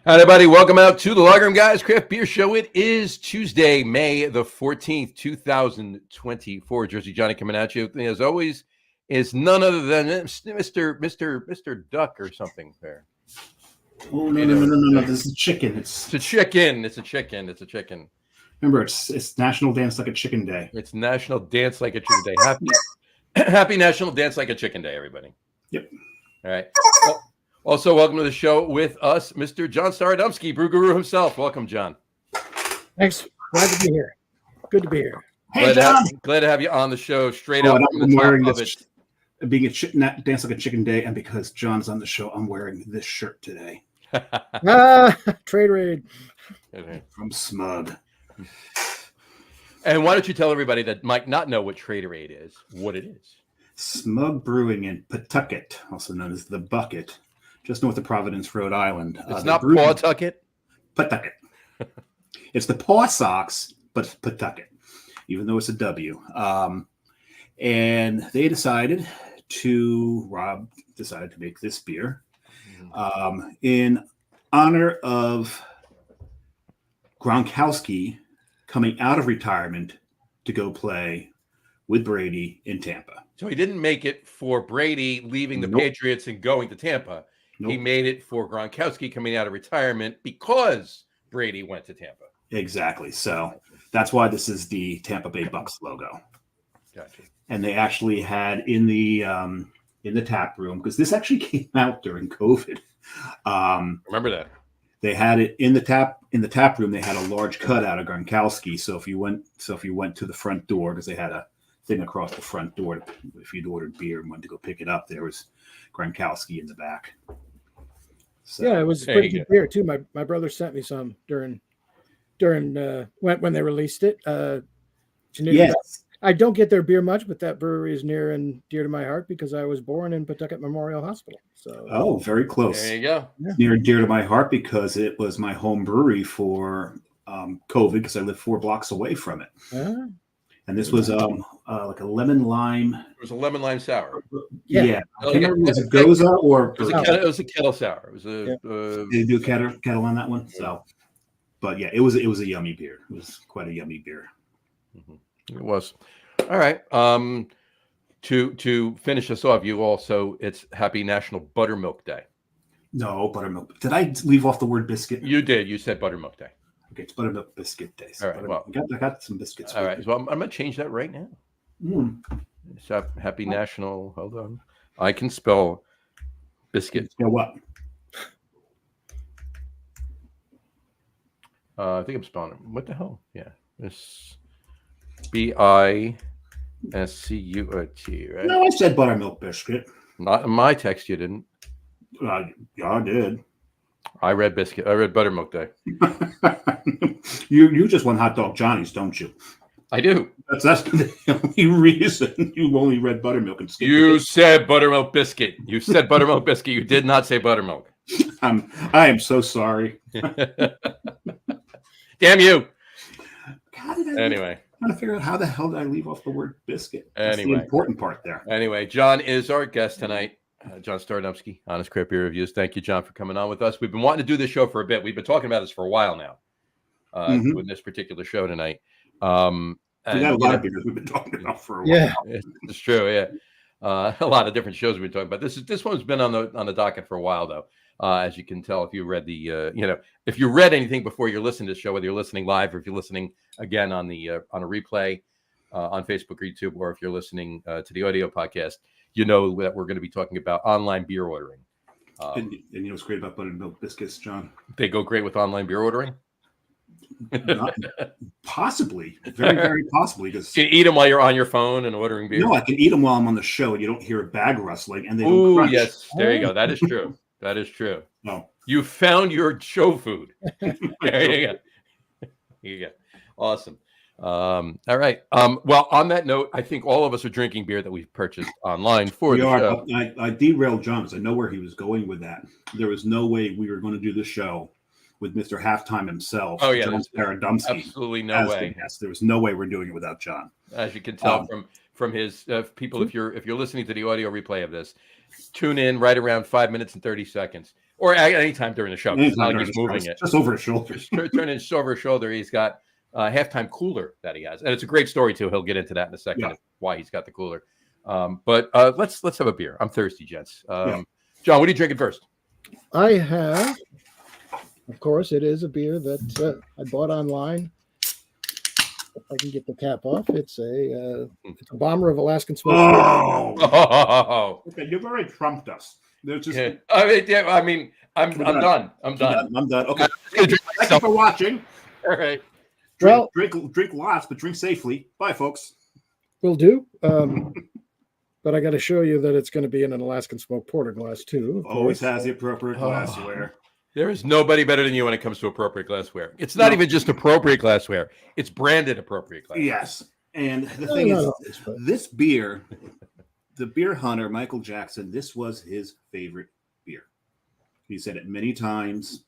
Hi, everybody. Welcome out to the Lager Room Guys Craft Beer Show. It is Tuesday, May the 14th, 2024. Jersey Johnny coming at you. As always, is none other than Mr. Duck or something there. Oh, no. This is chicken. It's a chicken. It's a chicken. Remember, it's National Dance Like a Chicken Day. It's National Dance Like a Chicken Day. Happy National Dance Like a Chicken Day, everybody. Yep. All right. Well, also, welcome to the show with us, Mr. John Staradumsky, Bruguru himself. Welcome, John. Thanks. Glad to be here. Good to be here. Hey, John. Glad to have you on the show straight out from the wearing top this, of it. Being a Dance Like a Chicken Day, and because John's on the show, I'm wearing this shirt today. Trade raid. From Smug. And why don't you tell everybody that might not know what Trader Aid is, what it is? Smug Brewing in Pawtucket, also known as The Bucket, just north of Providence, Rhode Island. It's not Pawtucket? Pawtucket. It's the Paw Sox, but Pawtucket, even though it's a W. And they decided Rob decided to make this beer in honor of Gronkowski coming out of retirement to go play with Brady in Tampa. So he didn't make it for Brady leaving the Patriots and going to Tampa. He made it for Gronkowski coming out of retirement because Brady went to Tampa. Exactly. So that's why this is the Tampa Bay Bucks logo. Gotcha. And they actually had in the tap room, because this actually came out during COVID. Remember that. They had it in the tap room. They had a large cutout of Gronkowski. So if you went to the front door, because they had a thing across the front door, if you'd ordered beer and went to go pick it up, there was Gronkowski in the back. So, yeah, it was pretty good beer too. My brother sent me some during when they released it. Yes. I don't get their beer much, but that brewery is near and dear to my heart because I was born in Pawtucket Memorial Hospital. So very close. There you go. Near and dear to my heart because it was my home brewery for COVID, because I lived 4 blocks away from it. And this was like a lemon lime. It was a lemon lime sour. Yeah. Was it Goza or? It was a kettle sour. It was a. Did they do kettle on that one? So, but yeah, it was a yummy beer. It was quite a yummy beer. Mm-hmm. It was. All right. To finish us off, it's Happy National Buttermilk Day. No, buttermilk. Did I leave off the word biscuit? You did. You said Buttermilk Day. Okay, it's Buttermilk Biscuit Day. So all right. Well, I got some biscuits. All right. So I'm going to change that right now. So Happy National. Hold on. I can spell biscuit. Spell what? I think I'm spelling it. What the hell? Yeah. This BISCUT, right? No, I said buttermilk biscuit. Not in my text, you didn't. Yeah, I did. I read biscuit. I read Buttermilk Day. You just want hot dog Johnny's, don't you? I do. That's the only reason you only read buttermilk and skipped. You said buttermilk biscuit. You said buttermilk biscuit. You did not say buttermilk. I am so sorry. Damn you. Anyway. I'm trying to figure out how the hell did I leave off the word biscuit. That's anyway, the important part there. Anyway, John is our guest tonight. John Staradumsky, Honest Craft Beer Reviews. Thank you, John, for coming on with us. We've been wanting to do this show for a bit. We've been talking about this for a while now, doing this particular show tonight. We got a lot of beers we've been talking about for a while. Yeah, it's true. Yeah, a lot of different shows we've been talking about. This one's been on the docket for a while, though. As you can tell, if you read if you read anything before you're listening to the show, whether you're listening live or if you're listening again on a replay on Facebook or YouTube, or if you're listening to the audio podcast, you know that we're going to be talking about online beer ordering. And you know what's great about buttermilk biscuits, John? They go great with online beer ordering. Possibly, very, very possibly. Because you can eat them while you're on your phone and ordering beer. No, I can eat them while I'm on the show, and you don't hear a bag rustling, and they don't Ooh, crunch. Yes, there you go. That is true. That is true. No, you found your show food. There you go. You go. Awesome. All right. Well, on that note, I think all of us are drinking beer that we've purchased online for the show. I derailed John because I know where he was going with that. There was no way we were going to do the show with Mr. Halftime himself. Oh yeah, John Staradumsky. Absolutely no way. Yes, there was no way we're doing it without John. As you can tell from his people, if you're listening to the audio replay of this, tune in right around 5 minutes and 30 seconds. or at any time during the show. It's not like he's Anytime moving it. just over his shoulder. Turn it over his shoulder. He's got a halftime cooler that he has, and it's a great story too. He'll get into that in a second. Yeah. Why he's got the cooler. But let's have a beer. I'm thirsty, gents. John, what are you drinking first? I have, of course, it is a beer that I bought online. If I can get the cap off, it's a Bomber of Alaskan Smoke. Oh. Okay, you've already trumped us. There's just. Yeah. I mean, I'm done. I'm done. I'm done. Okay. Thank you for watching. All right. Drink lots, but drink safely. Bye, folks. Will do. But I got to show you that it's going to be in an Alaskan Smoke Porter glass too. Always has the appropriate glassware. There is nobody better than you when it comes to appropriate glassware. It's not even just appropriate glassware; it's branded appropriate glassware. Yes, and the thing is, this beer, the beer hunter Michael Jackson, this was his favorite beer. He said it many times,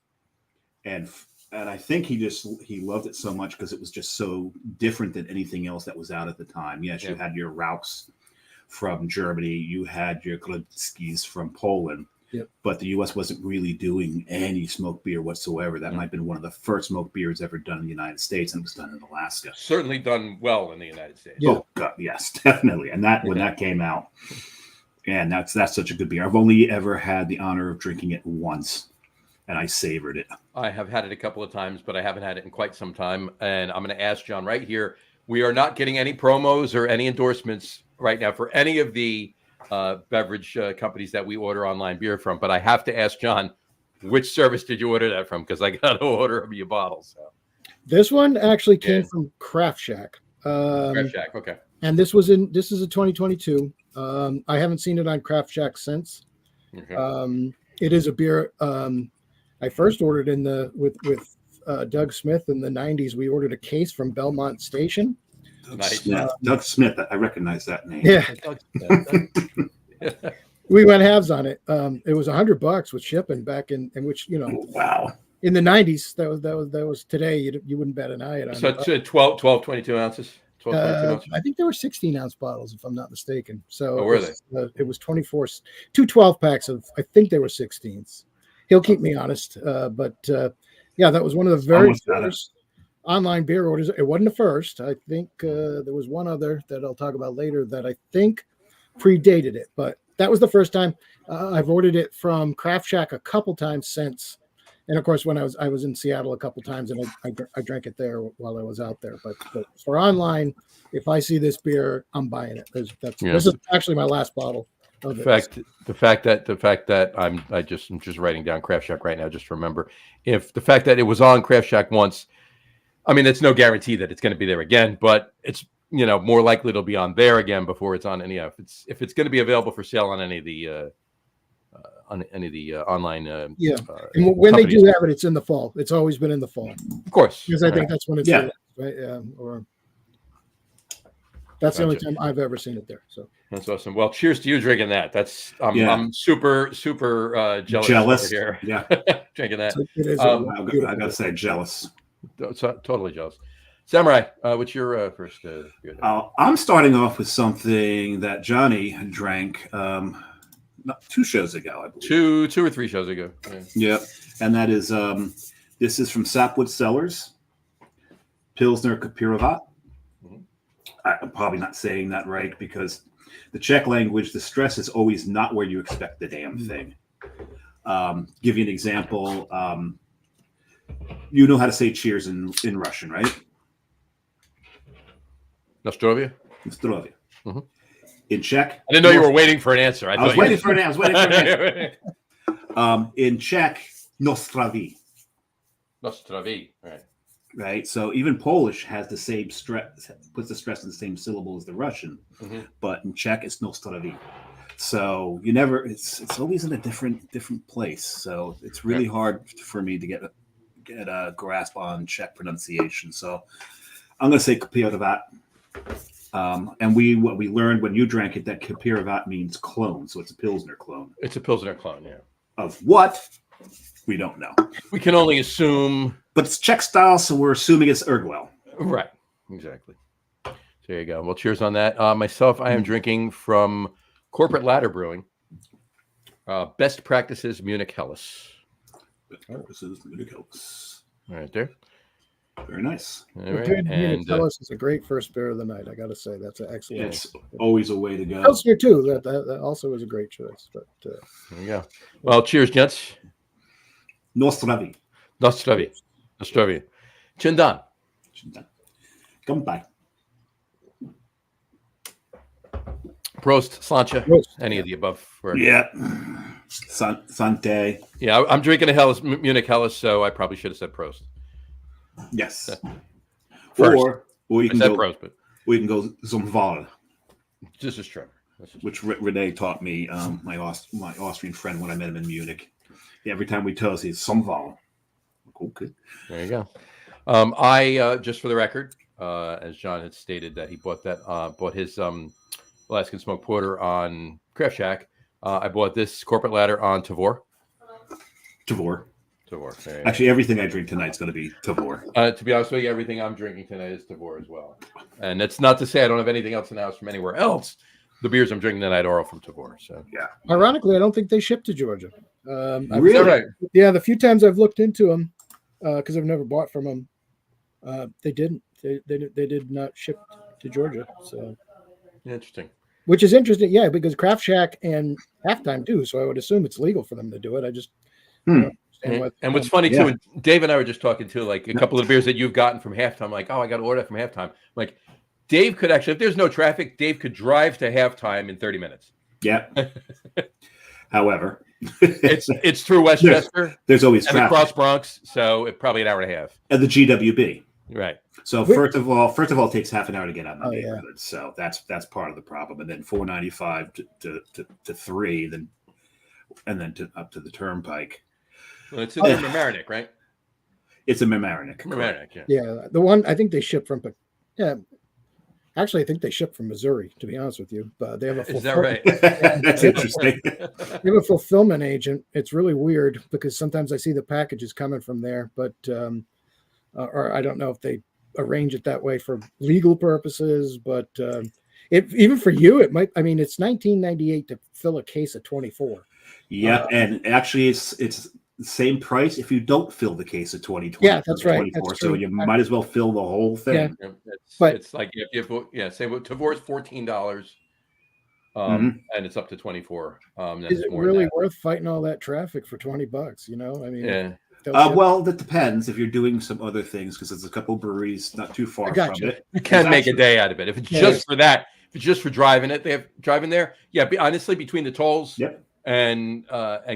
and I think he loved it so much because it was just so different than anything else that was out at the time. Yes, you had your Rauchs from Germany, you had your Glinskis from Poland. Yep. But the U.S. wasn't really doing any smoked beer whatsoever. That might have been one of the first smoked beers ever done in the United States, and it was done in Alaska. Certainly done well in the United States. Yeah. Oh, God, yes, definitely. And when that came out, and that's such a good beer. I've only ever had the honor of drinking it once, and I savored it. I have had it a couple of times, but I haven't had it in quite some time. And I'm going to ask John right here. We are not getting any promos or any endorsements right now for any of the beverage companies that we order online beer from, but I have to ask John, which service did you order that from? Because I got to order a few bottles. So. This one actually came from Craft Shack. Craft Shack, okay. And this is a 2022. I haven't seen it on Craft Shack since. Okay. It is a beer. I first ordered with Doug Smith in the 90s. We ordered a case from Belmont Station. Doug Smith, I recognize that name. Yeah. We went halves on it. It was $100 with shipping back in which, wow. In the 90s, that was today. You wouldn't bet an eye at. So 12, 22 ounces. 12, 22 ounces. I think there were 16-ounce bottles, if I'm not mistaken. So were they? It was 24, 2 12-packs of, I think they were 16s. He'll keep me honest. But that was one of the very first online beer orders. It wasn't the first. I think there was one other that I'll talk about later that I think predated it, but that was the first time. I've ordered it from Craft Shack a couple times since, and of course when I was in Seattle a couple times, and I drank it there while I was out there. But for online, if I see this beer, I'm buying it. This is actually my last bottle. The fact that I'm just writing down Craft Shack right now. Just remember, if the fact that it was on Craft Shack once. I mean, it's no guarantee that it's going to be there again, but it's more likely it'll be on there again before it's on any. If it's going to be available for sale on any of the online. And when they do have it, it's in the fall. It's always been in the fall, of course, because I think that's when it's right. Or that's the only time I've ever seen it there. So that's awesome. Well, cheers to you drinking that. I'm super jealous here. Yeah, drinking that. I gotta say, jealous. Totally jealous. Samurai, what's your first beer? I'm starting off with something that Johnny drank not 2 shows ago, I believe. 2 or 3 shows ago. Yeah. And that is this is from Sapwood Cellars, Pilsner Kapirovat. Mm-hmm. I'm probably not saying that right because the Czech language, the stress is always not where you expect the damn thing. Give you an example. You know how to say cheers in Russian, right? Nostrovia? Nostrovia. Mm-hmm. In Czech. I didn't know you were waiting for an answer. I was waiting for an answer. In Czech, Nostravi. Nostravi, right. Right. So even Polish has the same stress, puts the stress in the same syllable as the Russian, but in Czech, it's Nostravi. So it's always in a different place. So it's really hard for me to get a grasp on Czech pronunciation. So I'm going to say Kapirovat. And what we learned when you drank it, that Kapirovat means clone. So it's a Pilsner clone. It's a Pilsner clone, yeah. Of what? We don't know. We can only assume. But it's Czech style, so we're assuming it's Urquell. Right. Exactly. So there you go. Well, cheers on that. Myself, I am drinking from Corporate Ladder Brewing. Best Practices Munich Helles. Purposes, Munich Helles. Right there. Very nice. All The right. good Munich And Helles is a great first beer of the night. I got to say that's an excellent. It's always a way to go. Pilsner too. That also is a great choice. But there you go. Well, cheers, gents. Nostravi. Dostravi. Dostravi. Chindan. Come Prost, Slancha. Prost. Any of the above. Yeah. Sante. Yeah, I'm drinking a Helles, Munich Helles, so I probably should have said Prost. Yes. First. Or you I can said go. Prost, but We can go Zumval, this is Trevor. which Renee taught me. My Austrian friend when I met him in Munich. Every time we toast, he's Zumval. Okay. There you go. I just for the record, as John had stated that he bought his Alaskan Smoked Porter on Craft Shack. I bought this corporate ladder on Tavour. Tavour. Tavour. Actually, everything I drink tonight's going to be Tavour. To be honest with you, everything I'm drinking tonight is Tavour as well. And that's not to say I don't have anything else in the house from anywhere else. The beers I'm drinking tonight are all from Tavour. So yeah. Ironically, I don't think they ship to Georgia. Really? Is that right? Yeah, the few times I've looked into them, because I've never bought from them, they didn't. They did not ship to Georgia. So Interesting. which is interesting, yeah, because Craft Shack and Halftime do. So I would assume it's legal for them to do it. I just And what's funny too, and Dave and I were just talking too, like a couple of beers that you've gotten from Halftime, like, oh, I got to order that from Halftime. Like, Dave could actually, if there's no traffic, Dave could drive to Halftime in 30 minutes. Yeah. However, it's through Westchester. There's always and traffic. across Bronx, so it probably an hour and a half. And the GWB. Right. So first of all, it takes half an hour to get out of my yeah. neighborhood. So that's part of the problem. And then $4.95 to $3, and then up to the Turnpike. Well, it's in Mamaroneck, right? It's a Mamaroneck. Mamaroneck, yeah. Yeah, the one I think they ship from. Yeah, actually, I think they ship from Missouri. To be honest with you, but they have a. Is that right? That's interesting. They have a fulfillment agent. It's really weird because sometimes I see the packages coming from there, but or I don't know if they arrange it that way for legal purposes. But even for you, it might. I mean, it's $19.98 to fill a case of 24. Yeah, and actually, it's the same price if you don't fill the case of 2020. Yeah, that's right. 24, That's so true. you might as well fill the whole thing. Yeah. But it's like say Tavor's $14, and it's up to 24. Is it really worth fighting all that traffic for $20? You know, I mean, yeah. Well, that depends if you're doing some other things because there's a couple breweries not too far from it. You can make a day out of it if it's just for that. If it's just for driving it, they have driving there. Yeah, honestly, between the tolls. Yep. And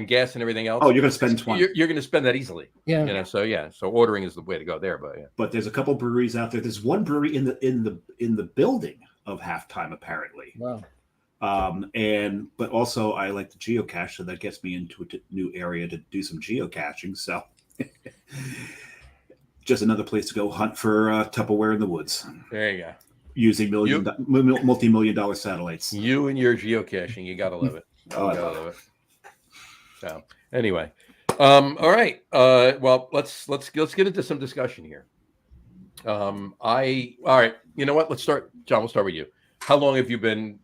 gas and everything else. Oh, you're going to spend 20. You're going to spend that easily. Yeah. You know. So ordering is the way to go there. But yeah. But there's a couple breweries out there. There's one brewery in the building of Halftime apparently. Wow. But also I like the geocache, so that gets me into a new area to do some geocaching. So just another place to go hunt for Tupperware in the woods. There you go. Using multi-million-dollar satellites. You and your geocaching, you gotta love it. Oh, I love it. So anyway, all right. Well, let's get into some discussion here. All right. You know what? Let's start. John, we'll start with you. How long have you been?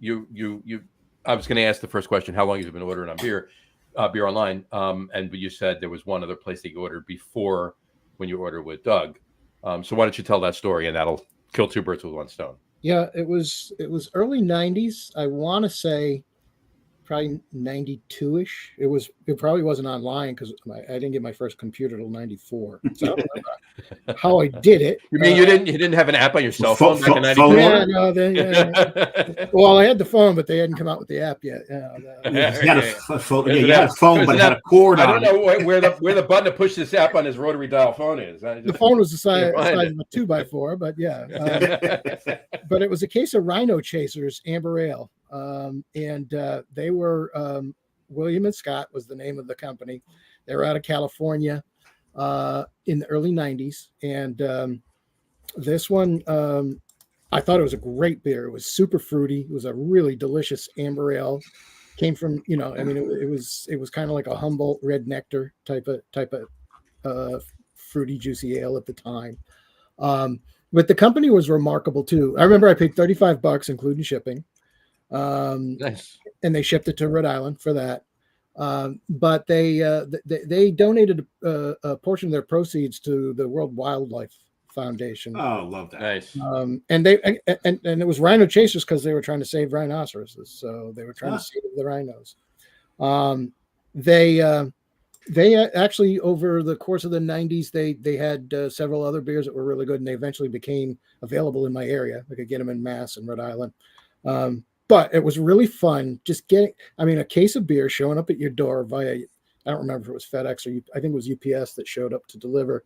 I was going to ask the first question. How long have you been ordering on beer online? But you said there was one other place that you ordered before when you ordered with Doug. So why don't you tell that story, and that'll kill two birds with one stone. Yeah, it was early 90s. I want to say probably 92-ish. It probably wasn't online because I didn't get my first computer till 94. So I don't know how I did it. You mean you didn't have an app on your cell phone back in 92? Yeah, no, well, I had the phone, but they hadn't come out with the app yet. You had a phone, but it had a cord on it. I don't know where the button to push this app on his rotary dial phone is. The phone was the size of a 2x4, but yeah. But it was a case of Rhino Chasers Amber Ale. And they were William and Scott was the name of the company. They were out of California in the early 90s. And this one, I thought it was a great beer. It was super fruity. It was a really delicious amber ale. Came from, I mean, it was kind of like a Humboldt red nectar type of fruity, juicy ale at the time. But the company was remarkable too. I remember I paid $35, including shipping. Nice. And they shipped it to Rhode Island for that. But they donated a portion of their proceeds to the World Wildlife Foundation. Oh, love that. Nice. And it was rhino chasers because they were trying to save rhinoceroses. So they were trying to save the rhinos. They actually, over the course of the 90s, they had several other beers that were really good, and they eventually became available in my area. I could get them in Mass and Rhode Island. But it was really fun just getting, a case of beer showing up at your door via, I don't remember if it was FedEx or I think it was UPS that showed up to deliver.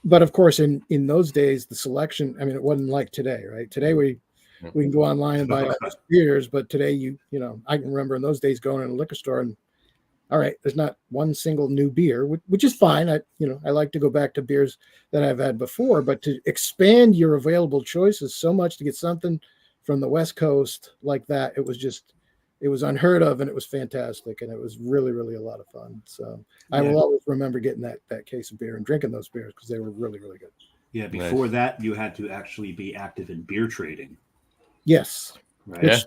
But of course, in those days, the selection, it wasn't like today, right? Today we can go online and buy all these beers, but today I can remember in those days going in a liquor store and, all right, there's not one single new beer, which is fine. I like to go back to beers that I've had before, but to expand your available choices so much to get something from the West Coast like that, it was unheard of, and it was fantastic, and it was really, really a lot of fun. So I will always remember getting that case of beer and drinking those beers because they were really, really good. Yeah, before that, you had to actually be active in beer trading. Yes, right? Which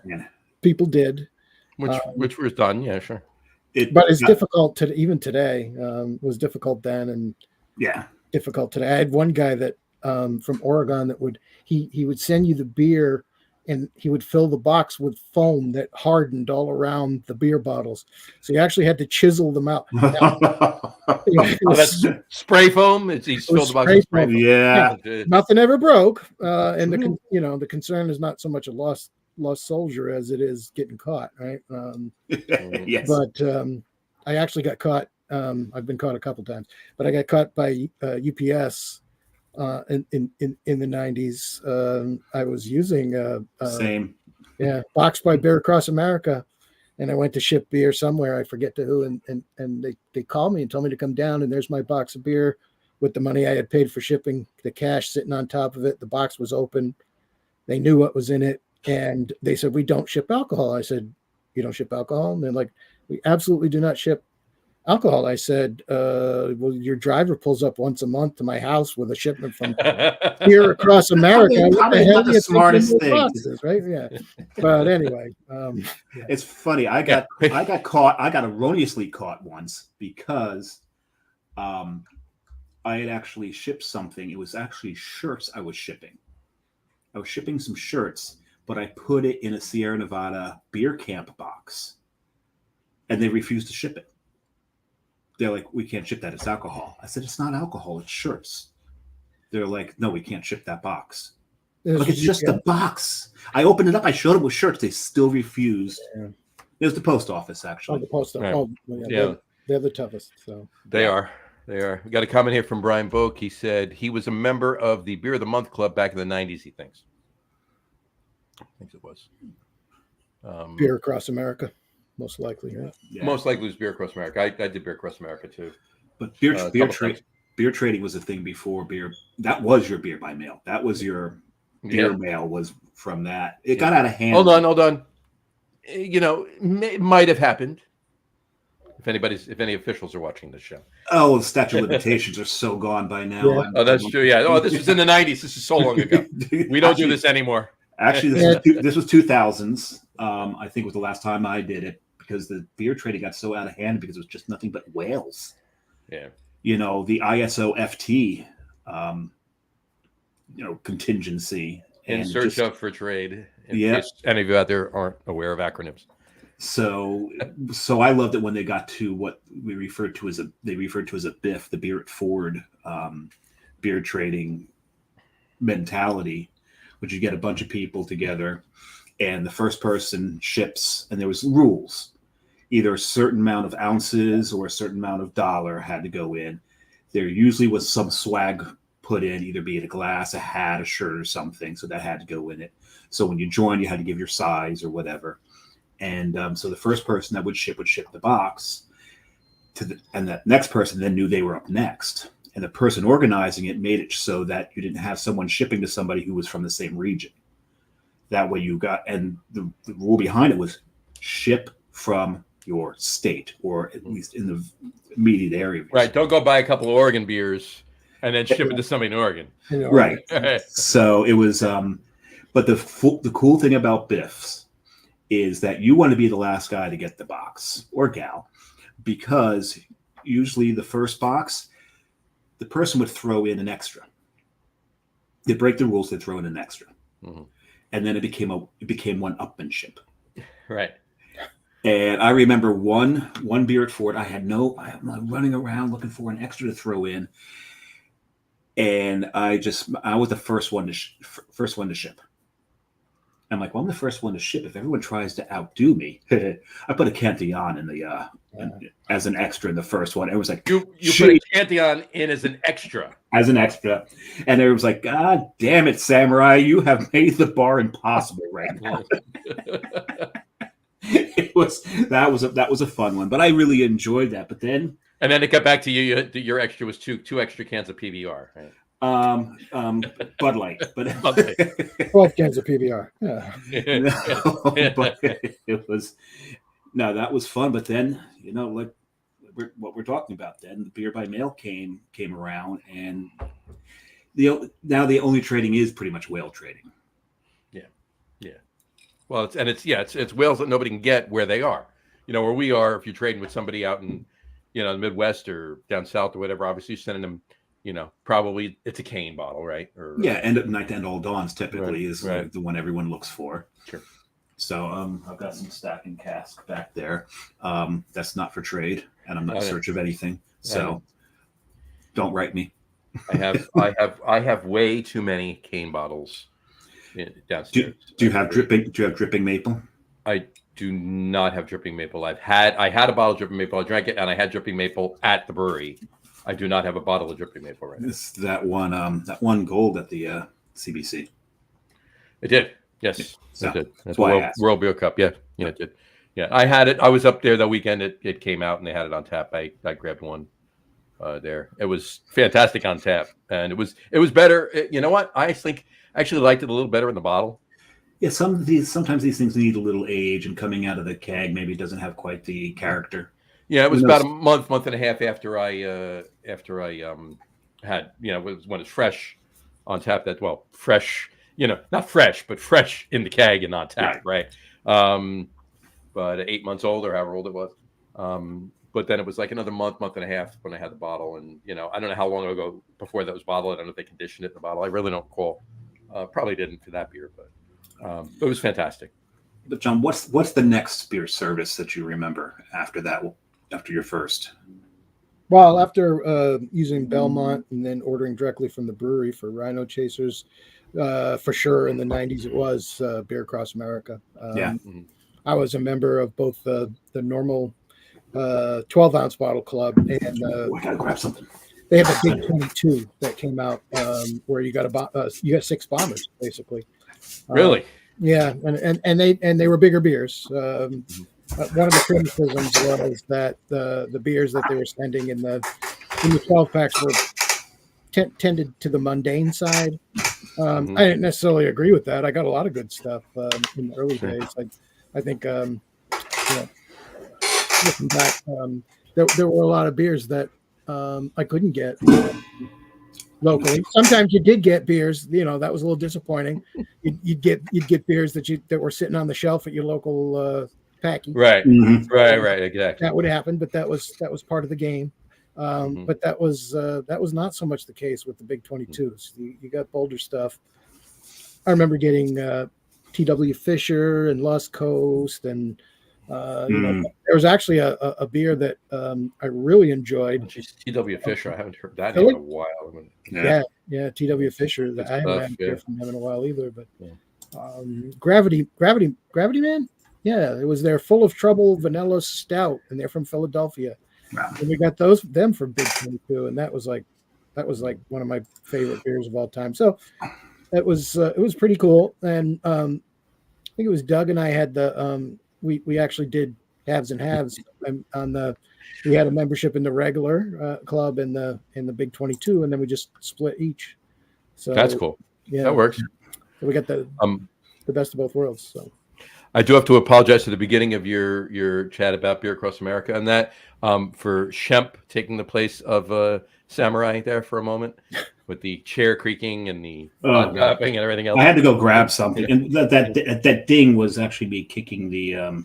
people did, which was done. Yeah, sure. But it's difficult even today. Was difficult then, and difficult today. I had one guy that from Oregon that would send you the beer, and he would fill the box with foam that hardened all around the beer bottles. So you actually had to chisel them out. That's spray foam. He's filled the box with spray foam. Yeah. Nothing ever broke. And the concern is not so much a lost soldier as it is getting caught, right? Yes. But I actually got caught. I've been caught a couple times, but I got caught by UPS in the 90s. I was using same box by Beer Across America, and I went to ship beer somewhere, I forget to who, and they called me and told me to come down, and there's my box of beer with the money I had paid for shipping, the cash sitting on top of it. The box was open. They knew what was in it, and they said, "We don't ship alcohol." I said, "You don't ship alcohol?" And they're like, "We absolutely do not ship alcohol." I said, well, your driver pulls up once a month to my house with a shipment from Beer Across America. Probably not the smartest thing, boxes, right? Yeah. But anyway, it's funny. I got caught. I got erroneously caught once because I had actually shipped something. It was actually shirts I was shipping. I was shipping some shirts, but I put it in a Sierra Nevada beer camp box, and they refused to ship it. They're like, "We can't ship that. It's alcohol." I said, "It's not alcohol. It's shirts." They're like, "No, we can't ship that box." Like, it's just a box. I opened it up. I showed them with shirts. They still refused. Yeah. It was the post office, actually. Oh, the post office. Right. Oh, yeah. They're the toughest. So they are. We got a comment here from Brian Boak. He said he was a member of the Beer of the Month Club back in the 90s, he thinks. I think it was. Beer Across America. Most likely, right? Yeah. Most likely it was Beer Across America. I did Beer Across America too. But beer trading was a thing before beer. That was your beer by mail. That was your beer mail was from that. It got out of hand. Hold on. It might have happened. If any officials are watching this show. Oh, the statute of limitations are so gone by now. Yeah. Oh, that's true. Yeah. Oh, this was in the 90s. This is so long ago. We don't do this anymore. Actually, this was 2000s. I think was the last time I did it because the beer trading got so out of hand because it was just nothing but whales. Yeah. The ISO FT, contingency. In search of for trade. In case any of you out there aren't aware of acronyms. So I loved it when they got to what they referred to as a BIF, the Beer at Ford beer trading mentality, which you get a bunch of people together and the first person ships, and there was rules. Either a certain amount of ounces or a certain amount of dollar had to go in. There usually was some swag put in, either be it a glass, a hat, a shirt, or something. So that had to go in it. So when you joined, you had to give your size or whatever. And so the first person that would ship the box and that next person then knew they were up next. And the person organizing it made it so that you didn't have someone shipping to somebody who was from the same region. That way and the rule behind it was ship from your state, or at least in the immediate area. Right. Don't go buy a couple of Oregon beers and then ship it to somebody in Oregon. Right. So it was, but the cool thing about BIFs is that you want to be the last guy to get the box or gal, because usually the first box, the person would throw in an extra. They break the rules, they throw in an extra. Mm-hmm. And then it became one-upmanship. Right. And I remember one beer at Ford. I'm running around looking for an extra to throw in, and I was the first one to ship. I'm like, well, I'm the first one to ship. If everyone tries to outdo me, I put a Cantillon in the as an extra in the first one. It was like you put a Cantillon in as an extra. As an extra, and it was like, God damn it, Samurai, you have made the bar impossible right now. That was a fun one, but I really enjoyed that. But then it got back to you. Your extra was two extra cans of PBR, right? Bud Light, but 12 cans of PBR. Yeah. No, but that was fun. But then, like what we're talking about, then the beer by mail came around, and now the only trading is pretty much whale trading. Yeah. Well, it's whales that nobody can get where they are. Where we are, if you're trading with somebody out in, the Midwest or down south or whatever, obviously you're sending them, probably it's a cane bottle, right? Or end of night to end all dawns typically is the one everyone looks for. Sure. So I've got some stacking cask back there. That's not for trade, and I'm not in search of anything. So don't write me. I have way too many cane bottles downstairs. Do you have dripping maple? I do not have dripping maple. I had a bottle of dripping maple. I drank it, and I had dripping maple at the brewery. I do not have a bottle of dripping maple right now. It's that one gold at the CBC. It did. Yes, so, it did. That's World Beer Cup. Yeah, it did. Yeah, I had it. I was up there the weekend. It came out, and they had it on tap. I grabbed one there. It was fantastic on tap, and it was better. You know what? I actually liked it a little better in the bottle. Yeah, sometimes these things need a little age, and coming out of the keg maybe doesn't have quite the character. Yeah, it was about a month and a half after I had, it was when it's fresh on tap. Fresh, not fresh, but fresh in the keg and on tap, right? But 8 months old or however old it was. But then it was like another month and a half when I had the bottle, and I don't know how long ago before that was bottled. I don't know if they conditioned it in the bottle. I really don't recall. Probably didn't for that beer, but it was fantastic. But John, what's the next beer service that you remember after that? After your first? Well, after using Belmont and then ordering directly from the brewery for Rhino Chasers, for sure in the 90s it was Beer Across America. I was a member of both the normal 12-ounce bottle club and I gotta grab something. They have a big 22 that came out where you got 6 bombers basically. Really? Yeah, and they were bigger beers. One of the criticisms was that the beers that they were sending in the 12 packs were tended to the mundane side. I didn't necessarily agree with that. I got a lot of good stuff in the early days. I think looking back, there were a lot of beers that I couldn't get locally. Sometimes you did get beers, that was a little disappointing. You'd get beers that were sitting on the shelf at your local packing. Right. Mm-hmm. Right, exactly. That would happen, but that was part of the game. But that was not so much the case with the big 22s. You got bolder stuff. I remember getting T.W. Fisher and Lost Coast, and there was actually a beer that I really enjoyed. T.W. Fisher, I haven't heard that in a while. Yeah, T.W. Fisher. I haven't heard from him in a while either. But Gravity Man. Yeah, it was their Full of Trouble Vanilla Stout, and they're from Philadelphia. Wow. And we got them from Big 22, and that was like one of my favorite beers of all time. So it was pretty cool. And I think it was Doug and I had the we actually did halves and halves we had a membership in the regular club in the Big 22, and then we just split each. So that's cool. Yeah, that works. So we got the best of both worlds. So. I do have to apologize to the beginning of your chat about Beer Across America and that for Shemp taking the place of Samurai there for a moment. with the chair creaking and the Oh, God. tapping and everything else. I had to go grab something, and that ding was actually me kicking the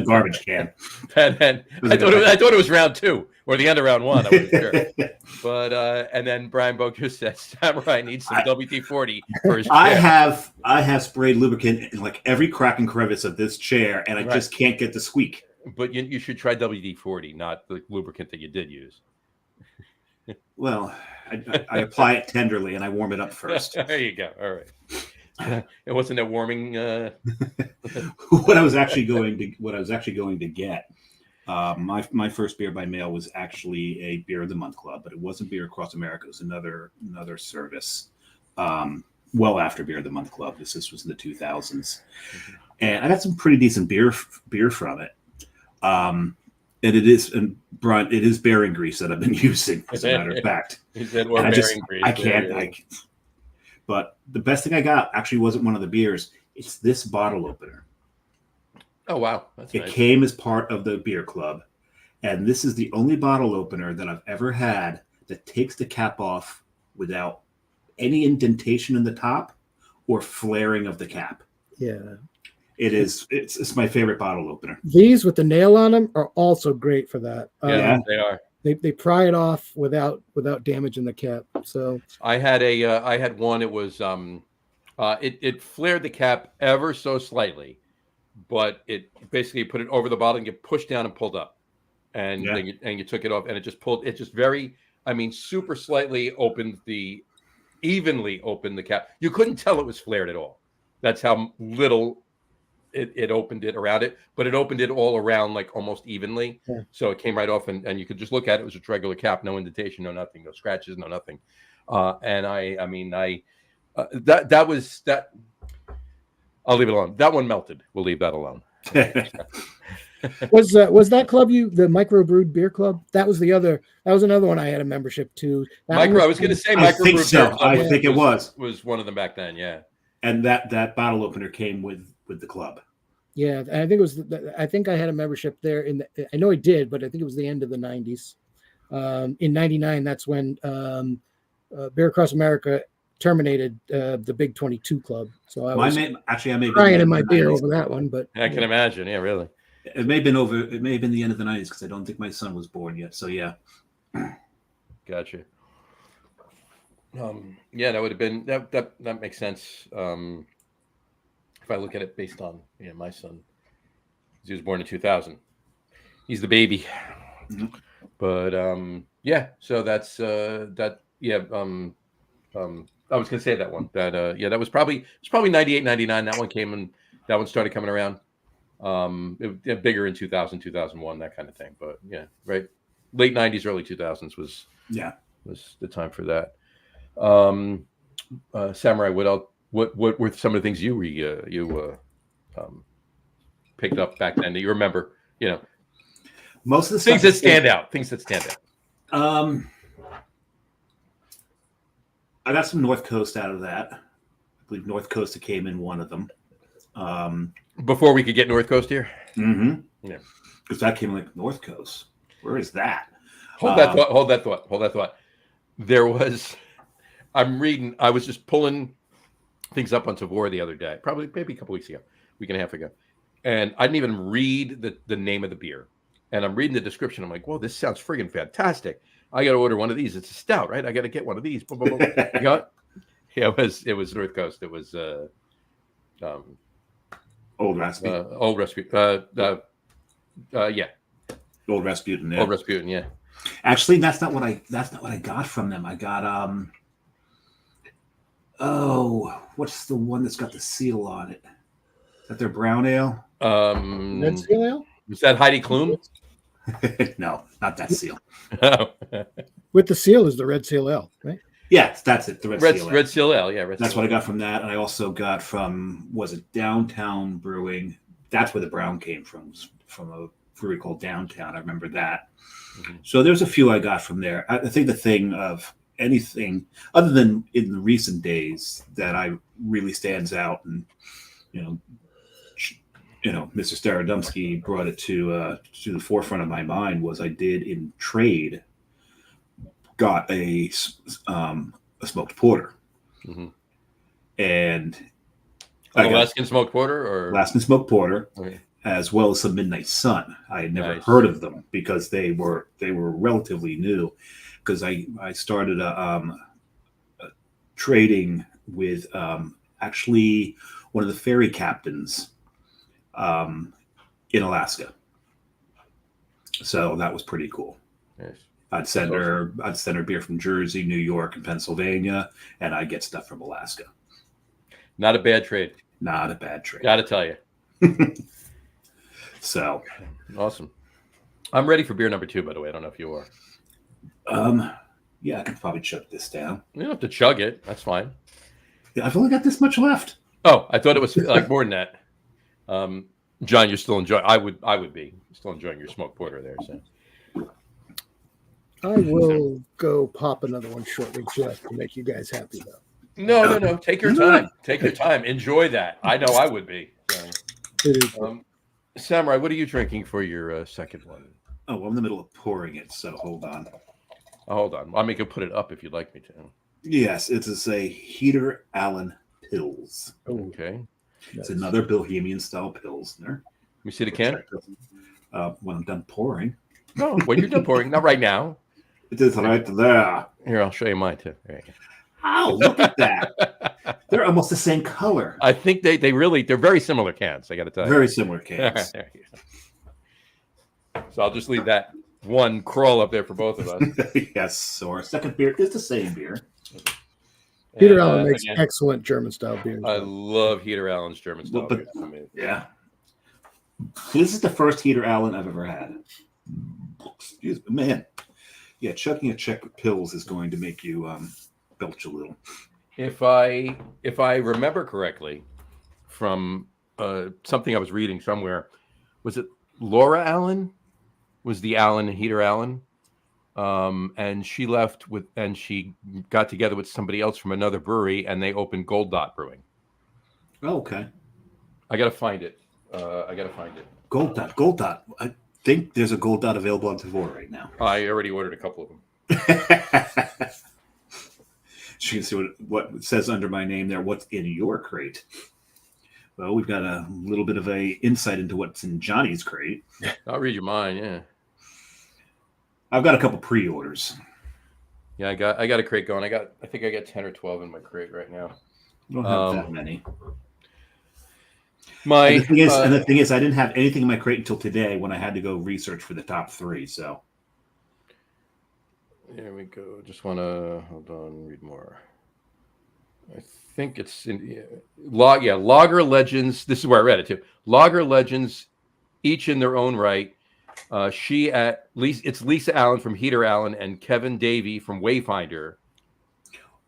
garbage can. And I thought it was round 2 or the end of round 1. I wasn't sure. But and then Brian Bogus says Samurai needs some WD-40 for his chair. I have sprayed lubricant in like every crack and crevice of this chair, and I just can't get the squeak. But you should try WD-40, not the lubricant that you did use. Well, I apply it tenderly and I warm it up first. There you go. All right. It wasn't a warming. What I was actually going to get. My first beer by mail was actually a Beer of the Month Club, but it wasn't Beer Across America. It was another service. Well after Beer of the Month Club. This was in the 2000s, and I got some pretty decent beer from it. And it is bearing grease that I've been using, as a matter of fact. He said, "Well, bearing grease." I can't. But the best thing I got actually wasn't one of the beers. It's this bottle opener. Oh wow, it came as part of the beer club, and this is the only bottle opener that I've ever had that takes the cap off without any indentation in the top or flaring of the cap. Yeah. It's my favorite bottle opener. These with the nail on them are also great for that. Yeah, they are. They pry it off without damaging the cap. So I had one. It was it flared the cap ever so slightly, but it basically put it over the bottle and get pushed down and pulled up, and you took it off and it just pulled. It just super slightly evenly opened the cap. You couldn't tell it was flared at all. That's how little. It opened it around it, but it opened it all around like almost evenly. Yeah. So it came right off, and you could just look at it. It was a regular cap, no indentation, no nothing, no scratches, no nothing. And that was that. I'll leave it alone. That one melted. We'll leave that alone. Was that club the Micro Brewed Beer Club? That was another one I had a membership to. I was going to say Micro Brewed Beer Club. I think it was one of them back then. Yeah. And that bottle opener came with the club. Yeah, I think it was. I think I had a membership there. I know I did, but I think it was the end of the '90s. In '99, that's when Beer Across America terminated the Big 22 Club. So I may crying in my beer over that one. But I can imagine. Yeah, really. It may have been the end of the '90s because I don't think my son was born yet. So yeah. Gotcha. Yeah, that would have been that makes sense. If I look at it based on my son, he was born in 2000. He's the baby. Mm-hmm. But so that's that. Yeah. I was gonna say that one. That was probably 98, 99. That one came and that one started coming around. It bigger in 2000, 2001, that kind of thing. But yeah, right. Late 90s, early 2000s was the time for that. Samurai, what were some of the things you picked up back then that you remember? Most of the things that stand out. I got some North Coast out of that. I believe North Coast came in one of them. Before we could get North Coast here. Mm-hmm. Yeah, because that came like North Coast. Where is that? Hold that thought. There was. I'm reading. I was just pulling things up on Tavour the other day, maybe a couple weeks ago, week and a half ago, and I didn't even read the name of the beer. And I'm reading the description. I'm like, "Whoa, this sounds friggin' fantastic! I got to order one of these. It's a stout, right? I got to get one of these." Blah, blah, blah. Yeah, it was North Coast. It was Old Rasputin. Old Rasputin. Yeah. Old Rasputin. Yeah. Old Rasputin. Yeah. Actually, that's not what I got from them. I got what's the one that's got the seal on it? Is that their brown ale? Red seal ale? Is that Heidi Klum? No, not that seal. With the seal is the red seal ale, right? Yes, that's it. The red seal ale. Red seal ale, yeah. That's what I got from that. And I also got from, was it Downtown Brewing? That's where the brown came from a brewery called Downtown. I remember that. Mm-hmm. So there's a few I got from there. I think the thing of anything other than in the recent days that I really stands out, and Mr. Staradumsky brought it to the forefront of my mind, was I did in trade got a a smoked porter, Mm-hmm. and Alaskan smoked porter or Alaskan smoked porter, okay. as well as some Midnight Sun. I had never Nice. heard of them because they were relatively new. Because I started trading with actually one of the ferry captains in Alaska. So that was pretty cool. Nice. I'd send her beer from Jersey, New York, and Pennsylvania, and I'd get stuff from Alaska. Not a bad trade. Not a bad trade. Got to tell you. So awesome. I'm ready for beer number 2, by the way. I don't know if you are. Yeah, I could probably chug this down. You don't have to chug it. That's fine. Yeah, I've only got this much left. Oh, I thought it was like more than that. John, you're still enjoying. I would be still enjoying your smoked porter there. So I will go pop another one shortly, Jeff, to make you guys happy though. No. Take your time. Take your time. Enjoy that. I know I would be. So. Samurai, what are you drinking for your second one? Oh, well, I'm in the middle of pouring it, so hold on. Oh, hold on. I can put it up if you'd like me to. Yes, it is a Heater Allen Pils. Okay. It's another Bohemian style Pilsner. Let me see the can. When I'm done pouring. No, when you're done pouring, not right now. It is right there. Here, I'll show you mine too. There you go. Oh, look at that. They're almost the same color. I think they're very similar cans, I got to tell you. Very similar cans. So I'll just leave that one crawl up there for both of us. Yes. So our second beer is the same beer. Peter Allen makes excellent German style beers. I love Heater Allen's German style beers. Yeah. This is the first Heater Allen I've ever had. Excuse me, man. Yeah, chugging a Czech Pils is going to make you belch a little. If I remember correctly from something I was reading somewhere, was it Laura Allen? Was the Allen Heater Allen? And she left and she got together with somebody else from another brewery, and they opened Gold Dot Brewing. Oh, okay. I gotta find it. Gold Dot. I think there's a Gold Dot available on Tavour right now. I already ordered a couple of them. So you can see what it says under my name there. What's in your crate? Well, we've got a little bit of a insight into what's in Johnny's crate. I'll read you mine. Yeah, I've got a couple pre-orders. Yeah, I got a crate going. I think I got 10 or 12 in my crate right now. I don't have that many. And the thing is, I didn't have anything in my crate until today when I had to go research for the top 3. So there we go. Just want to hold on, read more. I think it's in Lager Legends. This is where I read it too. Lager Legends, each in their own right. It's Lisa Allen from Heater Allen and Kevin Davey from Wayfinder.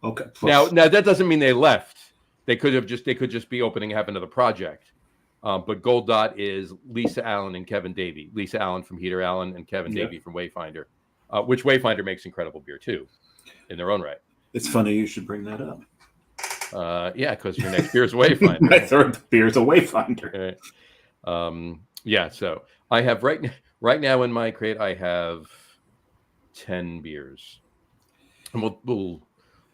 Okay. Now that doesn't mean they left. They could just be opening have another project. But Gold Dot is Lisa Allen and Kevin Davey. Lisa Allen from Heater Allen and Kevin Davey from Wayfinder, which Wayfinder makes incredible beer too, in their own right. It's funny you should bring that up. Yeah, because your next beer is a Wayfinder. My third beer is a Wayfinder. Right. So I have right now in my crate I have 10 beers, and we'll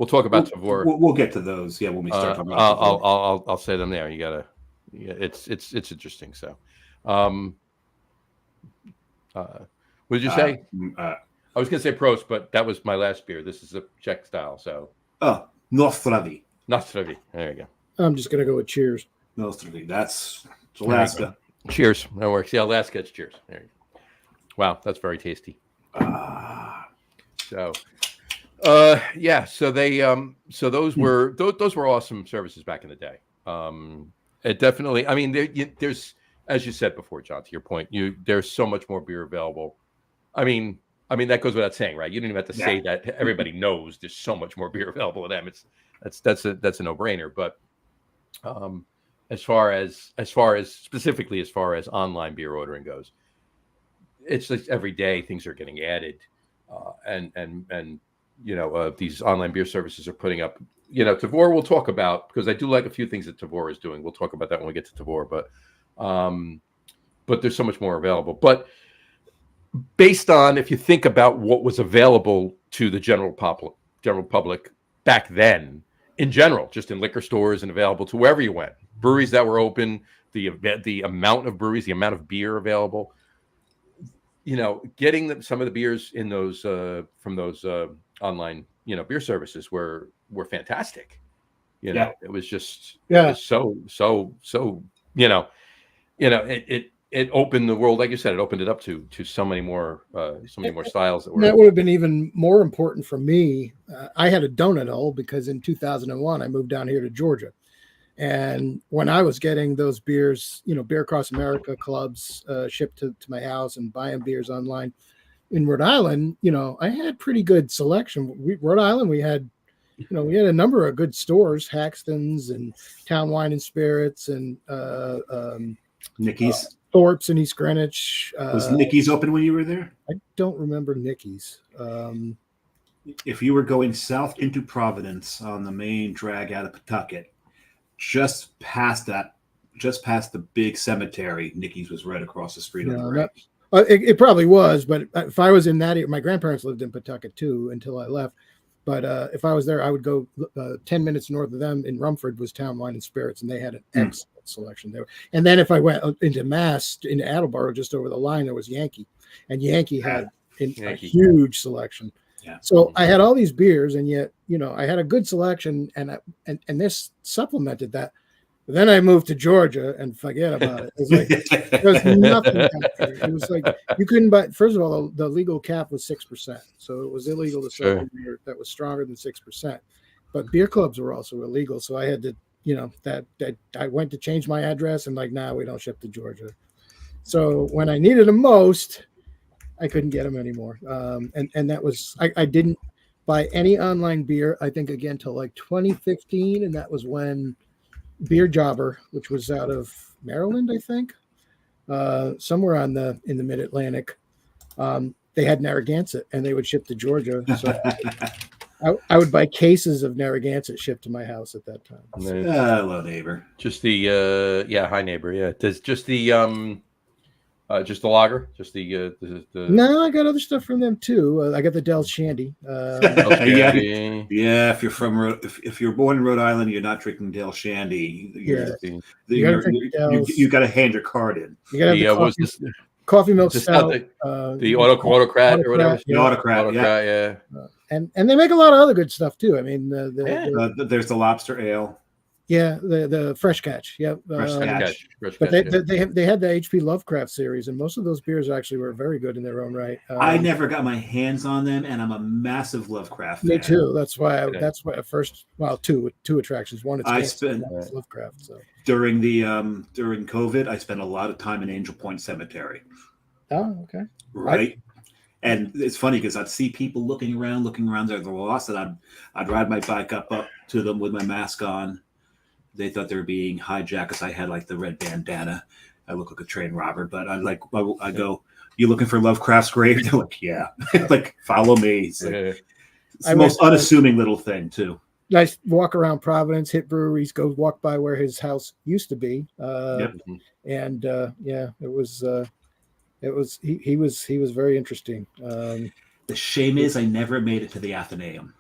talk about Tavour. We'll get to those. Yeah, when we start talking about Tavour. I'll say them there. You gotta. Yeah, it's interesting. So, what did you say? I was gonna say Prost, but that was my last beer. This is a Czech style. So. Oh, Nostravy. There you go. I'm just gonna go with cheers. Nostravy. That's Alaska. Cheers. That works. Yeah, Alaska. It's cheers. There you go. Wow, that's very tasty. So. Yeah. So they. So those were awesome services back in the day. It definitely. I mean, there's, as you said before, John. To your point, there's so much more beer available. I mean that goes without saying, right? You don't even have to say that. Everybody knows there's so much more beer available to them. That's a no-brainer. But as far as specifically as far as online beer ordering goes, it's like every day things are getting added, and these online beer services are putting up. Tavour we'll talk about, because I do like a few things that Tavour is doing. We'll talk about that when we get to Tavour, but there's so much more available. But based on, if you think about what was available to the general public back then in general, just in liquor stores and available to wherever you went. Breweries that were open, the amount of breweries, the amount of beer available. Getting some of the beers in those from those online beer services were fantastic. It was just it was so it opened the world, like you said. It opened it up to so many more styles that would have been even more important for me. I had a donut hole because in 2001 I moved down here to Georgia, and when I was getting those beers, Beer Across America clubs shipped to my house and buying beers online in Rhode Island, I had pretty good selection. Rhode Island, we had a number of good stores, Haxton's and Town Wine and Spirits and Nicky's. Thorpe's in East Greenwich. Was Nicky's open when you were there? I don't remember Nicky's. If you were going south into Providence on the main drag out of Pawtucket, just past the big cemetery, Nicky's was right across the street. It probably was, but if I was in that area, my grandparents lived in Pawtucket too until I left. But if I was there, I would go 10 minutes north of them in Rumford was Town Wine and Spirits, and they had an excellent selection there. And then if I went into Mass, into Attleboro, just over the line, there was Yankee. And Yankee had a huge selection. Yeah. So I had all these beers, and yet, I had a good selection, and this supplemented that. But then I moved to Georgia, and forget about it. It was like there was nothing out there. It was like you couldn't buy. First of all, the legal cap was 6%, so it was illegal to sell beer that was stronger than 6%. But beer clubs were also illegal, so I had to, that I went to change my address, and like, now we don't ship to Georgia. So when I needed them most, I couldn't get them anymore. And that was I didn't buy any online beer, I think, again till like 2015, and that was when Beer Jobber, which was out of Maryland, I think, somewhere in the Mid-Atlantic, they had Narragansett, and they would ship to Georgia. So I would buy cases of Narragansett shipped to my house at that time. Hello, neighbor. Just the hi, neighbor. Yeah, does just the lager, just the. No, I got other stuff from them too. I got the Del Shandy. Yeah. If you're born in Rhode Island, you're not drinking Del Shandy. You got to hand your card in. You got to have coffee milk stout. The autocrat or whatever. The autocrat, yeah. And they make a lot of other good stuff too. I mean, there's the lobster ale. Yeah, the Fresh Catch. Yep. Fresh Catch. But they had the HP Lovecraft series, and most of those beers actually were very good in their own right. I never got my hands on them, and I'm a massive Lovecraft fan. Me too. That's why I first. Well, two attractions. One, it's Lovecraft. So during COVID, I spent a lot of time in Angel Point Cemetery. Oh, okay. Right. And it's funny because I'd see people looking around, they're lost, and I'd ride my bike up to them with my mask on. They thought they were being hijacked because I had like the red bandana. I look like a train robber, but I go, "You looking for Lovecraft's grave?" They're like, "Yeah." Like, follow me. It's the most unassuming little thing too. Nice walk around Providence, hit breweries, go walk by where his house used to be. And he was very interesting. The shame is I never made it to the Athenaeum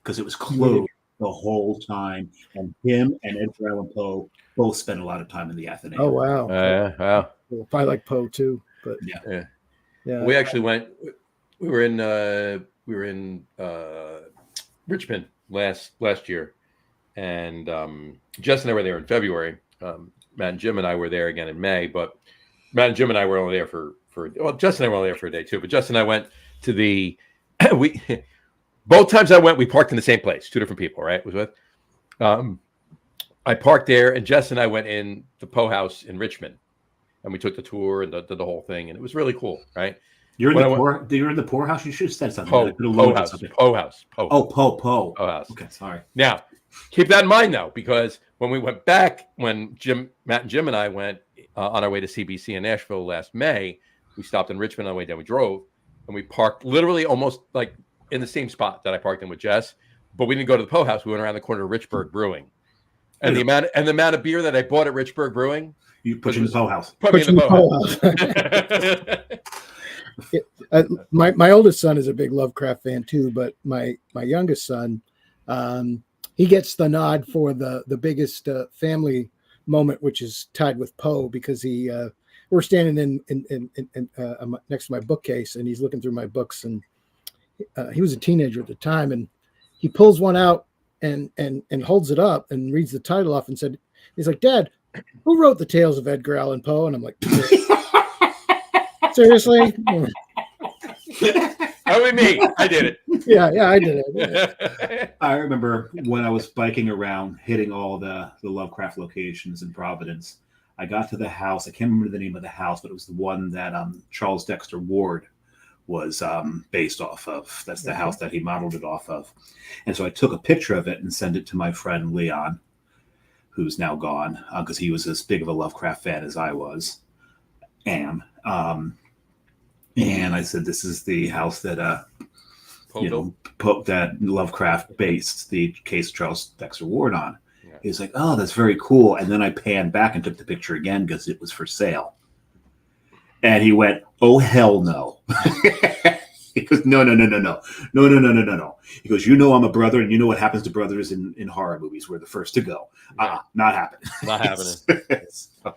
because it was closed the whole time, and him and Edgar Allan Poe both spent a lot of time in the Athenaeum. Oh wow! Wow. Well, I like Poe too, but yeah. We actually went. We were in Richmond last year, and Jess and I were there in February. Matt and Jim and I were there again in May, but Matt and Jim and I were only there for Jess and I were only there for a day too. But Jess and I went to the both times I went, we parked in the same place. Two different people, right? Was with. I parked there, and Jess and I went in the Poe House in Richmond, and we took the tour and did the whole thing, and it was really cool, right? You're in the poorhouse. You should have said something. Poe House. Poe House. Okay, sorry. Now, keep that in mind though, because when we went back, when Matt and Jim and I went on our way to CBC in Nashville last May, we stopped in Richmond on the way down. We drove, and we parked literally almost like in the same spot that I parked in with Jess, but we didn't go to the Poe House. We went around the corner to Richburg Brewing, and the amount of beer that I bought at Richburg Brewing, you put in the Poe House. Put me in the Poe House. My oldest son is a big Lovecraft fan too, but my youngest son, He gets the nod for the biggest family moment, which is tied with Poe, because we're standing in next to my bookcase, and he's looking through my books, and he was a teenager at the time, and he pulls one out and holds it up and reads the title off and said, he's like, "Dad, who wrote the Tales of Edgar Allan Poe?" And I'm like, seriously? Only me. I did it. Yeah, I did it. I remember when I was biking around, hitting all the Lovecraft locations in Providence. I got to the house. I can't remember the name of the house, but it was the one that Charles Dexter Ward was based off of. That's the house that he modeled it off of. And so I took a picture of it and sent it to my friend Leon, who's now gone, because he was as big of a Lovecraft fan as I am. And I said, "This is the house that that Lovecraft based the case of Charles Dexter Ward on." Yeah. He's like, "Oh, that's very cool." And then I panned back and took the picture again because it was for sale. And he went, "Oh, hell no." He goes, No. He goes, "You know I'm a brother, and you know what happens to brothers in horror movies. We're the first to go." Yeah. Not happening. Not happening. So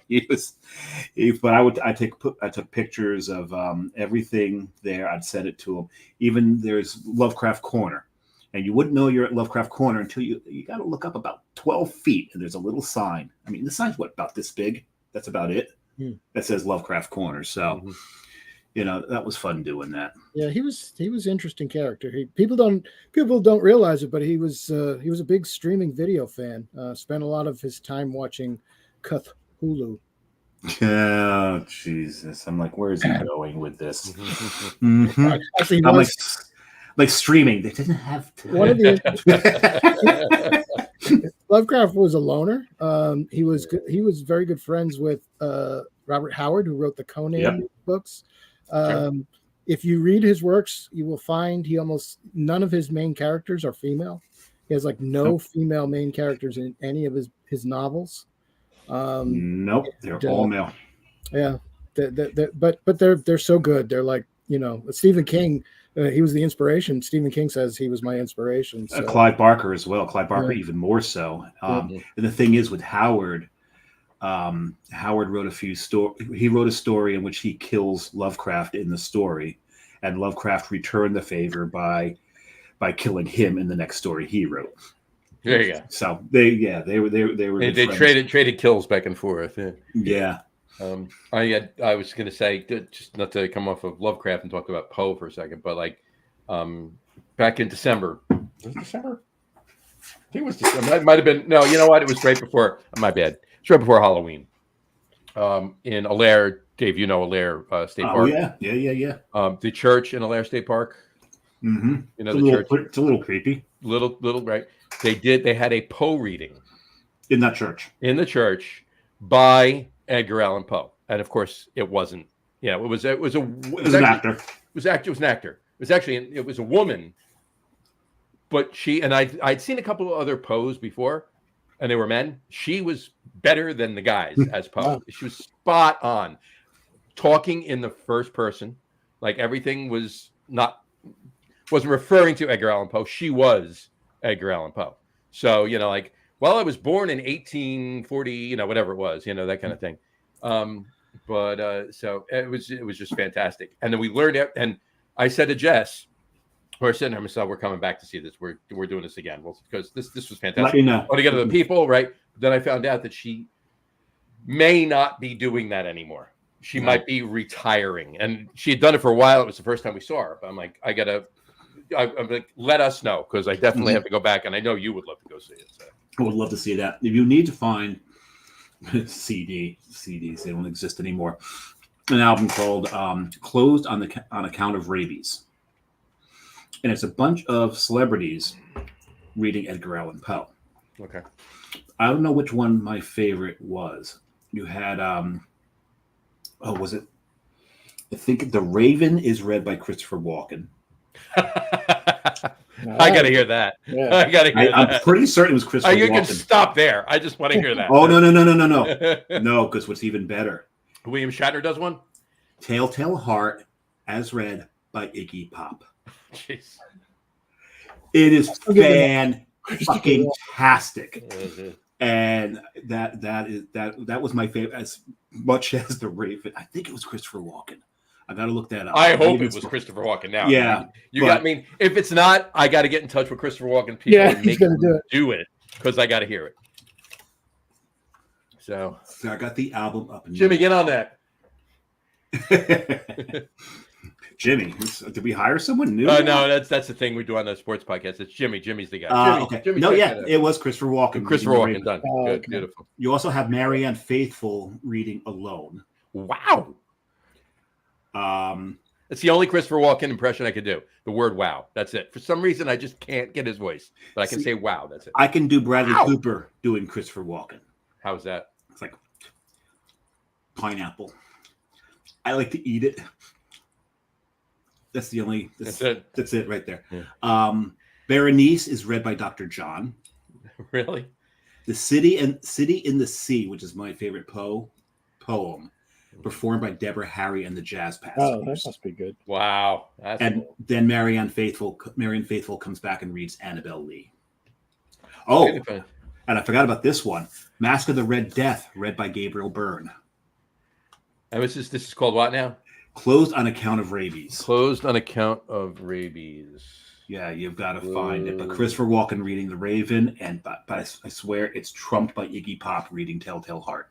I took pictures of everything there. I'd send it to him. Even there's Lovecraft Corner. And you wouldn't know you're at Lovecraft Corner until you got to look up about 12 feet, and there's a little sign. I mean, the sign's about this big. That's about it. That says Lovecraft Corner. So, that was fun doing that. Yeah, he was an interesting character. People don't realize it, but he was a big streaming video fan. Spent a lot of his time watching Cthulhu. Oh, Jesus! I'm like, where is he going with this? Actually, I'm like streaming. They didn't have to. One of the Lovecraft was a loner. He was very good friends with Robert Howard, who wrote the Conan books. If you read his works, you will find none of his main characters are female. He has no female main characters in any of his novels. Nope, they're all male. Yeah, but they're so good. They're like, Stephen King. He was the inspiration. Stephen King says he was my inspiration. So. Clive Barker as well. Clive Barker even more so. And the thing is with Howard, Howard wrote he wrote a story in which he kills Lovecraft in the story, and Lovecraft returned the favor by killing him in the next story he wrote. There you go. So they were. They traded kills back and forth. Yeah. I was going to say, just not to come off of Lovecraft and talk about Poe for a second, but back in December. Was it December? I think it was December. It might have been. No, you know what? It was right before. My bad. It's right before Halloween. In Allaire, Dave, Allaire State Park. Yeah. The church in Allaire State Park. Mm-hmm. The church. It's a little creepy. Little right. They had a Poe reading in that church. In the church by Edgar Allan Poe, and of course, it wasn't. It was an actor. It was an actor. It was a woman, but I'd seen a couple of other Poes before, and they were men. She was better than the guys as Poe. She was spot on, talking in the first person, like everything wasn't referring to Edgar Allan Poe. She was Edgar Allan Poe. So I was born in 1840, whatever it was, that kind of thing. So it was just fantastic. And then we learned it. And I said to Jess, we're sitting there, myself, we're coming back to see this. We're doing this again. Well, because this was fantastic. Let me know. All together, the people, right? Then I found out that she may not be doing that anymore. She might be retiring. And she had done it for a while. It was the first time we saw her. But I'm like, I'm like, let us know, because I definitely have to go back, and I know you would love to go see it. So. I would love to see that. If you need to find CDs, they don't exist anymore. An album called "Closed on Account of Rabies," and it's a bunch of celebrities reading Edgar Allan Poe. Okay. I don't know which one my favorite was. You had was it? I think The Raven is read by Christopher Walken. I got to hear that. Yeah. I got to hear that. I'm pretty certain it was Christopher Walken. You can stop there. I just want to hear that. Oh, no. No, because what's even better. William Shatner does one? Telltale Heart, as read by Iggy Pop. Jeez. It is fantastic. fucking tastic. Mhm. And that was my favorite, as much as the Raven. I think it was Christopher Walken. I got to look that up. I hope it was Christopher Walken. Now, Yeah, you got me. If it's not, I got to get in touch with Christopher Walken people Yeah, and he's make gonna them do it because I got to hear it. So I got the album up. Jimmy, get on that. Jimmy, did we hire someone new? No, that's the thing we do on the sports podcast. It's Jimmy. Jimmy's the guy. Jimmy, Okay. Jimmy, No, yeah, it was Christopher Walken. Christopher Walken done. Good, okay. beautiful. You also have Marianne Faithfull reading Alone. Wow. It's the only Christopher Walken impression I could do. The word "wow." That's it. For some reason, I just can't get his voice, but I can say "wow." That's it. I can do Bradley Wow. Cooper doing Christopher Walken. How's that? It's like pineapple. I like to eat it. That's the only. That's it. That's it right there. Yeah. Berenice is read by Dr. John. Really? The City in the Sea, which is my favorite poem, performed by Deborah Harry and the Jazz Passengers. Oh, that must be good. Wow. That's And cool. then Marianne Faithfull comes back and reads Annabelle Lee. Oh, and I forgot about this one. Mask of the Red Death, read by Gabriel Byrne. And this is called what now? Closed on account of rabies. Closed on account of rabies. Yeah, you've got to find it. But Christopher Walken reading The Raven, and but I swear it's trumped by Iggy Pop reading Telltale Heart.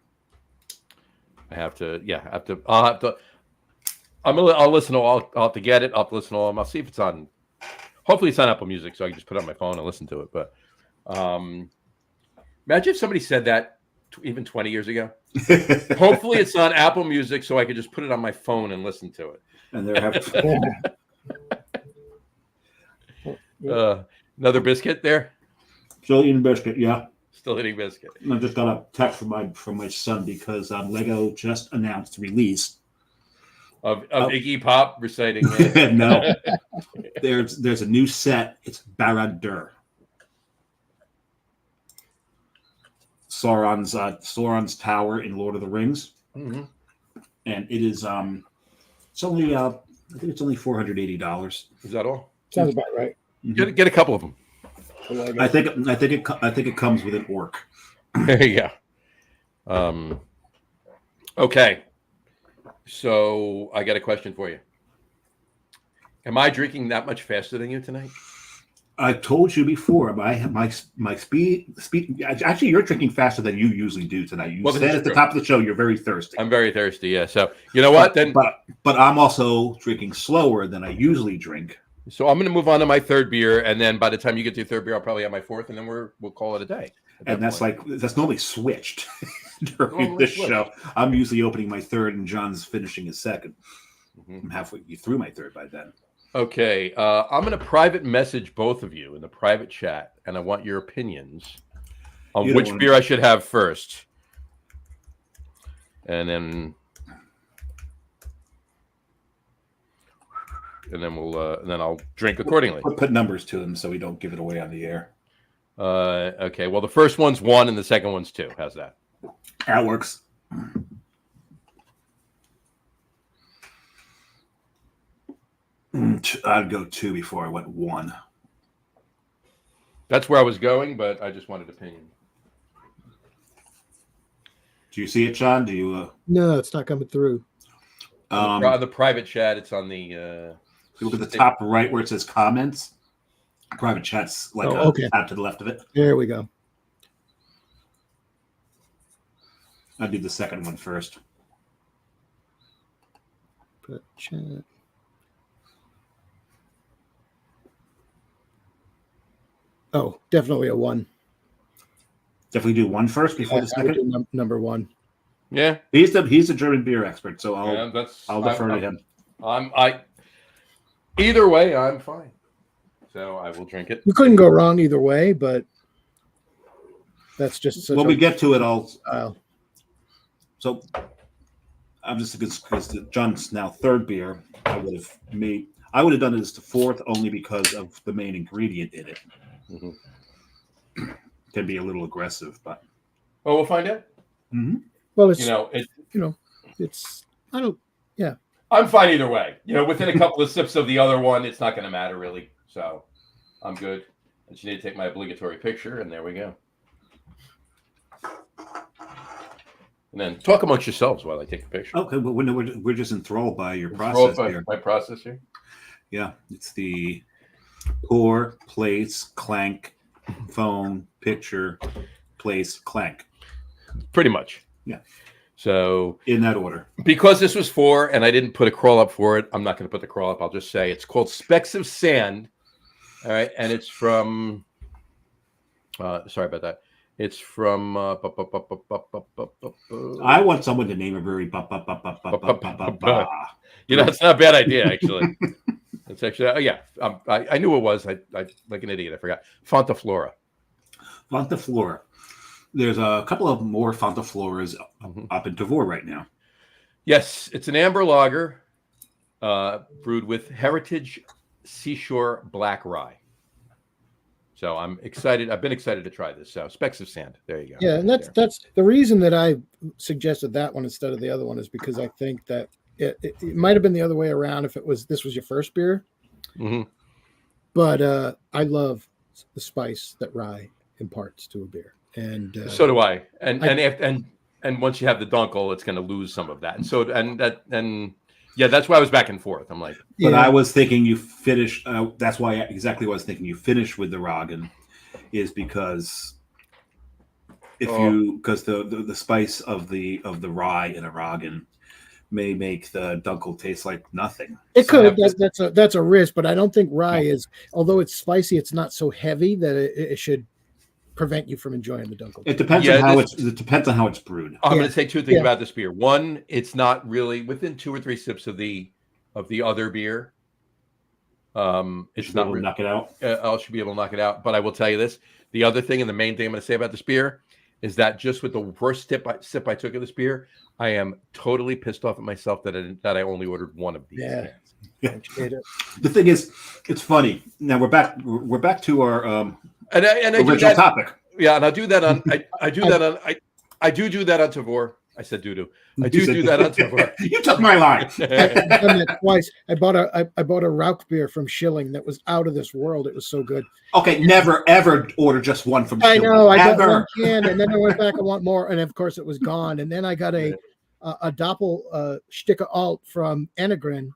I'll have to. I'll listen to all. I'll have to get it. I'll have to listen to all of them. I'll see if it's on. Hopefully, it's on Apple Music, so I can just put it on my phone and listen to it. But imagine if somebody said that even 20 years ago. Hopefully, it's on Apple Music, so I could just put it on my phone and listen to it. And they're having Another biscuit there. still eating biscuit, yeah. Still hitting biscuit. And I just got a text from my son because Lego just announced the release Of Iggy Pop reciting. No, there's a new set. It's Barad-dûr. Sauron's tower in Lord of the Rings, Mm-hmm. and it is it's only I think it's only $480. Is that all? Sounds about right. Get a couple of them. I think it comes with an orc. There you go. Okay. So I got a question for you. Am I drinking that much faster than you tonight? I told you before, my speed. Actually, you're drinking faster than you usually do tonight. You said at the top of the show you're very thirsty. I'm very thirsty. Yeah. So you know what? Then, but I'm also drinking slower than I usually drink. so I'm going to move on to my third beer, and then by the time you get to your third beer, I'll probably have my fourth, and then we'll call it a day. And that's normally switched during this show. I'm usually opening my third, and John's finishing his second. Mm-hmm. I'm halfway through my third by then. Okay, I'm going to private message both of you in the private chat, and I want your opinions on which beer I should have first. And then I'll drink accordingly. Put numbers to them so we don't give it away on the air. Okay, well, the first one's 1 and the second one's 2. How's that? That works. I'd go 2 before I went 1. That's where I was going, but I just wanted opinion. Do you see it, John? Do you? No, it's not coming through. On the private chat, it's on the. Look at the top right where it says comments. Private chat's like tab to the left of it. There we go. I'll do the second one first. Chat. Oh, definitely a 1. Definitely do 1 first before the second. Number 1. Yeah, he's the German beer expert, so I'll defer to him. Either way, I'm fine. So I will drink it. You couldn't go wrong either way, but that's just when we get to it, I'll. So I'm just because John's now third beer. I would have done it as the fourth only because of the main ingredient in it. Mm-hmm. Can be a little aggressive, but we'll find out. Mm-hmm. Well, it's I'm fine either way. Within a couple of sips of the other one, it's not going to matter really. So I'm good. I just need to take my obligatory picture, and there we go. And then talk amongst yourselves while I take the picture. Okay, well, we're just enthralled by your process here. My process here. Yeah, it's the pour, place, clank, phone, picture, place, clank. Pretty much. Yeah. So in that order. Because this was and I didn't put a crawl up for it, I'm not going to put the crawl up. I'll just say it's called Specks of Sand. All right, and it's from. Sorry about that. It's from. I want someone to name a brewery. It's not a bad idea actually. It's actually yeah. I knew it was. I like an idiot. I forgot. Fontaflora. Fontaflora. There's a couple of more Fontafloras up in Tavour right now. Yes, it's an amber lager, brewed with Heritage Seashore Black Rye. So I'm excited. I've been excited to try this. So Specks of Sand. There you go. Yeah, and that's the reason that I suggested that one instead of the other one is because I think that it might have been the other way around if this was your first beer. Mm-hmm. But I love the spice that rye imparts to a beer, and so do I. And once you have the dunkel, it's going to lose some of that. And yeah, that's why I was back and forth. I'm like, but I was thinking you finish. That's why exactly what I was thinking. You finish with the Roggen, is because because the spice of the rye in a Roggen may make the dunkel taste like nothing. It could. That's a risk, but I don't think rye is. Although it's spicy, it's not so heavy that it should prevent you from enjoying the dunkel. It depends on how it's brewed. I'm going to say two things about this beer. One, it's not really within 2 or 3 sips of the other beer. It's not really knock it out. I should be able to knock it out. But I will tell you this: the other thing, and the main thing I'm going to say about this beer is that just with the first sip I took of this beer, I am totally pissed off at myself that I only ordered one of these. Yeah. The thing is, it's funny. Now we're back to our original topic. Yeah, and I do that on. I do that on. I do that on Tavour. I said doo-doo. I do that on Tavour. You took my line. I've done that twice. I bought a Rauch beer from Schilling that was out of this world. It was so good. Okay, never ever order just one from Schilling. I know. I got one can, and then I went back and want more, and of course it was gone. And then I got a Doppel Sticker Alt from Enegren,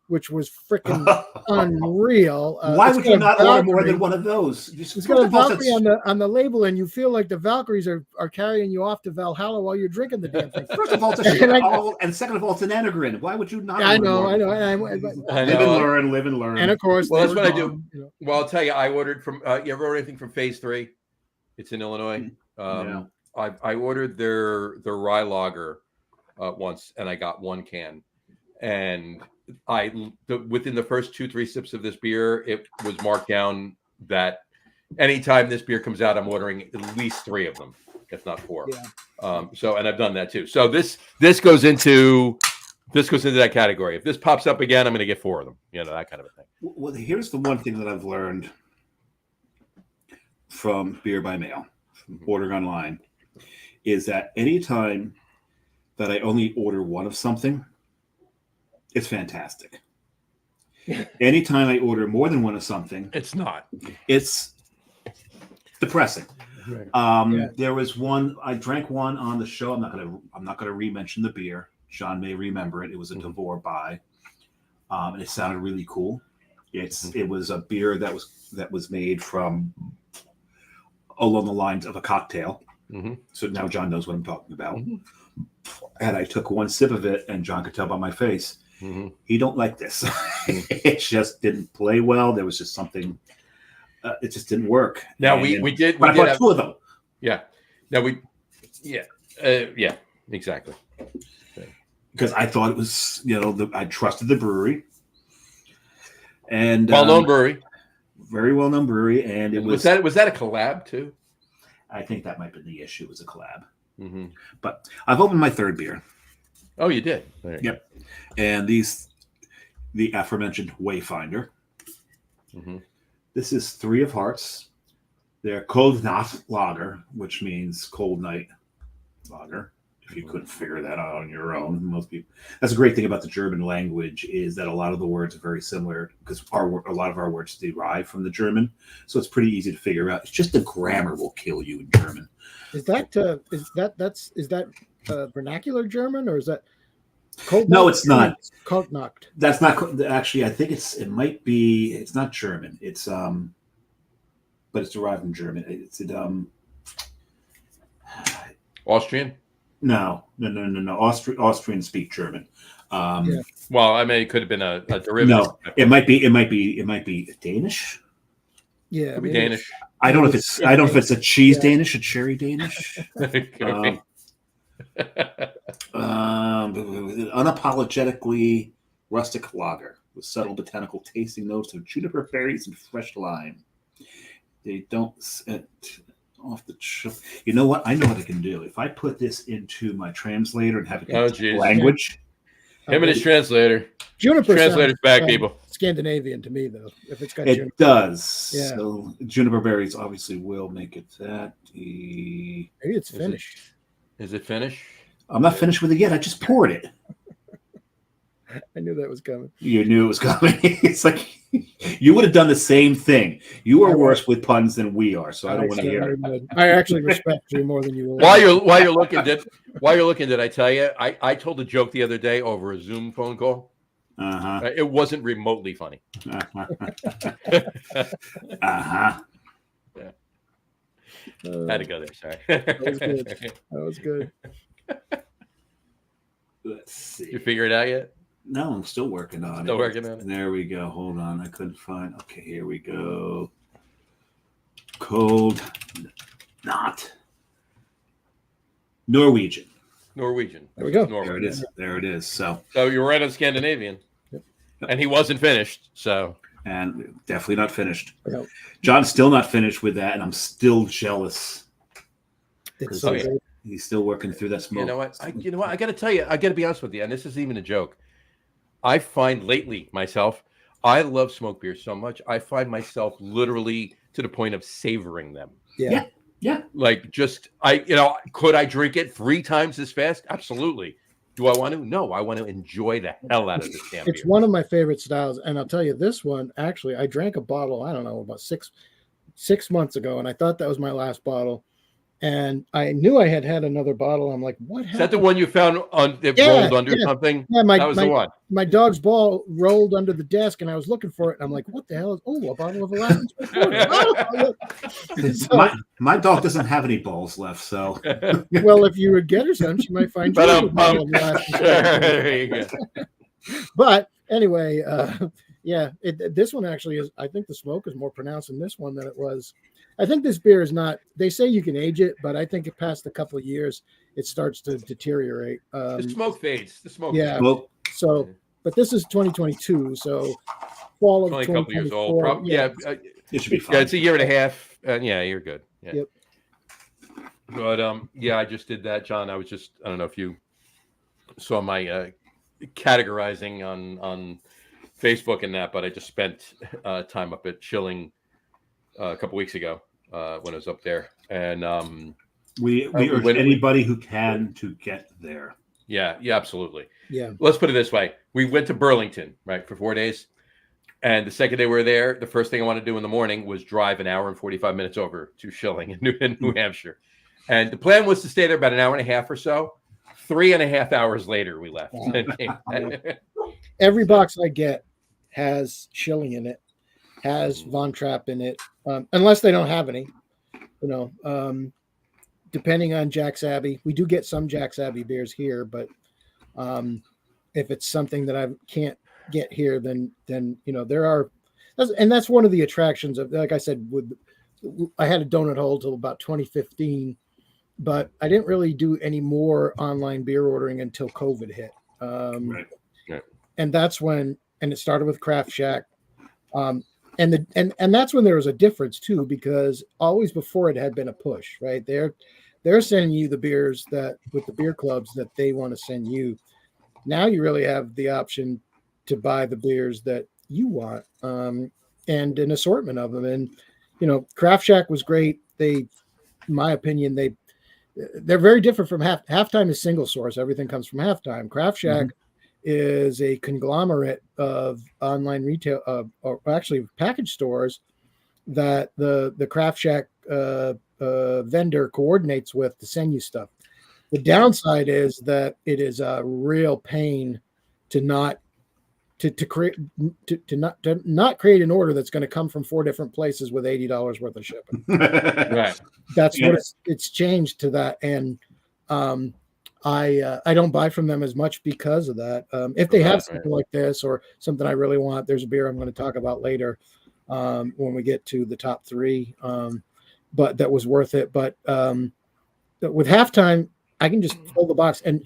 which was freaking unreal. Why would you not order more than one of those? It's got a Valkyrie on the label, and you feel like the Valkyries are carrying you off to Valhalla while you're drinking the damn thing. First of all, it's a Sticker Alt, and second of all, it's an Enegren. Why would you not? I know. Live and learn. And of course, well, that's what I do. You know. Well, I'll tell you, I ordered from. You ever order anything from Phase 3? It's in Illinois. I ordered their rye lager once, and I got one can, and within the first 2-3 sips of this beer, it was marked down that anytime this beer comes out, I'm ordering at least 3 of them, if not 4. Yeah. And I've done that too. So this goes into that category. If this pops up again, I'm going to get 4 of them. You know, that kind of a thing. Well, here's the one thing that I've learned from Beer by Mail, from ordering online, is that anytime that I only order one of something, it's fantastic. Anytime I order more than one of something, it's not. It's depressing. Right. There was one. I drank one on the show. I'm not gonna re-mention the beer. John may remember it. It was a Tavour buy, and it sounded really cool. It was a beer that was made from along the lines of a cocktail. Mm-hmm. So now John knows what I'm talking about. Mm-hmm. And I took one sip of it, and John could tell by my face. Mm-hmm. He don't like this. It just didn't play well. There was just something. It just didn't work. Now we did. But I bought 2 of them. Yeah. Now exactly. Because I thought it was, I trusted the brewery, and well-known brewery, very well-known brewery, and it was that a collab too? I think that might be the issue. It was a collab. Mm-hmm. But I've opened my 3rd beer. Oh, you did? Yep. And the aforementioned Wayfinder. Mm-hmm. This is 3 of Hearts. They're Cold Nacht Lager, which means cold night lager. if you couldn't figure that out on your own. Most people. That's a great thing about the German language is that a lot of the words are very similar because a lot of our words derive from the German, so it's pretty easy to figure out. It's just the grammar will kill you in German. Is that vernacular German, or is that Cold No, it's not. Kaltnacht. That's not actually. I think it might be. It's not German. It's but it's derived from German. It's Austrian? No. Austrians speak German. Yeah. Well, I mean, it could have been a derivative. No, it might be Danish. Yeah, Could be Danish. I don't know if it's a cheese Danish, a cherry Danish. Unapologetically rustic lager with subtle botanical tasting notes of juniper berries and fresh lime. They don't set off the You know what? I know what I can do. If I put this into my translator and have it in language. Him and his translator. Juniper Translator's back, people. Scandinavian to me, though. If it's got juniper. Does. Yeah. So juniper berries obviously will make it that. Maybe it's Finnish. Is it Finnish? I'm not finished with it yet. I just poured it. I knew that was coming. You knew it was coming. It's like you would have done the same thing. You are worse with puns than we are, so I don't want to hear it. I actually respect you more than you will. While you're looking, did I tell you? I told a joke the other day over a Zoom phone call. Uh-huh. It wasn't remotely funny. Uh-huh. Yeah. Had to go there. Sorry. That was good. Let's see. You figure it out yet? No, I'm still working on it. Still working on it. There we go. Hold on. I couldn't find. Okay, here we go. Cold. Not. Norwegian. There we go. There it is. There it is. So you're right on Scandinavian. Yep. And he wasn't finished. So. And definitely not finished. Yep. John's still not finished with that, and I'm still jealous. It's so good. He's still working through that smoke. You know what? I got to tell you, I got to be honest with you, and this isn't even a joke. I find lately myself, I love smoke beers so much. I find myself literally to the point of savoring them. Yeah. Like could I drink it 3 times as fast? Absolutely. Do I want to? No, I want to enjoy the hell out of this damn beer. It's one of my favorite styles, and I'll tell you this one. Actually, I drank a bottle. I don't know, about six months ago, and I thought that was my last bottle. And I knew I had another bottle. I'm like, what happened? Is that the one you found rolled under something? Yeah, that was the one. My dog's ball rolled under the desk, and I was looking for it. And I'm like, what the hell is? Oh, a bottle of Aladdin's. My dog doesn't have any balls left, so. Well, if you would get her some, she might find you a bottle of Aladdin's. There you go. But anyway, this one actually is. I think the smoke is more pronounced in this one than it was. I think this beer is not. They say you can age it, but I think it past a couple of years, it starts to deteriorate. The smoke fades. Yeah. Well, so, but this is 2022. So, fall of only a couple years old. 2024. it should be fine. Yeah, it's a year and a half. Yeah, you're good. Yeah. Yep. But I just did that, John. I don't know if you saw my categorizing on Facebook and that, but I just spent time up at Schilling a couple weeks ago when I was up there, and we urge anybody who can to get there. Yeah, absolutely. Yeah. Let's put it this way: we went to Burlington, right, for 4 days, and the second day we were there, the first thing I wanted to do in the morning was drive an hour and 45 minutes over to Schilling in New Hampshire, and the plan was to stay there about an hour and a half or so. 3.5 hours later, we left. Every box I get has Schilling in it, has Von Trapp in it, unless they don't have any. Depending on Jack's Abbey, we do get some Jack's Abbey beers here, but if it's something that I can't get here, then there are, and that's one of the attractions of, like I said, I had a donut hole till about 2015. But I didn't really do any more online beer ordering until COVID hit. Right. And that's when, and it started with Craft Shack. And that's when there was a difference too, because always before it had been a push, right? They're sending you the beers that with the beer clubs that they want to send you. Now you really have the option to buy the beers that you want, and an assortment of them. And, Craft Shack was great. In my opinion, they're very different from Halftime is single source. Everything comes from Halftime. Craft Shack is a conglomerate of online retail, or actually package stores that the Craft Shack vendor coordinates with to send you stuff. The downside is that it is a real pain to not create create an order that's going to come from 4 different places with $80 worth of shipping. Right. That's what it's changed to that, and I don't buy from them as much because of that. If they have something like this or something I really want, there's a beer I'm going to talk about later when we get to the top 3, but that was worth it. But with Halftime, I can just fill the box and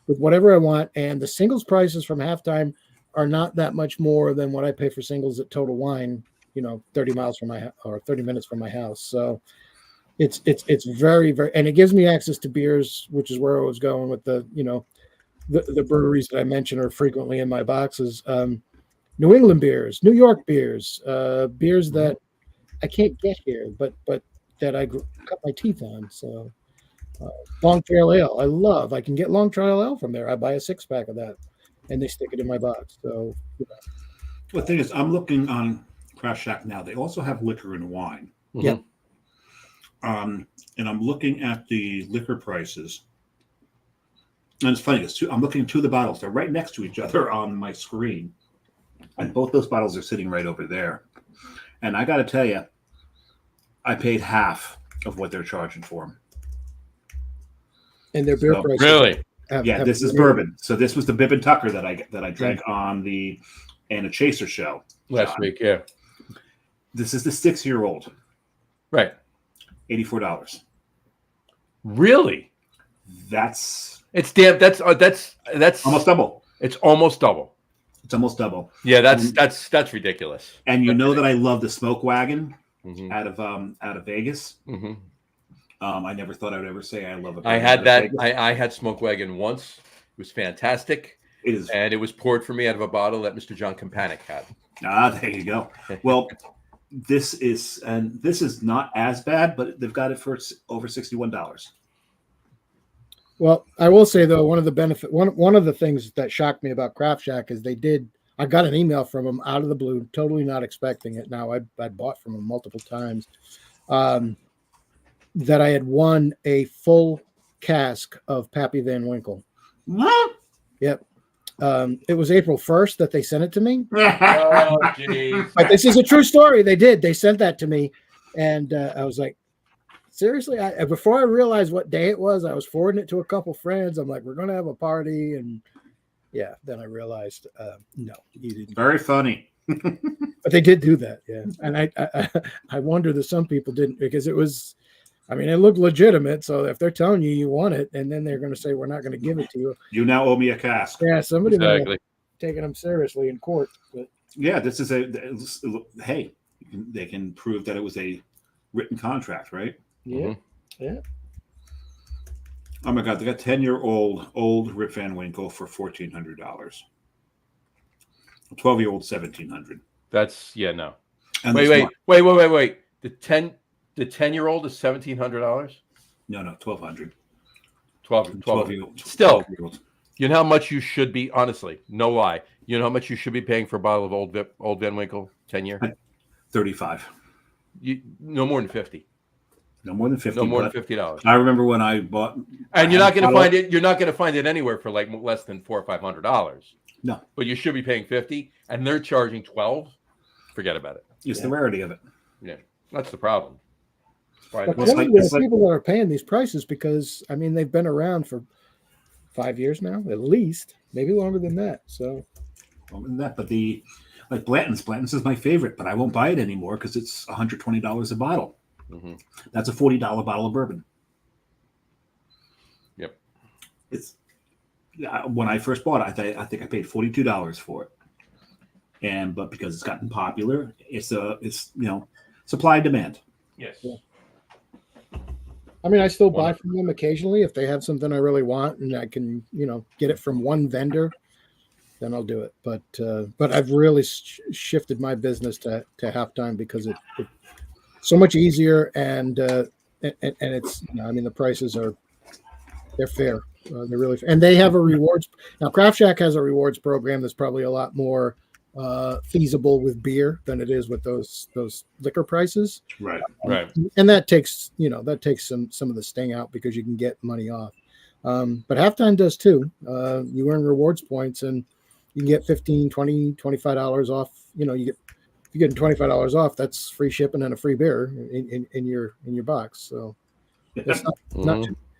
with whatever I want, and the singles prices from Halftime are not that much more than what I pay for singles at Total Wine, 30 miles from or 30 minutes from my house. So it's very, very, and it gives me access to beers, which is where I was going with the breweries that I mentioned are frequently in my boxes. New England beers, New York beers, beers that I can't get here, but that I cut my teeth on. So Long Trail Ale, I can get Long Trail Ale from there. I buy a 6-pack of that, and they stick it in my box. So, the thing is, I'm looking on Craft Shack now. They also have liquor and wine. Yeah. And I'm looking at the liquor prices. And it's funny, I'm looking at 2 of the bottles. They're right next to each other on my screen. And both those bottles are sitting right over there. And I got to tell you, I paid half of what they're charging for them. And their beer prices. Really? This is bourbon. So this was the Bib and Tucker that I drank on the and a Chaser show last week. Yeah. This is the 6-year-old. Right. $84. Really? That's almost double. It's almost double. It's almost double. Yeah, that's ridiculous. And that I love the Smoke Wagon out of Vegas. Mm-hmm. I never thought I would ever say I love it. I had that. I had Smoke Wagon once. It was fantastic. It is, and it was poured for me out of a bottle that Mr. John Kampanik had. There you go. Well, this is not as bad, but they've got it for over $61. Well, I will say though, one of the things that shocked me about Craft Shack is I got an email from them out of the blue, totally not expecting it. Now I bought from them multiple times. That I had won a full cask of Pappy Van Winkle. What? Yep. It was April 1st that they sent it to me. Oh, geez. But this is a true story. They sent that to me. And I was like, seriously? Before I realized what day it was, I was forwarding it to a couple friends. I'm like, we're going to have a party. And yeah, then I realized, no, you didn't. Very funny. But they did do that. Yeah. And I wonder that some people didn't, because it was, it looked legitimate. So if they're telling you want it, and then they're going to say, we're not going to give it to you. You now owe me a cask. Yeah, somebody exactly. Taking them seriously in court. But. Yeah, this is hey, they can prove that it was a written contract, right? Yeah, mm-hmm. Yeah. Oh my God, they got 10-year-old Rip Van Winkle for $1,400. 12-year-old $1,700. That's no. And wait. The 10-year-old is $1,700. No, $1,200. 12-year-old. Still, 12-year-old. You know how much you should be, honestly, no lie. You know how much you should be paying for a bottle of old Van Winkle 10-year? $35. No more than $50. No more than $50. No more than $50. I remember when I bought, and you're not going to find it. You're not going to find it anywhere for like less than $400 or $500. No, but you should be paying $50, and they're charging $12. Forget about it. It's the rarity of it. Yeah, that's the problem. But there's people that are paying these prices because they've been around for 5 years now, at least, maybe longer than that. So, longer than that, but Blanton's is my favorite, but I won't buy it anymore because it's $120 a bottle. Mm-hmm. That's a $40 bottle of bourbon. Yep. It's when I first bought it, I think I paid $42 for it, but because it's gotten popular, it's supply and demand. Yes. Yeah. I still buy from them occasionally if they have something I really want and I can, get it from one vendor, then I'll do it. But I've really shifted my business to Halftime because it's so much easier and and it's I mean the prices they're fair. They're really fair. And they have a rewards now. Craft Shack has a rewards program that's probably a lot more feasible with beer than it is with those liquor prices. Right. And that takes some of the sting out because you can get money off. But Halftime does too. You earn rewards points and you can get $15, $20, $25 off. If you're getting $25 off, that's free shipping and a free beer in your box. So it's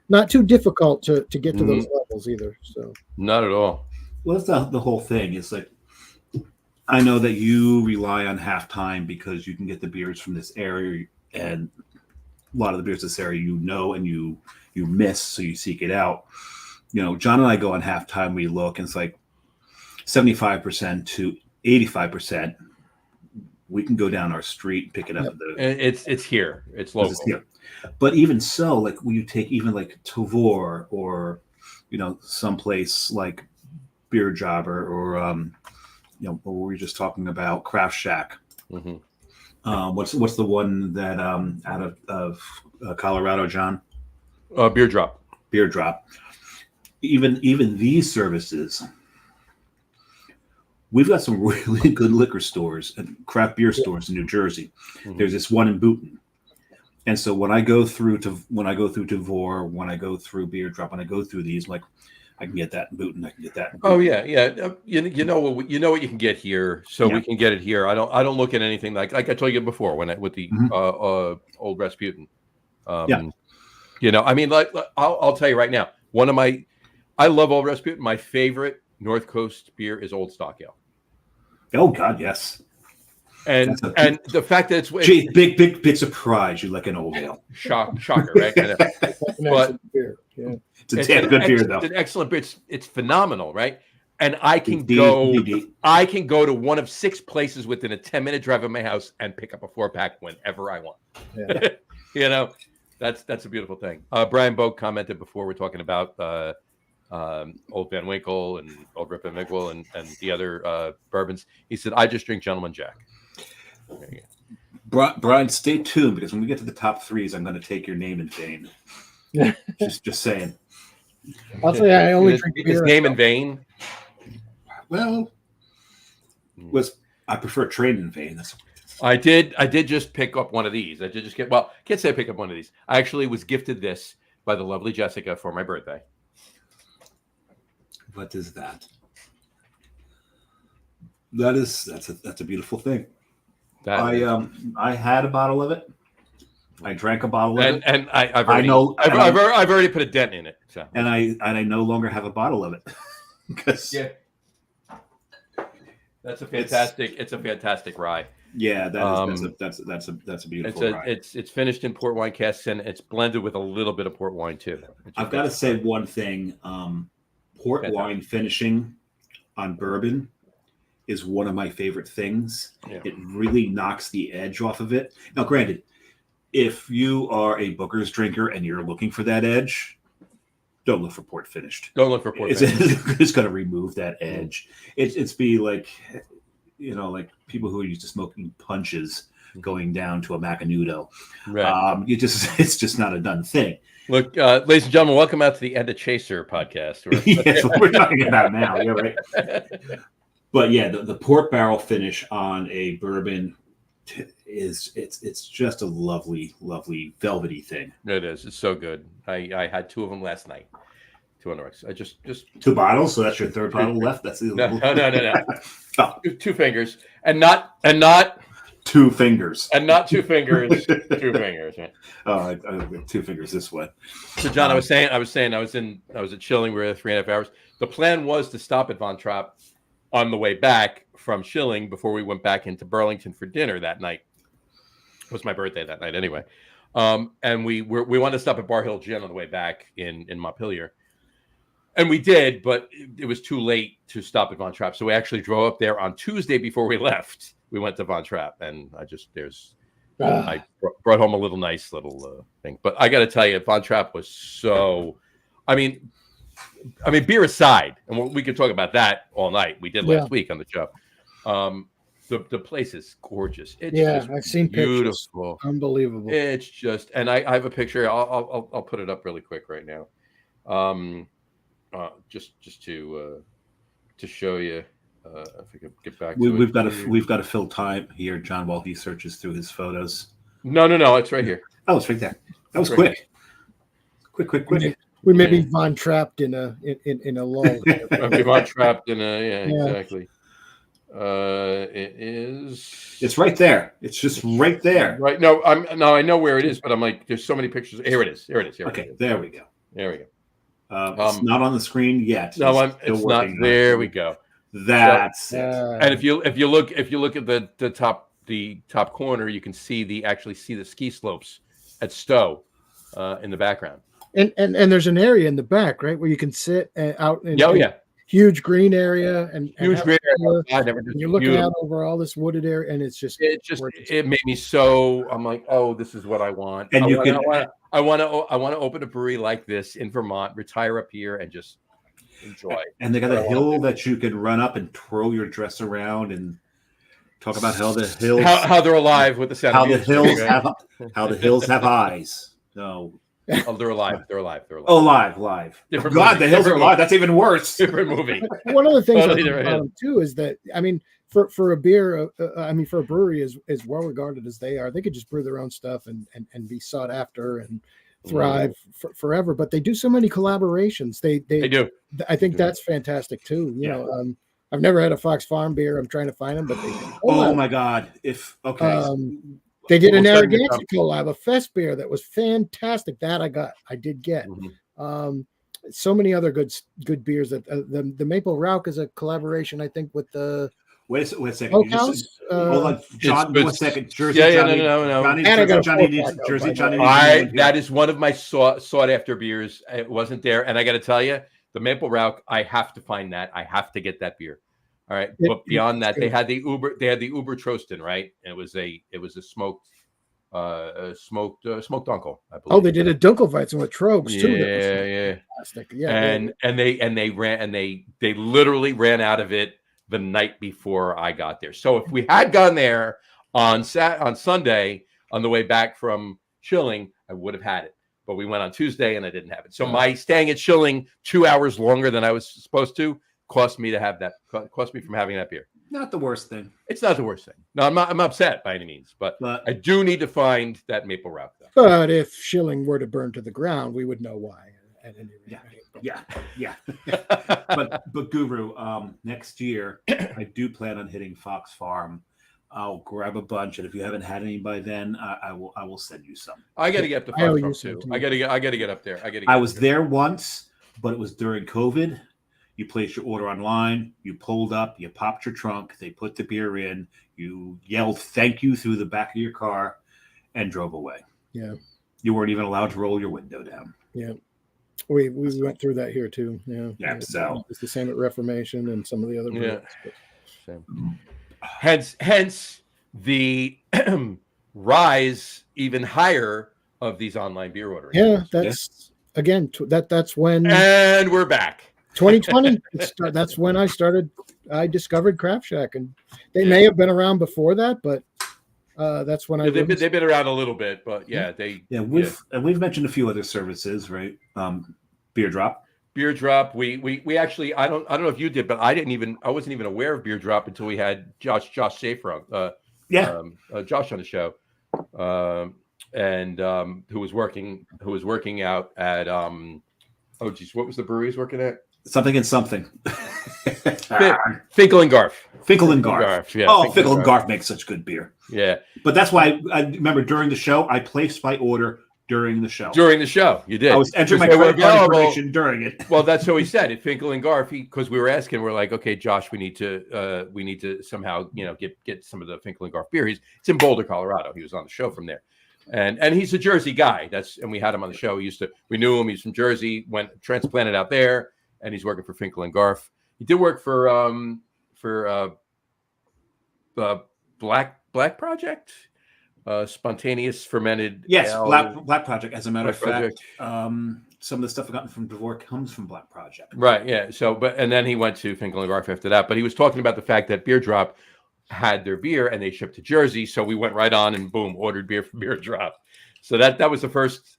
not too difficult to get to those levels either. So not at all. Well, that's the whole thing. It's like, I know that you rely on Halftime because you can get the beers from this area, and a lot of the beers in this area and you miss, so you seek it out. John and I go on Halftime, we look, and it's like 75% to 85%. We can go down our street and pick it up. It's here. It's local. It's here. But even so, like when you take even like Tavour or someplace like Beer Jobber or what were we just talking about? Craft Shack. Mm-hmm. What's the one that out of Colorado, John? Beer Drop. Beer Drop. Even these services, we've got some really good liquor stores and craft beer stores in New Jersey. Mm-hmm. There's this one in Boonton. And so when I go through Tavour, when I go through Beer Drop, when I go through these, like I can get that in Boonton, I can get that in Boonton. Oh yeah. You know what you can get here, so we can get it here. I don't look at anything like I told you before with the Old Rasputin. I mean, like I'll tell you right now, I love Old Rasputin. My favorite North Coast beer is Old Stock Ale. Oh God, yes. And the fact that it's big surprise, you like an old ale. Shocker, right? But it's a damn good beer, though. It's an excellent beer. It's phenomenal, right? And I can go to one of 6 places within a 10-minute drive of my house and pick up a 4-pack whenever I want. Yeah. That's a beautiful thing. Brian Bogue commented before we're talking about Old Van Winkle and Old Rip Van Winkle and the other bourbons. He said, "I just drink Gentleman Jack." Brian, stay tuned because when we get to the top 3s, I'm going to take your name in vain. just saying. I'll say I only drink beer. His name in vain. Well, I prefer trade in vain. I did just pick up one of these. I did just can't say I picked up one of these. I actually was gifted this by the lovely Jessica for my birthday. What is that? That's a beautiful thing. I had a bottle of it. I drank a bottle of it, and I've already put a dent in it. So. And I no longer have a bottle of it because that's a fantastic. It's a fantastic rye. Yeah, that's a beautiful rye. It's finished in port wine casks and it's blended with a little bit of port wine too. I've got to say one thing: port wine finishing on bourbon is one of my favorite things. Yeah. It really knocks the edge off of it. Now, granted, if you are a Booker's drinker and you're looking for that edge, don't look for port finished. Don't look for port finished. It's going to remove that edge. It's be like, like people who are used to smoking punches going down to a Macanudo. Right. It's just not a done thing. Look, ladies and gentlemen, welcome out to the End of Chaser podcast. That's what we're talking about now. Yeah, right. But yeah, the port barrel finish on a bourbon it's just a lovely, lovely velvety thing. It is. It's so good. I had 2 of them last night. 2 on the rocks. I just 2 bottles. So that's your 3rd bottle left. That's the no. Oh. 2 fingers and not 2 fingers and not 2 fingers. 2 fingers. Right? Oh, I 2 fingers this way. So John, I was saying I was at Schilling. We were at 3.5 hours. The plan was to stop at Von Trapp on the way back from Schilling before we went back into Burlington for dinner that night. It was my birthday that night anyway. And we wanted to stop at Bar Hill Gin on the way back in Montpelier. And we did, but it was too late to stop at Von Trapp. So we actually drove up there on Tuesday before we left. We went to Von Trapp and I brought home a nice little thing. But I got to tell you, Von Trapp was so, I mean, beer aside, and we could talk about that all night. We did last week on the show. the place is gorgeous. It's Yeah, just I've seen pictures. beautiful. Unbelievable. It's just, and I have a picture. I'll put it up really quick right now. Just to show you. If we could get back to it. We've got to fill time here, John, while he searches through his photos. No, it's right here. Oh, it's right there. That was right quick. We may be Von trapped in a lull. Von trapped in a exactly. It is. It's right there. It's just right there. Right. No, I know where it is, but I'm like, there's so many pictures. Here it is. Okay, there we go. It's not on the screen yet. No, it's not. There we go. That's it. And if you look at the top corner, you can see the ski slopes at Stowe in the background. And there's an area in the back, right, where you can sit out in huge green area and huge green area. And you're looking out over all this wooded area, and it made me so. I'm like, oh, this is what I want. And I want to open a brewery like this in Vermont, retire up here, and just enjoy. And they got a hill that you can run up and twirl your dress around and talk about how the hills, how they're alive with the sound. How the hills have eyes. No. Oh, they're alive. Oh, live. Different God, movie. the hills are alive. That's even worse. Different movie. One of the things about them too is that, I mean, for a beer, for a brewery as well regarded as they are, they could just brew their own stuff and be sought after and thrive forever. But they do so many collaborations. They do. I think that's fantastic too. You know, I've never had a Fox Farm beer. I'm trying to find them, but they. Oh my God! They did an Narragansett collab, a fest beer that was fantastic. That I did get. So many other good beers. That the Maple Rauch is a collaboration, I think, with the. Wait a second. Smokehouse. Hold on, John. 1 second. Jersey. Johnny, Jersey Johnny. That is one of my sought after beers. It wasn't there, and I got to tell you, the Maple Rauch. I have to find that. I have to get that beer. All right, but beyond that, they had the Uber Trosten, right? And it was a smoked Dunkel, I believe. Oh, they did a Dunkelweizen with Trogs too. Yeah. Fantastic. Yeah, and they literally ran out of it the night before I got there. So if we had gone there on Sunday on the way back from Schilling, I would have had it. But we went on Tuesday and I didn't have it. So my staying at Schilling 2 hours longer than I was supposed to cost me from having that beer. Not the worst thing. It's not the worst thing. No, I'm upset by any means, but I do need to find that Maple Rauch. But if Schilling were to burn to the ground, we would know why. At any rate. Yeah. but Guru, next year I do plan on hitting Fox Farm. I'll grab a bunch, and if you haven't had any by then, I will send you some. I got to get up to Fox Farm too. I got to get up there. I was there once, but it was during COVID. You placed your order online, you pulled up, you popped your trunk, they put the beer in, you yelled thank you through the back of your car, and drove away. Yeah. You weren't even allowed to roll your window down. Yeah. We went through that here too. Yeah. So it's the same at Reformation and some of the other breweries. Hence the rise even higher of these online beer ordering. Yeah, that's again that's when. And we're back. 2020. That's when I discovered Craft Shack, and they may have been around before that, but that's when they've been around a little bit, but we've mentioned a few other services, right? Beer Drop. We actually I don't know if you did, but I wasn't even aware of Beer Drop until we had Josh Schaefer on Josh on the show, and who was working out at what was the brewery he's working at? Something and something. Finkel and Garf. Finkel and Garf. Yeah. Oh, Finkel and Garf makes such good beer. Yeah. But that's why I remember during the show, I placed my order during the show. During the show, you did. I was entering my credit card information during it. Well, that's what he said at Finkel and Garf, because we were asking, we're like, okay, Josh, we need to somehow, get some of the Finkel and Garf beer. It's in Boulder, Colorado. He was on the show from there. And he's a Jersey guy. And we had him on the show. We knew him. He's from Jersey, went transplanted out there. And he's working for Finkel and Garf. He did work for Black Project, spontaneous fermented. Yes, Black Project. As a matter of fact, some of the stuff I've gotten from Tavour comes from Black Project. Right. Yeah. So, and then he went to Finkel and Garf after that. But he was talking about the fact that Beer Drop had their beer, and they shipped to Jersey. So we went right on and boom, ordered beer from Beer Drop. So that was the first,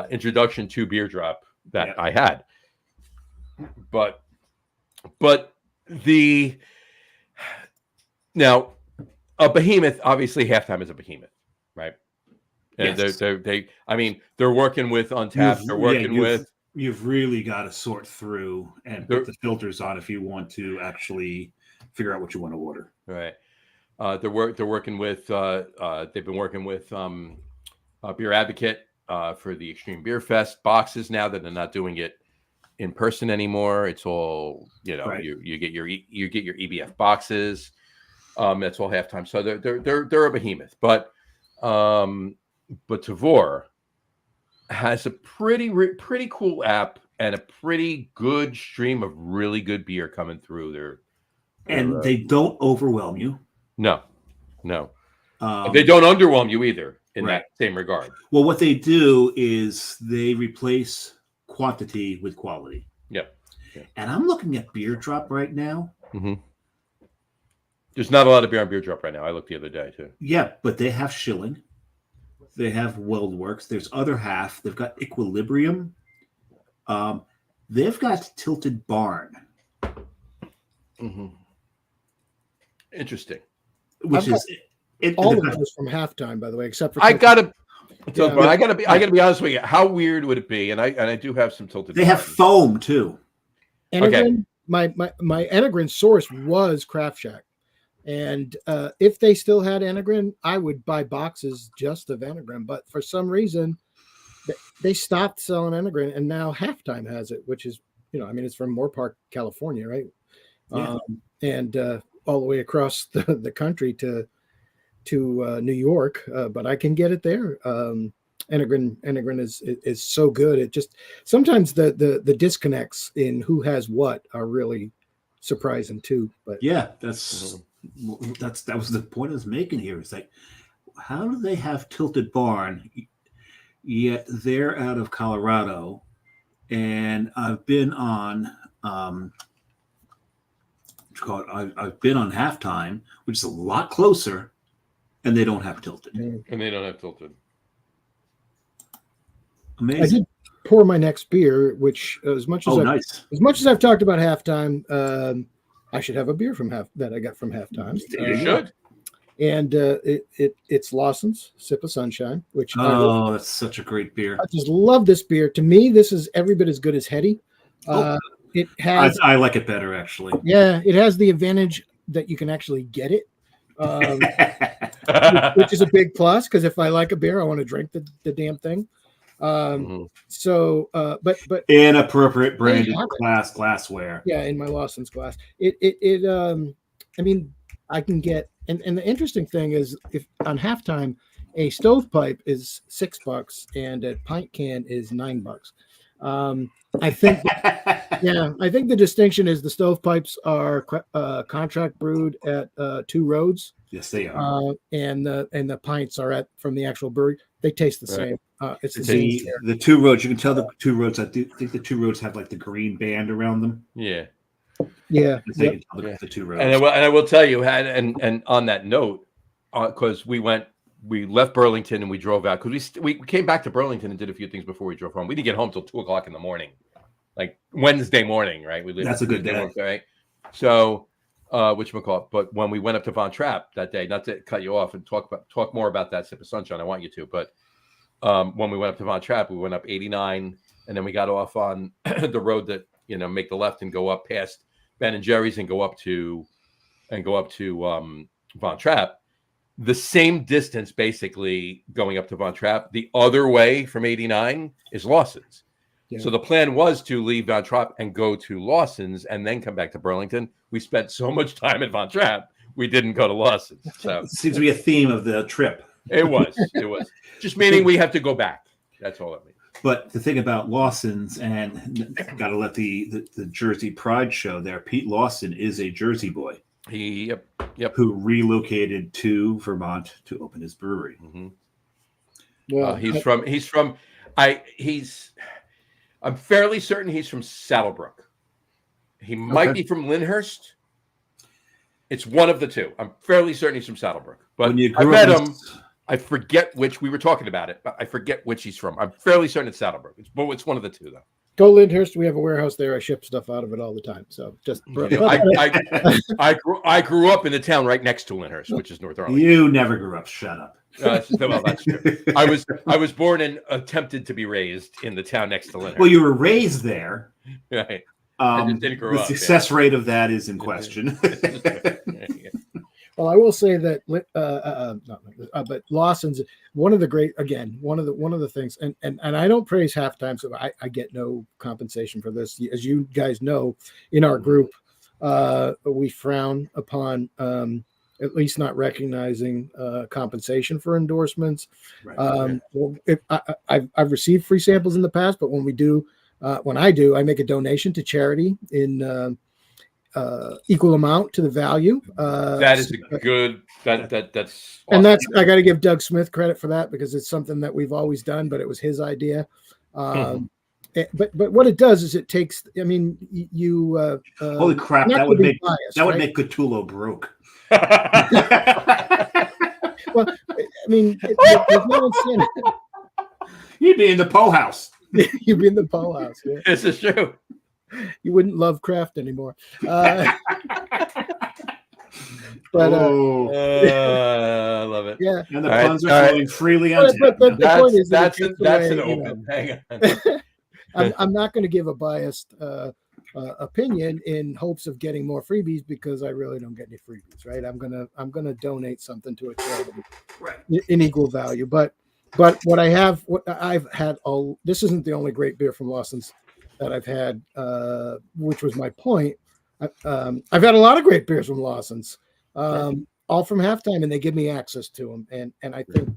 introduction to Beer Drop that I had. But now a behemoth, obviously Halftime is a behemoth, right? And Yes. they're working with Untapped. They're working with. You've really got to sort through and put the filters on if you want to actually figure out what you want to order. Right. They're working with. They've been working with Beer Advocate for the Extreme Beer Fest boxes now that they're not doing it in person anymore. It's all Right. you get your EBF boxes. That's all Halftime. So they're a behemoth, but Tavour has a pretty cool app and a pretty good stream of really good beer coming through there. And they don't overwhelm you. No. They don't underwhelm you either in that same regard. Well, what they do is they replace quantity with quality. Yep. And I'm looking at Beer Drop right now. Mm-hmm. There's not a lot of beer on Beer Drop right now. I looked the other day too. Yeah, but they have Schilling. They have Weldworks. There's other half. They've got Equilibrium. They've got Tilted Barn. Mm-hmm. Interesting. Which is all of those from Halftime, by the way, except for I gotta be honest with you. How weird would it be? And I do have some Tilted. They have foam too. Enegren, my Enegren source was Craft Shack. And if they still had Enegren, I would buy boxes just of Enegren. But for some reason, they stopped selling Enegren, and now Halftime has it, which is, it's from Moorpark, California, right? Yeah. And all the way across the country to New York, but I can get it there. Enegren is so good. It just sometimes the disconnects in who has what are really surprising too. But yeah, that was the point I was making here. It's like, how do they have Tilted Barn, yet they're out of Colorado, and I've been on I've been on Halftime, which is a lot closer, and they don't have Tilted. And they don't have Tilted. Amazing. I did pour my next beer, which as much as I've talked about Halftime, I should have a beer that I got from Halftime. You should. And it's Lawson's Sip of Sunshine, which that's such a great beer. I just love this beer. To me, this is every bit as good as Hetty. It has. I like it better, actually. Yeah, it has the advantage that you can actually get it, which is a big plus. Because if I like a beer, I want to drink the damn thing. So, but in appropriate branded glassware. Yeah, in my Lawson's glass. I mean, I can get, and the interesting thing is, if on Halftime, a stovepipe is $6 and a pint can is $9. I think, I think the distinction is the stovepipes are contract brewed at Two Roads. Yes, they are. And the pints are from the actual brewery. They taste the same. It's the Two Roads. You can tell the Two Roads. I think the Two Roads have like the green band around them. Yeah. Yeah. The Two Roads. And I will tell you, and on that note, because we left Burlington and we drove out because we came back to Burlington and did a few things before we drove home. We didn't get home till 2:00 in the morning, like Wednesday morning, right? That's a good day, right? So, whatchamacallit, but when we went up to Von Trapp that day, not to cut you off and talk more about that Sip of Sunshine, I want you to, but when we went up to Von Trapp, we went up 89, and then we got off on the road that make the left and go up past Ben and Jerry's and go up to Von Trapp. The same distance, basically, going up to Von Trapp. The other way from 89 is Lawson's. Yeah. So the plan was to leave Von Trapp and go to Lawson's and then come back to Burlington. We spent so much time at Von Trapp, we didn't go to Lawson's. So it seems to be a theme of the trip. It was. Just meaning we have to go back. That's all it means. But the thing about Lawson's, and got to let the Jersey pride show there, Pete Lawson is a Jersey boy. Yep. Who relocated to Vermont to open his brewery. Mm-hmm. Well, I'm fairly certain he's from Saddlebrook. He might be from Lyndhurst. It's one of the two. I'm fairly certain he's from Saddlebrook, but When you I grew met up in- him. I forget which. We were talking about it, but I forget which he's from. I'm fairly certain it's Saddlebrook. It's one of the two, though. Go Lyndhurst. We have a warehouse there. I ship stuff out of it all the time. So just I grew up in the town right next to Lyndhurst, which is North Arlington. You never grew up. Shut up. Well, that's true. I was born and attempted to be raised in the town next to Lyndhurst. Well, you were raised there. Right. The success rate of that is in question. Well, I will say that, but Lawson's one of the great. Again, one of the things, and I don't praise halftime, so I get no compensation for this. As you guys know, in our group, we frown upon at least not recognizing compensation for endorsements. Right. Well, I've received free samples in the past, but when I do, I make a donation to charity in equal amount to the value. That is a good. That's. Awesome. And I got to give Doug Smith credit for that because it's something that we've always done, but it was his idea. But what it does is it takes. I mean, you. Holy crap! That would make Cthulhu broke. Well, I mean, there's no incentive. You'd be in the Poe house. You'd be in the Poe house. Yeah. This is true. You wouldn't love craft anymore. I love it. Yeah, and the puns are flowing freely on. But the point is that's an open. Hang on. I'm not going to give a biased opinion in hopes of getting more freebies because I really don't get any freebies. Right? I'm gonna donate something to a charity in equal value. But what I've had this isn't the only great beer from Lawson's that I've had, which was my point. I've had a lot of great beers from Lawson's, all from halftime, and they give me access to them. And I think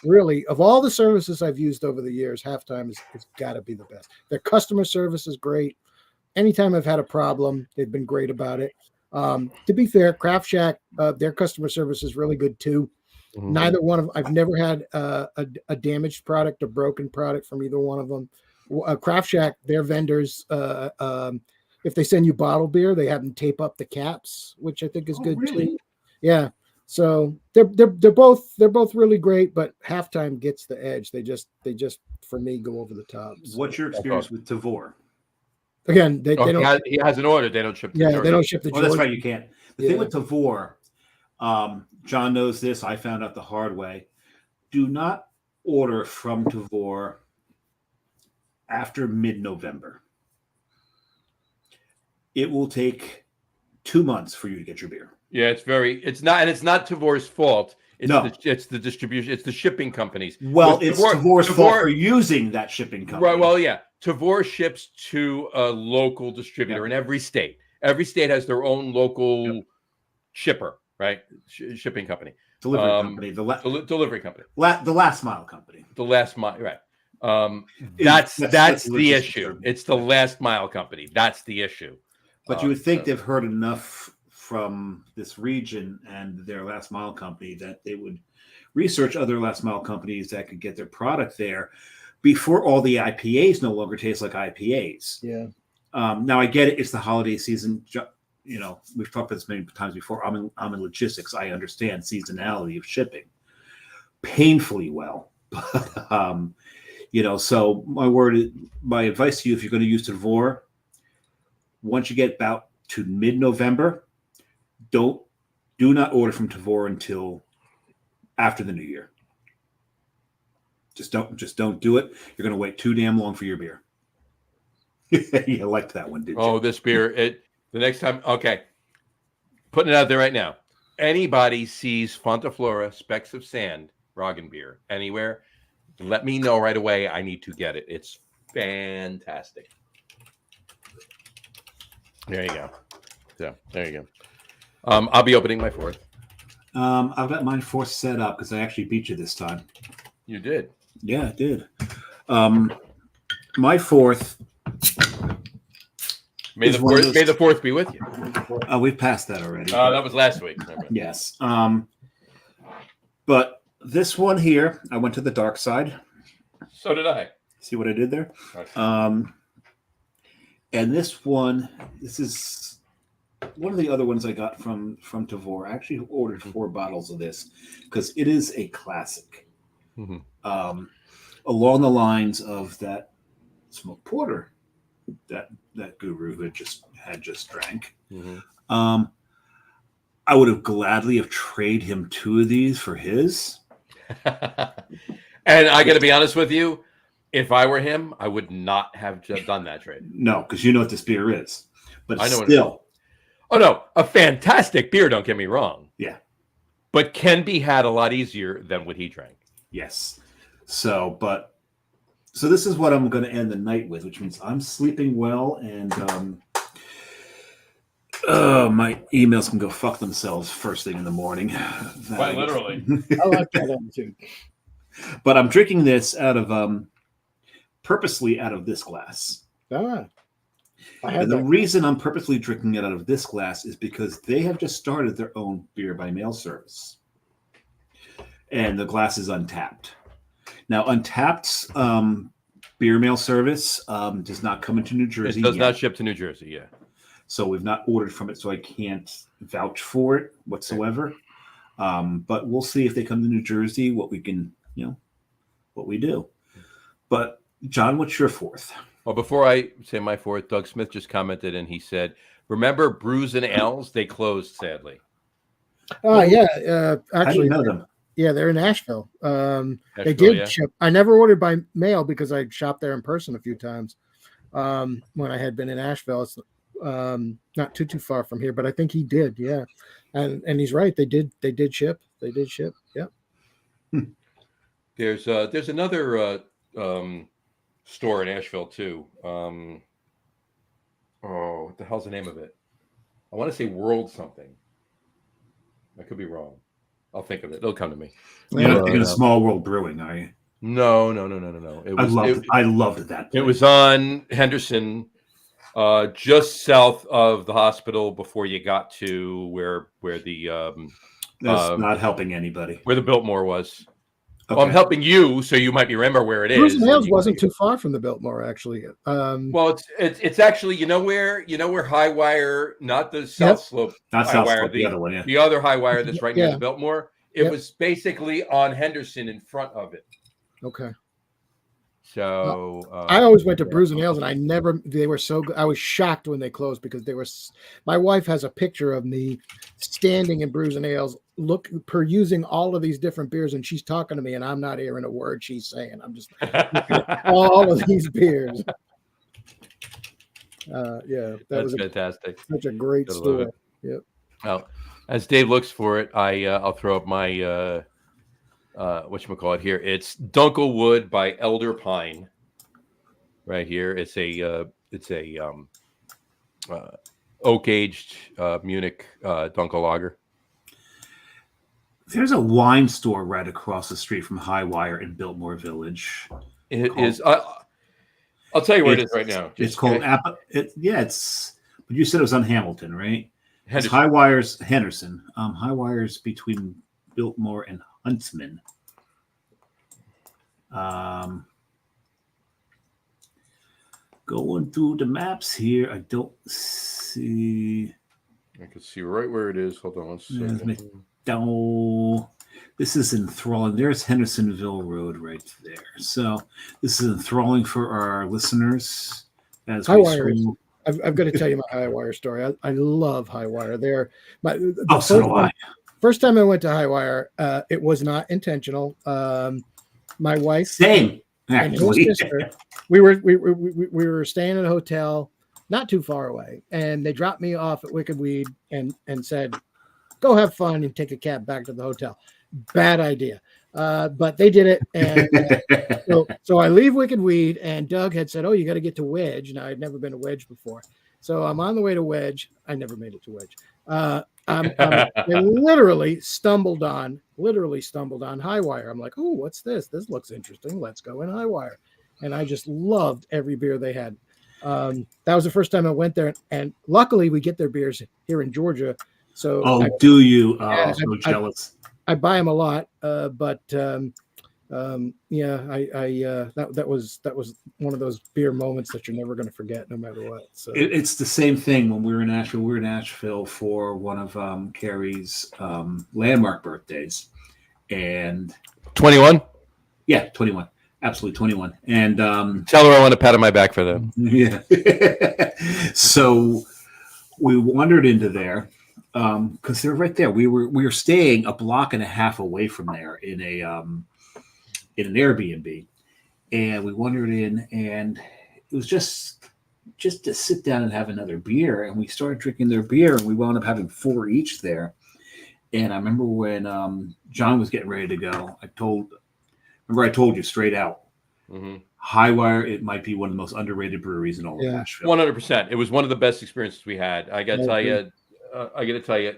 really of all the services I've used over the years, halftime has got to be the best. Their customer service is great. Anytime I've had a problem, they've been great about it. To be fair, Craft Shack, their customer service is really good too. Mm-hmm. Neither one of I've never had a damaged product or broken product from either one of them. Craft Shack, their vendors, if they send you bottled beer, they have them tape up the caps, which I think is good too. Yeah, so they're both really great, but halftime gets the edge. They just for me go over the top. So. What's your experience with Tavour? Again, they don't. He has an order. They don't ship. They don't ship the. Oh, that's right. You can't. The thing with Tavour, John knows this. I found out the hard way. Do not order from Tavour after mid-November. It will take 2 months for you to get your beer. Yeah, it's not Tavour's fault. It's the distribution. It's the shipping companies. Well, it's Tavor's fault for using that shipping company. Right. Well, yeah. Tavour ships to a local distributor in every state. Every state has their own local shipper, right? Shipping company. Delivery company. Delivery company. The last mile company. The last mile, right. That's the issue. It's the last mile company. That's the issue. But you would think they've heard enough from this region and their last mile company that they would research other last mile companies that could get their product there before all the IPAs no longer taste like IPAs. Yeah. Now I get it. It's the holiday season. You know, we've talked about this many times before. I'm in logistics. I understand seasonality of shipping painfully well. So my advice to you, if you're going to use Tavour, once you get about to mid-November, do not order from Tavour until after the new year. Just don't do it. You're going to wait too damn long for your beer. You liked that one, didn't you? Oh, this beer, the next time, okay. Putting it out there right now. Anybody sees Fontaflora Specks of Sand Roggen beer anywhere, let me know right away. I need to get it. It's fantastic. There you go. So there you go. I'll be opening my fourth. I've got mine fourth set up because I actually beat you this time. You did. Yeah, I did. My fourth. May the fourth be with you. We've passed that already. That was last week. Remember? Yes. But this one here, I went to the dark side. So did I. See what I did there? And this one, this is one of the other ones I got from Tavour. I actually ordered 4 bottles of this because it is a classic. Mm-hmm. Along the lines of that smoked porter that Guru had just drank. Mm-hmm. I would have gladly have traded him 2 of these for his. And I got to be honest with you, if I were him, I would not have done that trade. No, because you know what this beer is. But I know still. Oh, no. A fantastic beer, don't get me wrong. Yeah. But can be had a lot easier than what he drank. Yes. So this is what I'm going to end the night with, which means I'm sleeping well, and my emails can go fuck themselves first thing in the morning. Quite literally. I like that attitude. But I'm drinking this purposely out of this glass. And the reason I'm purposely drinking it out of this glass is because they have just started their own beer by mail service. And the glass is Untapped. Now, Untapped's beer mail service does not come into New Jersey. It does not ship to New Jersey, yeah. So we've not ordered from it, so I can't vouch for it whatsoever. But we'll see if they come to New Jersey, what we can, what we do. But, John, what's your 4th? Well, before I say my 4th, Doug Smith just commented and he said, remember Brews and Ales? They closed, sadly. Oh, yeah. How do Actually, you know them? Yeah, they're in Asheville. They Asheville, did ship. I never ordered by mail because I shopped there in person a few times when I had been in Asheville. It's not too far from here, but I think he did. Yeah, and he's right. They did ship. They did ship. Yeah. There's another store in Asheville too. What the hell's the name of it? I want to say World something. I could be wrong. I'll think of it. It'll come to me. You're not thinking of Small World Brewing, are you? No. I loved that place. It was on Henderson, just south of the hospital before you got to where the That's not helping anybody. Where the Biltmore was. Okay. Well, I'm helping you, so you might remember where it is. Brews and Ales wasn't too far from the Biltmore, actually. Well, it's actually you know where Highwire, not the South Slope, not South Slope, the other one, yeah. The other Highwire that's right near the Biltmore. It was basically on Henderson in front of it. Okay. So I always went to Brews and Ales, and they were so good. I was shocked when they closed because my wife has a picture of me standing in Brews and Ales, perusing all of these different beers, and she's talking to me, and I'm not hearing a word she's saying. I'm just looking at all of these beers. That was fantastic. Such a great store. Yep. Well, as Dave looks for it, I'll throw up my whatchamacallit here. It's Dunkelwood by Elder Pine. Right here. It's a oak aged Munich Dunkel lager. There's a wine store right across the street from Highwire in Biltmore Village. It is. I'll tell you where it is right now. It's called but you said it was on Hamilton, right? Henderson. It's Highwire's Henderson. Highwire's between Biltmore and Huntsman. Going through the maps here, I don't see. I can see right where it is. Hold on one second. This is enthralling. There's Hendersonville Road right there. So this is enthralling for our listeners. As I've got to tell you my Highwire story. I love Highwire. They're first time I went to Highwire, it was not intentional. My wife and her sister, we were staying at a hotel not too far away, and they dropped me off at Wicked Weed and said, "Go have fun and take a cab back to the hotel." Bad idea, but they did it, and so I leave Wicked Weed, and Doug had said, "Oh, you got to get to Wedge." Now I'd never been to Wedge before, so I'm on the way to Wedge. I never made it to Wedge. I literally stumbled on Highwire. I'm like, "Oh, what's this? This looks interesting. Let's go in Highwire." And I just loved every beer they had. That was the first time I went there, and luckily we get their beers here in Georgia. So do you? So jealous. I buy them a lot, but Yeah, that was one of those beer moments that you're never going to forget, no matter what. So It's the same thing when we were in Nashville. We were in Nashville for one of Carrie's landmark birthdays, and 21. yeah, 21, absolutely 21, and Tell her I want a pat on my back for that. yeah. So we wandered into there because they're right there. We were staying a block and a half away from there in an Airbnb, and we wandered in, and it was just to sit down and have another beer, and we started drinking their beer, and we wound up having 4 each there. And I remember when John was getting ready to go, I told you straight out, Highwire, it might be one of the most underrated breweries in all of Nashville. 100%. It was one of the best experiences we had. I got to tell you,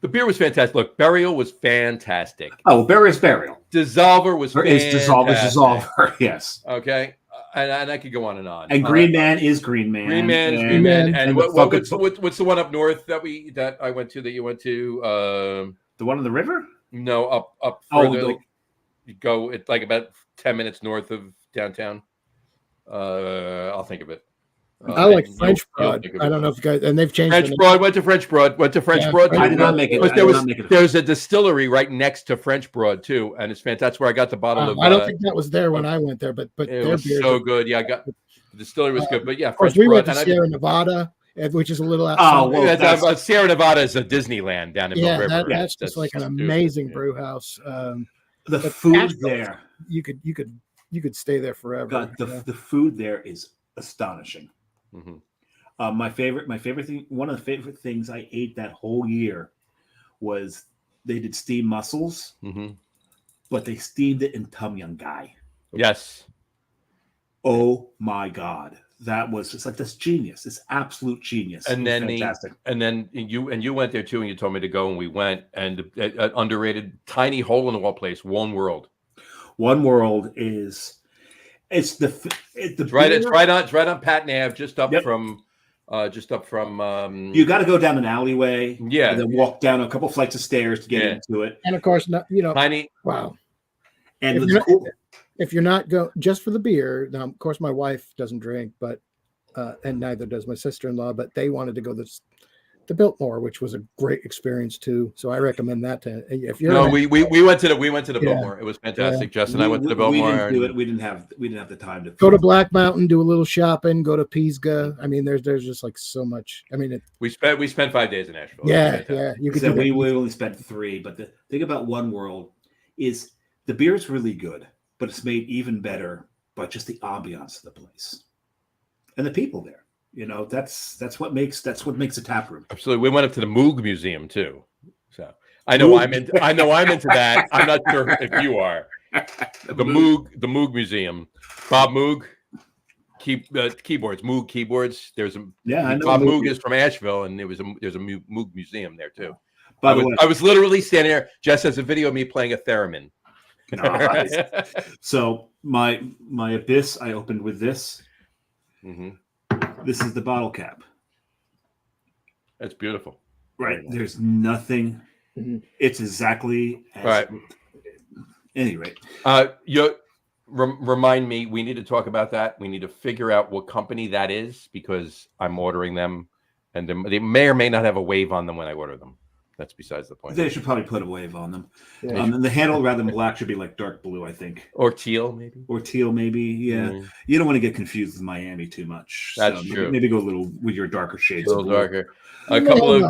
the beer was fantastic. Look, Burial was fantastic. Oh, Burial's Burial. Dissolver was fantastic. Dissolver, yes. Okay. And I could go on and on. And Green Man is Green Man. Green Man is Green Man. And what's the one up north that I went to that you went to? The one on the river? No, up further. You go like about 10 minutes north of downtown. I'll think of it. I like French Broad. I don't know if you guys, and they've changed. French Broad. Went to French Broad. I did not make it. There's a distillery right next to French Broad too, and it's fantastic. That's where I got the bottle of. I don't think that was there when I went there, but it was so good. Yeah, I got the distillery was good, but yeah, of course we went to Sierra Nevada, which is a little outside. Sierra Nevada is a Disneyland down in Mill River. That's just like an amazing brew house. The food there, you could stay there forever. God, the food there is astonishing. Mm-hmm. My favorite thing, one of the favorite things I ate that whole year was they did steamed mussels, but they steamed it in Tom Yum Gai. Yes. Oh my God. That's genius. It's absolute genius. And then fantastic. You went there too, and you told me to go, and we went. And underrated, tiny hole in the wall place, One World. One World is it's right on Patton Ave, just up from. You got to go down an alleyway, and then walk down a couple flights of stairs to get into it. And of course, tiny. Wow. And if you're not going just for the beer, now of course my wife doesn't drink, but and neither does my sister-in-law. But they wanted to go to Biltmore, which was a great experience too. So I recommend that to if you're. No, we went to the Biltmore. It was fantastic. Justin, I went to the Biltmore. We didn't do it. We didn't have the time to go to Black Mountain, do a little shopping, go to Pisgah. I mean, there's just like so much. I mean, we spent 5 days in Nashville. Yeah. You could. We only spent 3, but the thing about One World is the beer is really good, but it's made even better by just the ambiance of the place and the people there. That's what makes a tap room. Absolutely. We went up to the Moog Museum too. So I know I'm into that. I'm not sure if you are. The Moog Museum. Bob Moog, keyboards. Moog keyboards. I know Bob Moog is from Asheville, and there's a Moog Museum there too. By the way, I was literally standing there. Jess has a video of me playing a theremin. Nice. So my Abyss, I opened with this. This is the bottle cap. That's beautiful. Right. There's nothing. It's exactly as right. Any rate. Remind me, we need to talk about that. We need to figure out what company that is, because I'm ordering them, and they may or may not have a wave on them when I order them. That's besides the point. They should probably put a wave on them. Yeah. And the handle, rather than black, should be like dark blue, I think. Or teal, maybe. Yeah. You don't want to get confused with Miami too much. That's true. Maybe go a little with your darker shades. A little darker. A couple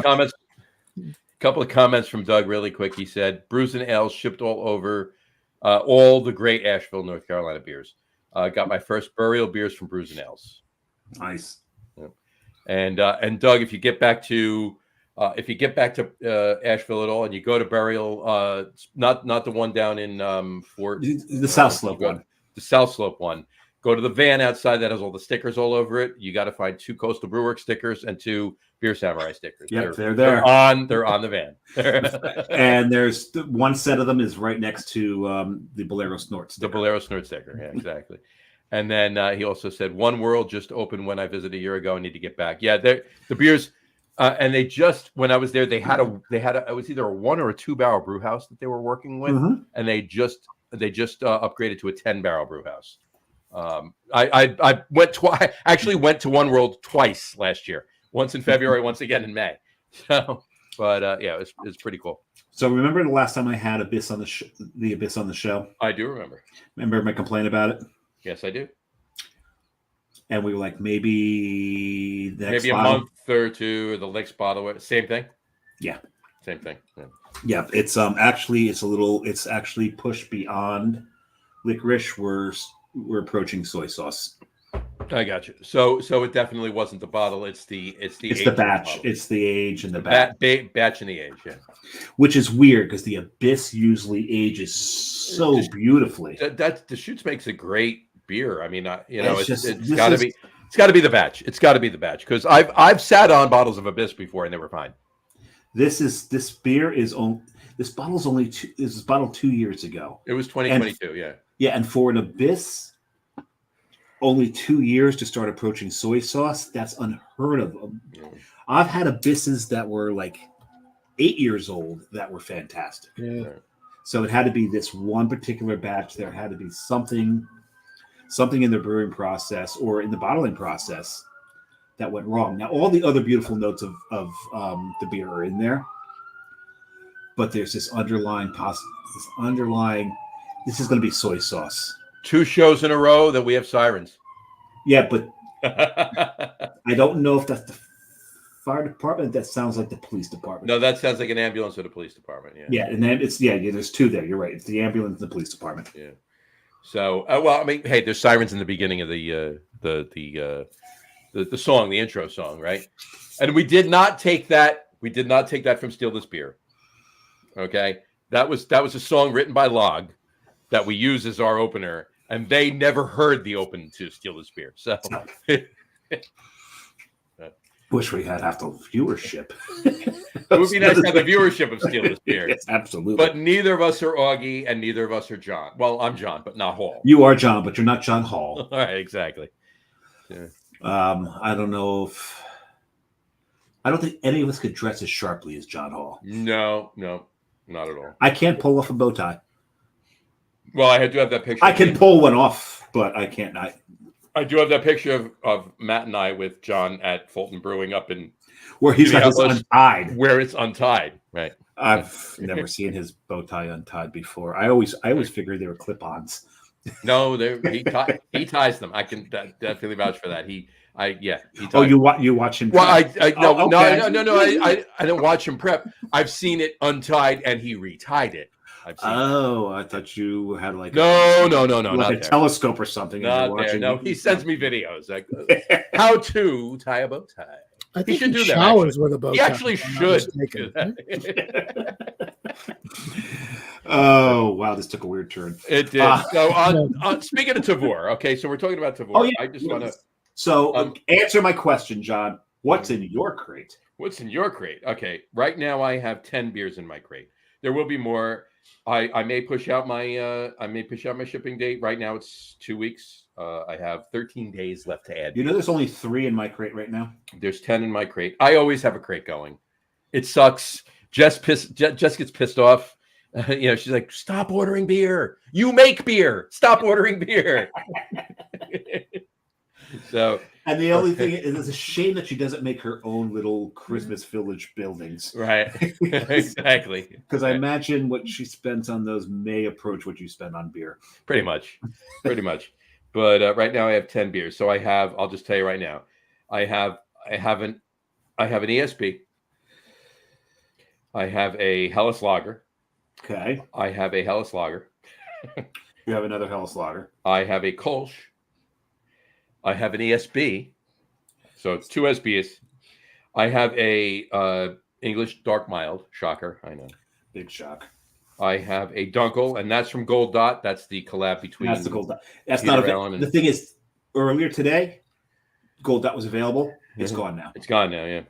of comments from Doug really quick. He said, brews and ales shipped all over all the great Asheville, North Carolina beers. Got my first Burial beers from Brews and Ales. Nice. Yeah. And Doug, if you get back to Asheville at all, and you go to Burial, not the one down in Fort, the South Slope one, the South Slope one. Go to the van outside that has all the stickers all over it. You got to find 2 Coastal Brewworks stickers and 2 Beer Samurai stickers. Yep, they're there. They're on the van. And there's one set of them is right next to the Bolero Snort sticker. The Bolero Snort sticker, yeah, exactly. And then he also said, One World just opened when I visited a year ago. I need to get back. Yeah, the beers. And they just, when I was there, they had a it was either a 1 or a 2 barrel brew house that they were working with, and they just upgraded to a 10-barrel brew house. I actually went to One World twice last year. Once in February, once again in May. So, but yeah, it's pretty cool. So remember the last time I had Abyss on the Abyss on the show? I do remember. Remember my complaint about it? Yes, I do. And we were like, maybe a month or two, the next bottle. Same thing. Yeah. Same thing. Yeah. It's it's actually pushed beyond licorice. We're approaching soy sauce. I got you. So it definitely wasn't the bottle. It's the batch. It's the age and the batch. Batch and the age. Yeah. Which is weird because the Abyss usually ages so beautifully. That Deschutes makes a great beer. I mean, it's got to be the batch. It's got to be the batch because I've sat on bottles of Abyss before and they were fine. This bottle's only this was bottled 2 years ago. It was 2022. Yeah. Yeah, and for an Abyss, only 2 years to start approaching soy sauce. That's unheard of. Yeah. I've had Abysses that were like 8 years old that were fantastic. Yeah. So it had to be this one particular batch. There had to be something in the brewing process or in the bottling process that went wrong. Now, all the other beautiful notes of the beer are in there, but there's this underlying this is going to be soy sauce. 2 shows in a row that we have sirens. Yeah, but I don't know if that's the fire department. That sounds like the police department. No, that sounds like an ambulance or the police department. Yeah. Yeah, and then there's 2 there. You're right. It's the ambulance and the police department. Yeah. So, well, I mean, hey, there's sirens in the beginning of the song, the intro song, right? And we did not take that. We did not take that from Steal This Beer. Okay, that was a song written by Log that we use as our opener, and they never heard the open to Steal This Beer. So, wish we had half the viewership. It would be nice to have the viewership of Steal This Beer. Yes, absolutely. But neither of us are Augie, and neither of us are John. Well, I'm John, but not Hall. You are John, but you're not John Hall. All right, exactly. Yeah. I don't know I don't think any of us could dress as sharply as John Hall. No, not at all. I can't pull off a bow tie. Well, I do have that picture. I can pull one off, but I can't. I do have that picture of Matt and I with John at Fulton Brewing up in where he's got his untied. Where it's untied, right? I've never seen his bow tie untied before. I always figured they were clip-ons. No, he ties them. I can definitely vouch for that. He you watch him? Well, I didn't watch him prep. I've seen it untied and he retied it. I thought you had like no, like a telescope or something. Not there. No, he sends me videos like how to tie a bow tie. I think he should do that. Showers with a bow tie. He actually should. Oh wow, this took a weird turn. It did. So speaking of Tavour, okay, so we're talking about Tavour. Oh, yeah. I just want to. So answer my question, John. What's in your crate? What's in your crate? Okay, right now I have 10 beers in my crate. There will be more. I may push out my shipping date. Right now it's 2 weeks. I have 13 days left to add. You know, there's only 3 in my crate right now. There's 10 in my crate. I always have a crate going. It sucks. Jess gets pissed off. She's like, "Stop ordering beer. You make beer. Stop ordering beer." So, and the only thing is, it's a shame that she doesn't make her own little Christmas village buildings. Right. Exactly. Because I imagine what she spends on those may approach what you spend on beer. Pretty much. But right now I have 10 beers. So I'll just tell you right now, I have an ESB. I have a Helles Lager. Okay. I have a Helles Lager. You have another Helles Lager. I have a Kolsch. I have an ESB. So it's 2 SBs. I have a English Dark Mild. Shocker. I know. Big shock. I have a Dunkel, and that's from Gold Dot. That's the collab between. That's the Gold Dot. That's Peter not the thing is, earlier today, Gold Dot was available. It's gone now. It's gone now. Yeah.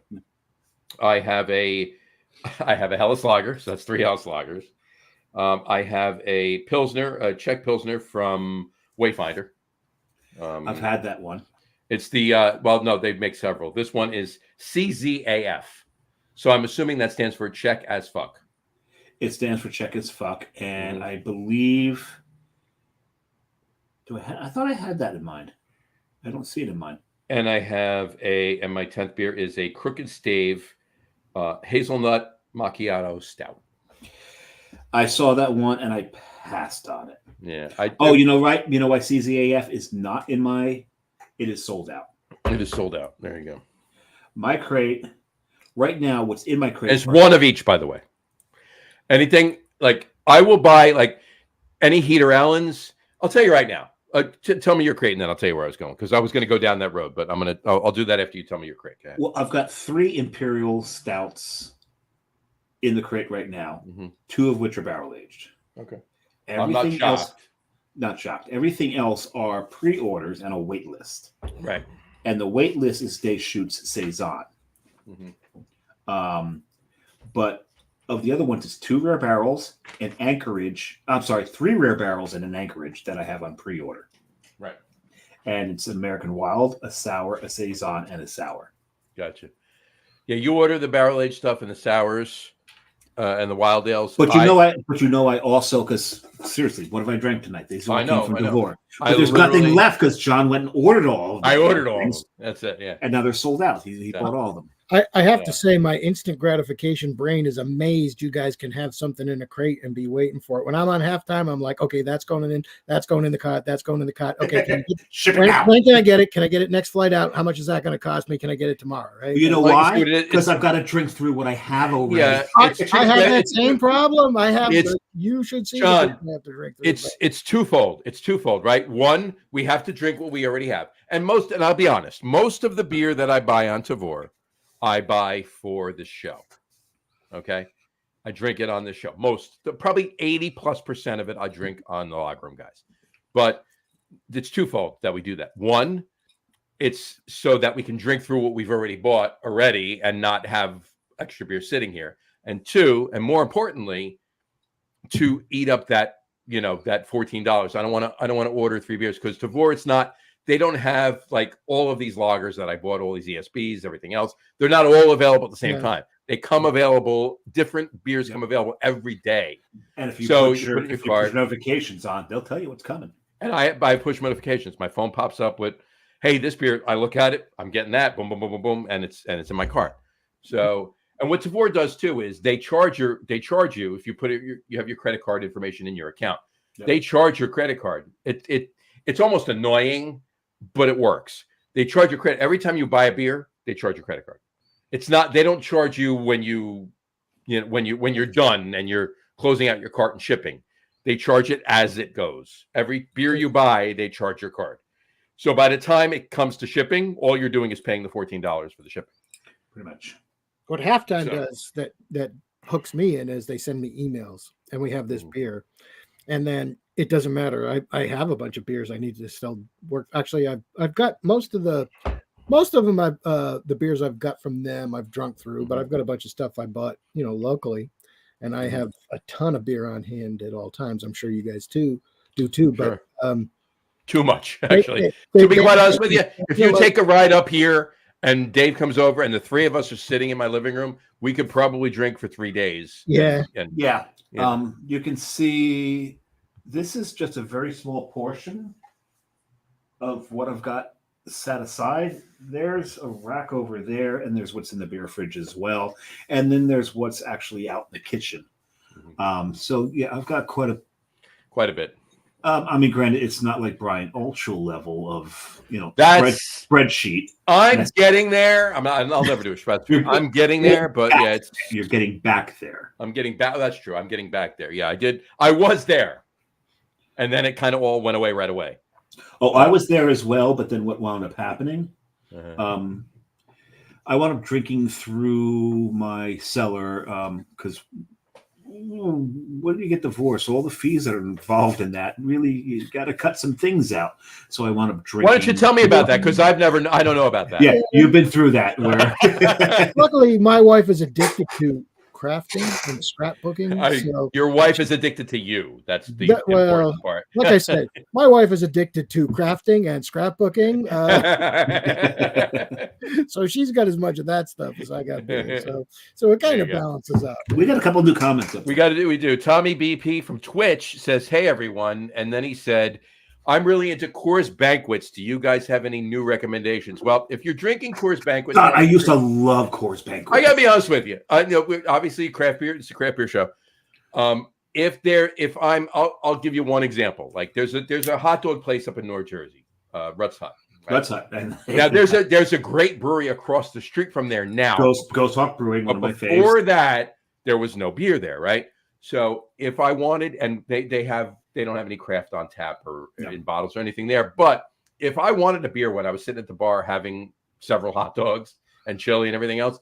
I have a Helles Lager, so that's 3 Helles Lagers. I have a Pilsner, a Czech Pilsner from Wayfinder. I've had that one. It's the no, they make several. This one is CZAF, so I'm assuming that stands for Czech as fuck. It stands for Czech as fuck, and I believe I thought I had that in mind. I don't see it in mine. And I have and my 10th beer is a Crooked Stave hazelnut macchiato stout. I saw that one and I passed on it. Yeah. You know, right? You know why CZAF is not in my... It is sold out. It is sold out. There you go. My crate, right now, what's in my crate... It's one of each, by the way. Anything, like, I will buy, like, any Heater Allens. I'll tell you right now. Tell me your crate, and then I'll tell you where I was going, because I was going to go down that road, but I'll do that after you tell me your crate. Okay? Well, I've got 3 Imperial Stouts in the crate right now, 2 of which are barrel aged. Okay. Everything else, not shocked. Everything else are pre-orders and a wait list. Right. And the wait list is Deschutes Saison. But of the other ones, it's 2 rare barrels, an Anchorage. I'm sorry, 3 rare barrels and an Anchorage that I have on pre-order. Right. And it's American Wild, a sour, a Saison, and a sour. Gotcha. Yeah, you order the barrel aged stuff and the sours and the wild ales. But you know, I also, because seriously, what have I drank tonight? These all came from Tavour. But there's nothing left because John went and ordered all of them. I ordered all of them. That's it. Yeah. And now they're sold out. He bought all of them. I have to say, my instant gratification brain is amazed you guys can have something in a crate and be waiting for it. When I'm on halftime, I'm like, okay, that's going in, that's going in the cart, that's going in the cart. Okay, when can I get it? Can I get it next flight out? How much is that going to cost me? Can I get it tomorrow? Right? You know why? Because I've got to drink through what I have already. Yeah, I have that same problem. I have. You should see. John, have to drink through it's twofold. It's twofold, right? One, we have to drink what we already have, and I'll be honest, most of the beer that I buy on Tavour, I buy for the show. Okay. I drink it on the show. Probably 80+% of it I drink on the Log Room Guys. But it's twofold that we do that. One, it's so that we can drink through what we've already bought and not have extra beer sitting here. And 2, and more importantly, to eat up that, that $14. I don't want to order 3 beers because Tavour, they don't have like all of these lagers that I bought, all these ESBs, everything else. They're not all available at the same time. They come available, different beers come available every day. And if you put notifications on, they'll tell you what's coming. And I push notifications. My phone pops up with, hey, this beer, I look at it, I'm getting that, boom, boom, boom, boom, boom, and it's in my cart. So, and what Tavour does too is they charge you if you put it, you have your credit card information in your account. Yep. They charge your credit card. It's almost annoying, but it works. They charge your credit every time you buy a beer. They charge your credit card. It's not. They don't charge you when when you're done and you're closing out your cart and shipping. They charge it as it goes. Every beer you buy, they charge your card. So by the time it comes to shipping, all you're doing is paying the $14 for the shipping. Pretty much. What Halftime does that hooks me in is they send me emails and we have this beer, and then it doesn't matter. I have a bunch of beers I need to still work. Actually, I've got most of them. The beers I've got from them I've drunk through, but I've got a bunch of stuff I bought, locally, and I have a ton of beer on hand at all times. I'm sure you guys do too, but too much actually. To be quite honest with you, if you take a ride up here and Dave comes over and the 3 of us are sitting in my living room, we could probably drink for 3 days. Yeah. You can see this is just a very small portion of what I've got set aside. There's a rack over there, and there's what's in the beer fridge as well, and then there's what's actually out in the kitchen. So yeah, I've got quite a bit. I mean, granted, it's not like Brian Ultra level of that's spreadsheet. I'm getting there. I'll never do a spreadsheet. I'm getting there, but yeah, you're getting back there. I'm getting back. That's true. I'm getting back there. Yeah, I was there, and then it kind of all went away right away. Oh, I was there as well, but then what wound up happening? I wound up drinking through my cellar because when you get divorced, all the fees that are involved in that, really, you got to cut some things out. So I wound up drinking. Why don't you tell me about that? Because I don't know about that. Yeah, you've been through that. Where luckily, my wife is addicted to crafting and scrapbooking. So your wife is addicted to you. That's the important part. Like I said, my wife is addicted to crafting and scrapbooking. So she's got as much of that stuff as I got. So it kind of balances out. We got a couple new comments. We do. Tommy BP from Twitch says, "Hey everyone," and then he said, I'm really into Coors Banquets. Do you guys have any new recommendations? Well, if you're drinking Coors Banquets, God, I used to love Coors Banquet. I gotta be honest with you. I know obviously craft beer. It's a craft beer show. I'll give you one example. Like there's a hot dog place up in North Jersey, Ruts Hut. Right? Ruts Hut. Now there's a great brewery across the street from there now. Ghost Hawk Brewing, one of my favorites. Before that, there was no beer there, right? So if I wanted, and they don't have any craft on tap or in bottles or anything there. But if I wanted a beer when I was sitting at the bar having several hot dogs and chili and everything else,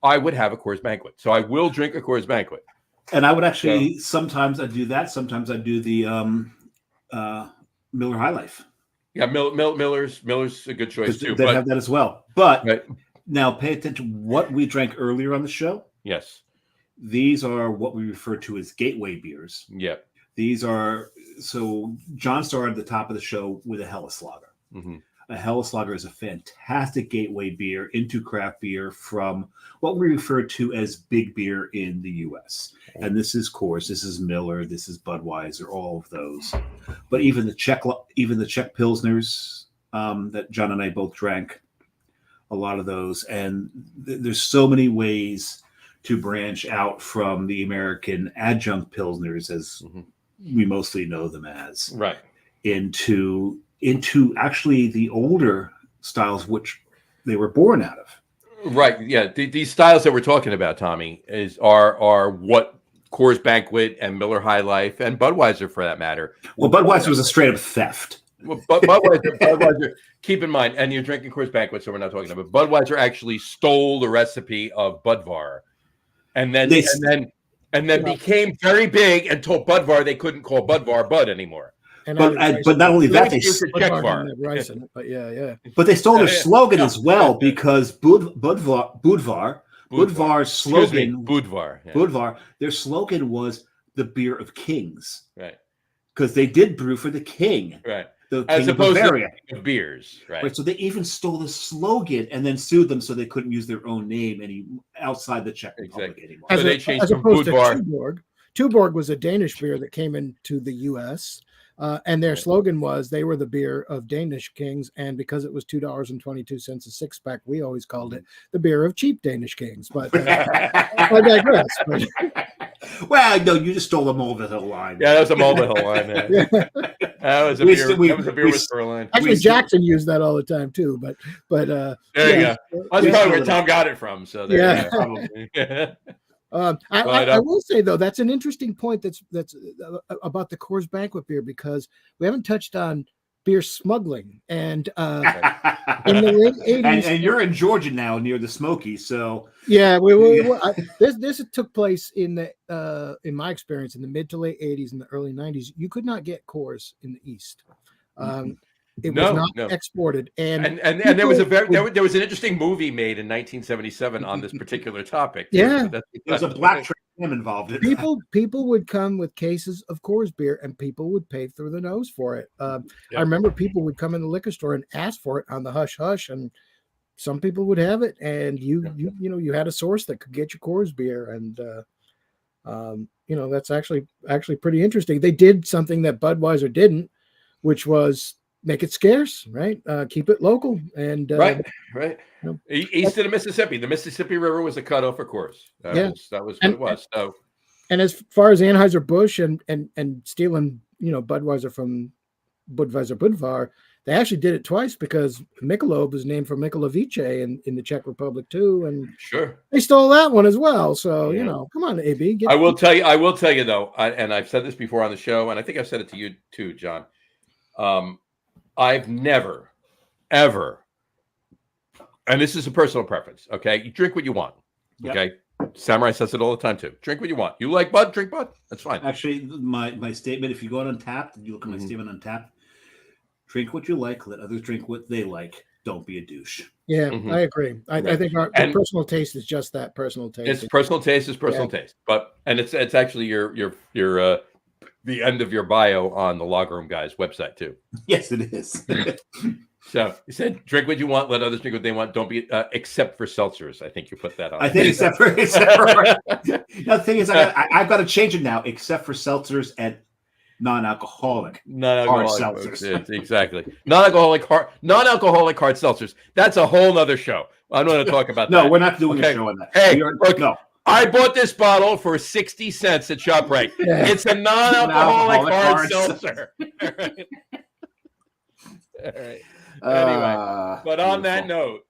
I would have a Coors Banquet. So I will drink a Coors Banquet. And I would actually sometimes I do that. Sometimes I do the Miller High Life. Yeah, Miller's a good choice too. They have that as well. But now pay attention to what we drank earlier on the show. Yes. These are what we refer to as gateway beers. Yeah. These are, so John started at the top of the show with a Helles Lager. Mm-hmm. A Helles Lager is a fantastic gateway beer into craft beer from what we refer to as big beer in the U.S. And this is Coors, this is Miller, this is Budweiser, all of those. But even the Czech Pilsners that John and I both drank, a lot of those. And there's so many ways to branch out from the American adjunct Pilsners, as we mostly know them as, right, into actually the older styles which they were born out of. Right. Yeah. These styles that we're talking about, Tommy, are what Coors Banquet and Miller High Life and Budweiser, for that matter. Well, Budweiser was a straight up theft. Well, Budweiser, keep in mind, and you're drinking Coors Banquet, so we're not talking about. But Budweiser actually stole the recipe of Budvar, and then became very big and told Budvar they couldn't call Budvar Bud anymore. But not only that, but they stole their slogan as well, because Budvar's slogan, Budvar, their slogan was the beer of kings, right? Because they did brew for the king, right? The As king opposed of Bavaria. To beers, right? So they even stole the slogan and then sued them, so they couldn't use their own name outside the Czech Republic anymore. So they changed as from opposed Budvar. to Tuborg. Tuborg was a Danish beer that came into the U.S. And their slogan was they were the beer of Danish kings, and because it was $2.22 a six pack, we always called it the beer of cheap Danish kings. But I digress. But. Well, no, you just stole the Mulva Hill line. Yeah, that was a Mulva Hill line. That was a beer whisperer line. Actually, Jackson used that all the time too. But there you go. That's probably where Tom got it from. So there you go. I will say though, that's an interesting point. That's about the Coors Banquet beer, because we haven't touched on beer smuggling, and in the late 80s, and you're in Georgia now, near the Smokies, so yeah, this took place in my experience in the mid to late 80s and the early 90s. You could not get Coors in the East. It was not exported, and there was there was an interesting movie made in 1977 on this particular topic. Yeah, there was a black tram involved in people would come with cases of Coors beer, and people would pay through the nose for it. I remember people would come in the liquor store and ask for it on the hush hush, and some people would have it, and you had a source that could get you Coors beer, and that's actually pretty interesting. They did something that Budweiser didn't, which was make it scarce, right? Keep it local, and right. East of the Mississippi River was a cutoff for Coors. That was what it was. So, and as far as Anheuser-Busch and stealing, Budweiser from Budvar, they actually did it twice, because Michelob was named for Michelovice in the Czech Republic too, and sure they stole that one as well. So come on, AB. I will tell you though, and I've said this before on the show, and I think I've said it to you too, John. I've never, ever, and this is a personal preference, okay? You drink what you want, okay? Samurai says it all the time, too. Drink what you want. You like Bud? Drink Bud. That's fine. Actually, my statement, if you go on Untapped, you look at my statement on Untapped, drink what you like, let others drink what they like. Don't be a douche. Yeah, I agree. I think our personal taste is just that, personal taste. It's personal taste is personal taste. And it's actually your the end of your bio on the Lager Room Guys website too. Yes, it is. So you said, drink what you want, let others drink what they want. Don't be except for seltzers. I think you put that on. I think except for the thing is, I've got to change it now. Except for seltzers non-alcoholic Non-alcoholic hard folks. seltzers. Exactly. Non-alcoholic hard seltzers. That's a whole nother show. I'm going to talk about that. No, we're not doing Okay. a show on that. Hey, look, no. I bought this bottle for 60 cents at ShopRite. It's a non-alcoholic hard seltzer. All right. All right. Anyway, but on that note,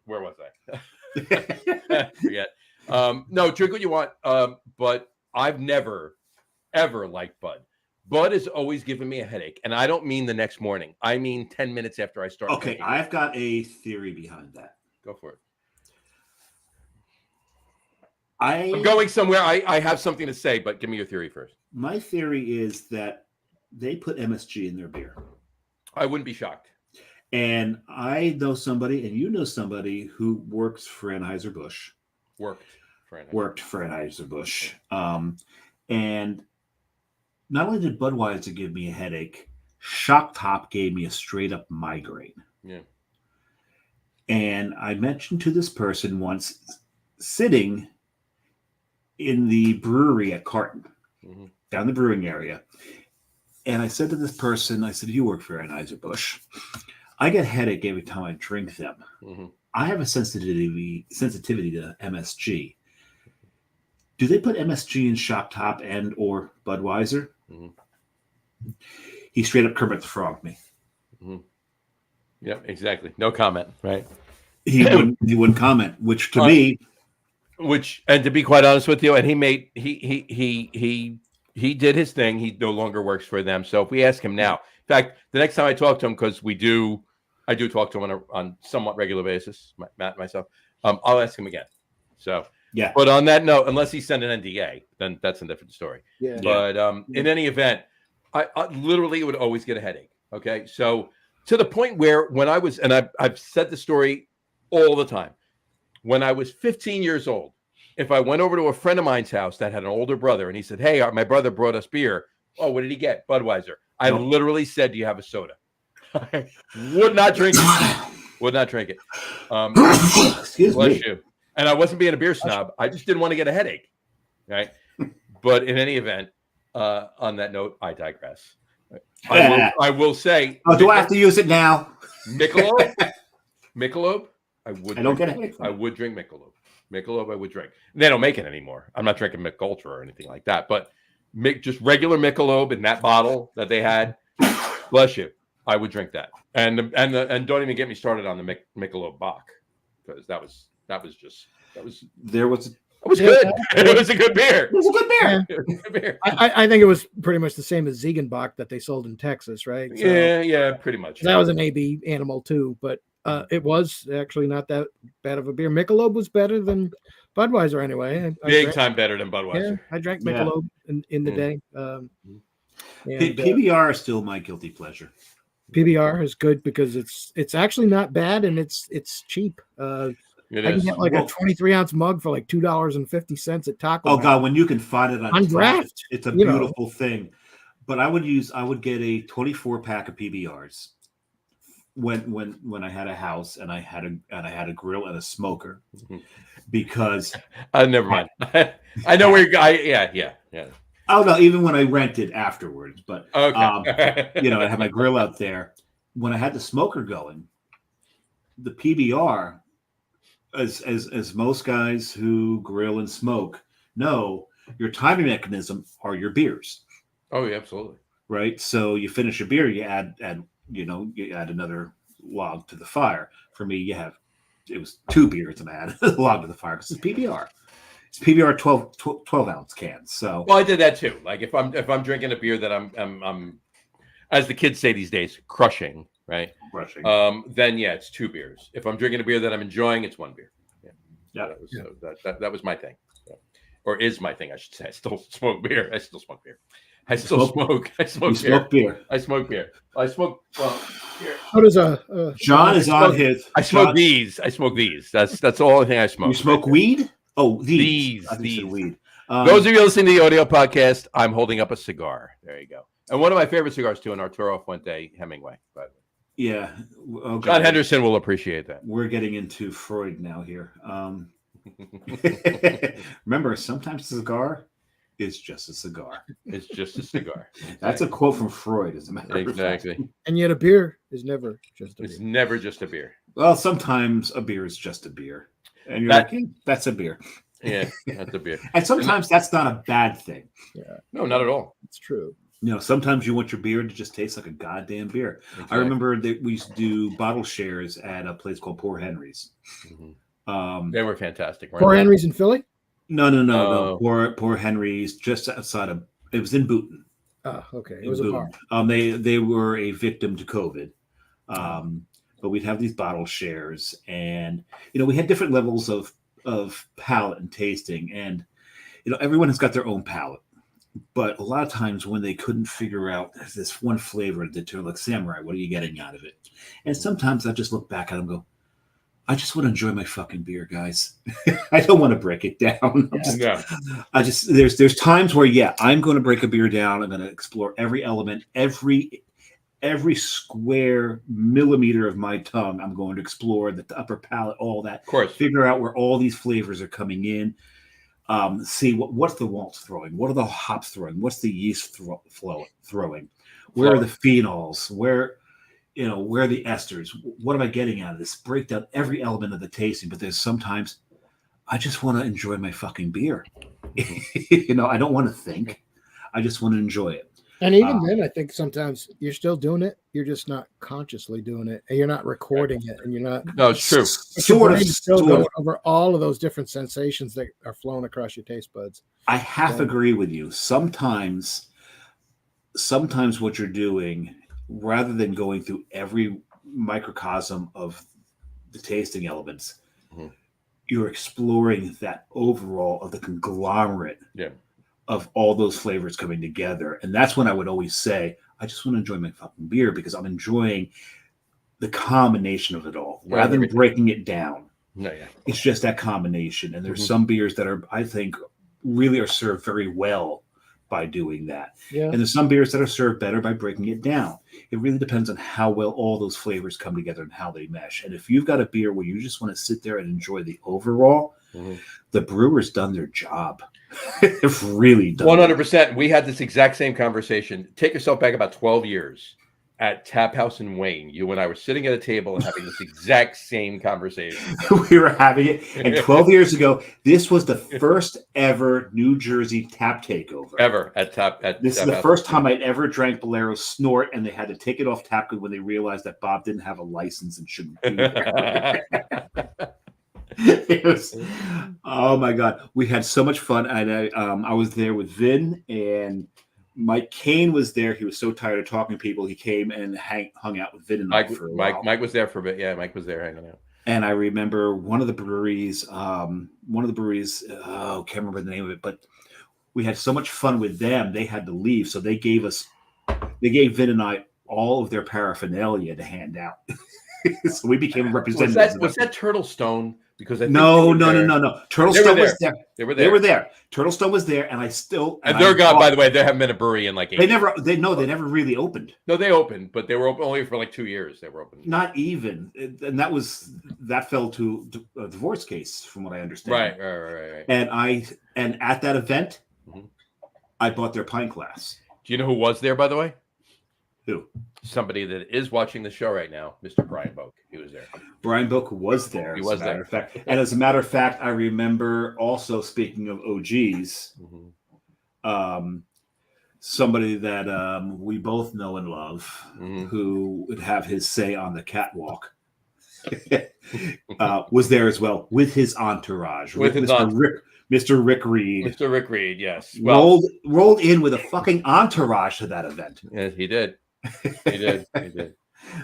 where was I? Forget. No, drink what you want. But I've never, ever liked Bud. Bud has always given me a headache, and I don't mean the next morning. I mean 10 minutes after I start. Okay, I've got a theory behind that. Go for it. I'm going somewhere. I have something to say, but give me your theory first. My theory is that they put MSG in their beer. I wouldn't be shocked. And I know somebody, and you know somebody who works for Anheuser-Busch. Worked for Anheuser-Busch. And not only did Budweiser give me a headache, Shock Top gave me a straight up migraine. Yeah. And I mentioned to this person once, sitting in the brewery at Carton, down the brewing area. And I said to this person, I said, you work for Anheuser-Busch. I get a headache every time I drink them. I have a sensitivity to MSG. Do they put MSG in Shock Top and or Budweiser? He straight up Kermit the Frog me. Yeah, exactly. No comment, right? He wouldn't comment, which to me, and to be quite honest with you, and he did his thing. He no longer works for them. So if we ask him now, in fact, the next time I talk to him, because I do talk to him on somewhat regular basis, Matt and myself, I'll ask him again. So yeah. But on that note, unless he sent an NDA, then that's a different story. Yeah. But in any event, I literally would always get a headache. Okay, so to the point where when I was, and I've said the story all the time, when I was 15 years old, if I went over to a friend of mine's house that had an older brother, and he said, "Hey, my brother brought us beer." Oh, what did he get? Budweiser. I literally said, "Do you have a soda?" I would not drink it. Would not drink it. Excuse bless me. you. And I wasn't being a beer snob. I just didn't want to get a headache. Right. But in any event, on that note, I digress. I will say. Oh, do I have to use it now? Michelob. I don't get a headache. I would drink Michelob. Michelob, I would drink. They don't make it anymore. I'm not drinking Mick Ultra or anything like that. But just regular Michelob in that bottle that they had. Bless you. I would drink that. And don't even get me started on the Michelob Bach, because that was good. It was a good beer. It was a good beer. I think it was pretty much the same as Ziegenbach that they sold in Texas, right? So, yeah, pretty much. That was an AB animal too, but it was actually not that bad of a beer. Michelob was better than Budweiser anyway. Big time better than Budweiser. Yeah, I drank Michelob in the day. PBR is still my guilty pleasure. PBR is good because it's actually not bad, and it's cheap. I can get like a 23-ounce mug for like $2.50 at Taco Bell. Oh God, when you can find it on draft, it's a beautiful thing. But I would get a 24-pack of PBRs when I had a house and I had a grill and a smoker, because never mind. I know where you're going. Yeah. Oh no, even when I rented afterwards, but okay. I had my grill out there. When I had the smoker going, the PBR, as most guys who grill and smoke know, your timing mechanism are your beers. Oh yeah, absolutely. Right. So you finish a beer, you add another log to the fire. For me, it was 2 beers and I added a log to the fire because it's PBR. It's PBR 12 ounce cans. So I did that too. Like if I'm drinking a beer that I'm as the kids say these days, crushing, right? Crushing. Then it's 2 beers. If I'm drinking a beer that I'm enjoying, it's 1 beer. That was my thing. Yeah. Or is my thing, I should say. I still smoke beer. I still smoke beer. I smoke beer. I smoke beer. Beer. What is John is on his. I smoke these. That's the only thing I smoke. You smoke weed? Oh, these. Weed. Those of you listening to the audio podcast, I'm holding up a cigar. There you go. And one of my favorite cigars too, an Arturo Fuente Hemingway. But yeah, okay. John Henderson will appreciate that. We're getting into Freud now here. Remember, sometimes a cigar is just a cigar. It's just a cigar. That's a quote from Freud, as a matter of fact. Exactly. And yet a beer is never just a It's beer. never just a beer. Well, sometimes a beer is just a beer. And you're That- like, that's a beer. Yeah, that's a beer. And sometimes that's not a bad thing. Yeah, No, not at all. it's true. You know, sometimes you want your beer to just taste like a goddamn beer. Exactly. I remember that we used to do bottle shares at a place called Poor Henry's. Mhm. They were fantastic. weren't Poor they? Henry's in Philly. No. Oh. Poor Henry's, just outside of. It was in Booton. Oh, okay. It In was a Booton. bar. They were a victim to COVID. But we'd have these bottle shares, and we had different levels of palate and tasting, and everyone has got their own palate. But a lot of times when they couldn't figure out this one flavor, they're like, Samurai, what are you getting out of it? And sometimes I just look back at them and go, I just want to enjoy my fucking beer, guys. I don't want to break it down. There's times where, I'm going to break a beer down. I'm going to explore every element, every square millimeter of my tongue. I'm going to explore the upper palate, all that. Of course. Figure out where all these flavors are coming in. See what's the malts throwing, what are the hops throwing, what's the yeast throwing, where are the phenols, where are the esters, what am I getting out of this? Break down every element of the tasting. But there's sometimes I just want to enjoy my fucking beer. I don't want to think. I just want to enjoy it. And even then, I think sometimes you're still doing it. You're just not consciously doing it, and you're not recording it, and you're not. No, it's true. Sort of. Going over all of those different sensations that are flowing across your taste buds. I half agree with you. Sometimes what you're doing, rather than going through every microcosm of the tasting elements, you're exploring that overall of the conglomerate. Yeah. Of all those flavors coming together. And that's when I would always say, I just want to enjoy my fucking beer because I'm enjoying the combination of it all rather than breaking it down. It's just that combination. And there's some beers that are, I think, really are served very well by doing that. Yeah. And there's some beers that are served better by breaking it down. It really depends on how well all those flavors come together and how they mesh. And if you've got a beer where you just want to sit there and enjoy the overall, the brewer's done their job. They've really done 100%. We had this exact same conversation. Take yourself back about 12 years at Tap House in Wayne. You and I were sitting at a table and having this exact same conversation. We were having it. And 12 years ago, this was the first ever New Jersey tap takeover. Ever at This is the first time I'd ever drank Bolero Snort, and they had to take it off tap when they realized that Bob didn't have a license and shouldn't be there. It was, oh my God, we had so much fun. And I was there with Vin, and Mike Kane was there. He was so tired of talking to people, he came and hung out with Vin and Mike. for a while. Mike was there for a bit. Yeah, Mike was there hanging out. And I remember one of the breweries. Can't remember the name of it, but we had so much fun with them. They had to leave, so they gave Vin and I all of their paraphernalia to hand out. So we became representatives. Was that Turtle Stone? Because I think no. Turtle Stone was there. They were there. Turtle Stone was there, and they're gone. By the way, they haven't been a brewery in like 8 years. They never really opened. No, they opened, but they were open only for like 2 years. They were open. Not even, and that fell to a divorce case, from what I understand. Right. And at that event, I bought their pint glass. Do you know who was there, by the way? Who? Somebody that is watching the show right now, Mr. Brian Boak. He was there. Brian Boak was there. He was there. And as a matter of fact, I remember also, speaking of OGs, somebody that we both know and love, who would have his say on the catwalk, was there as well with his entourage. With Mr. Rick Reed. Mr. Rick Reed, yes. Well, rolled in with a fucking entourage to that event. Yes, he did. He did.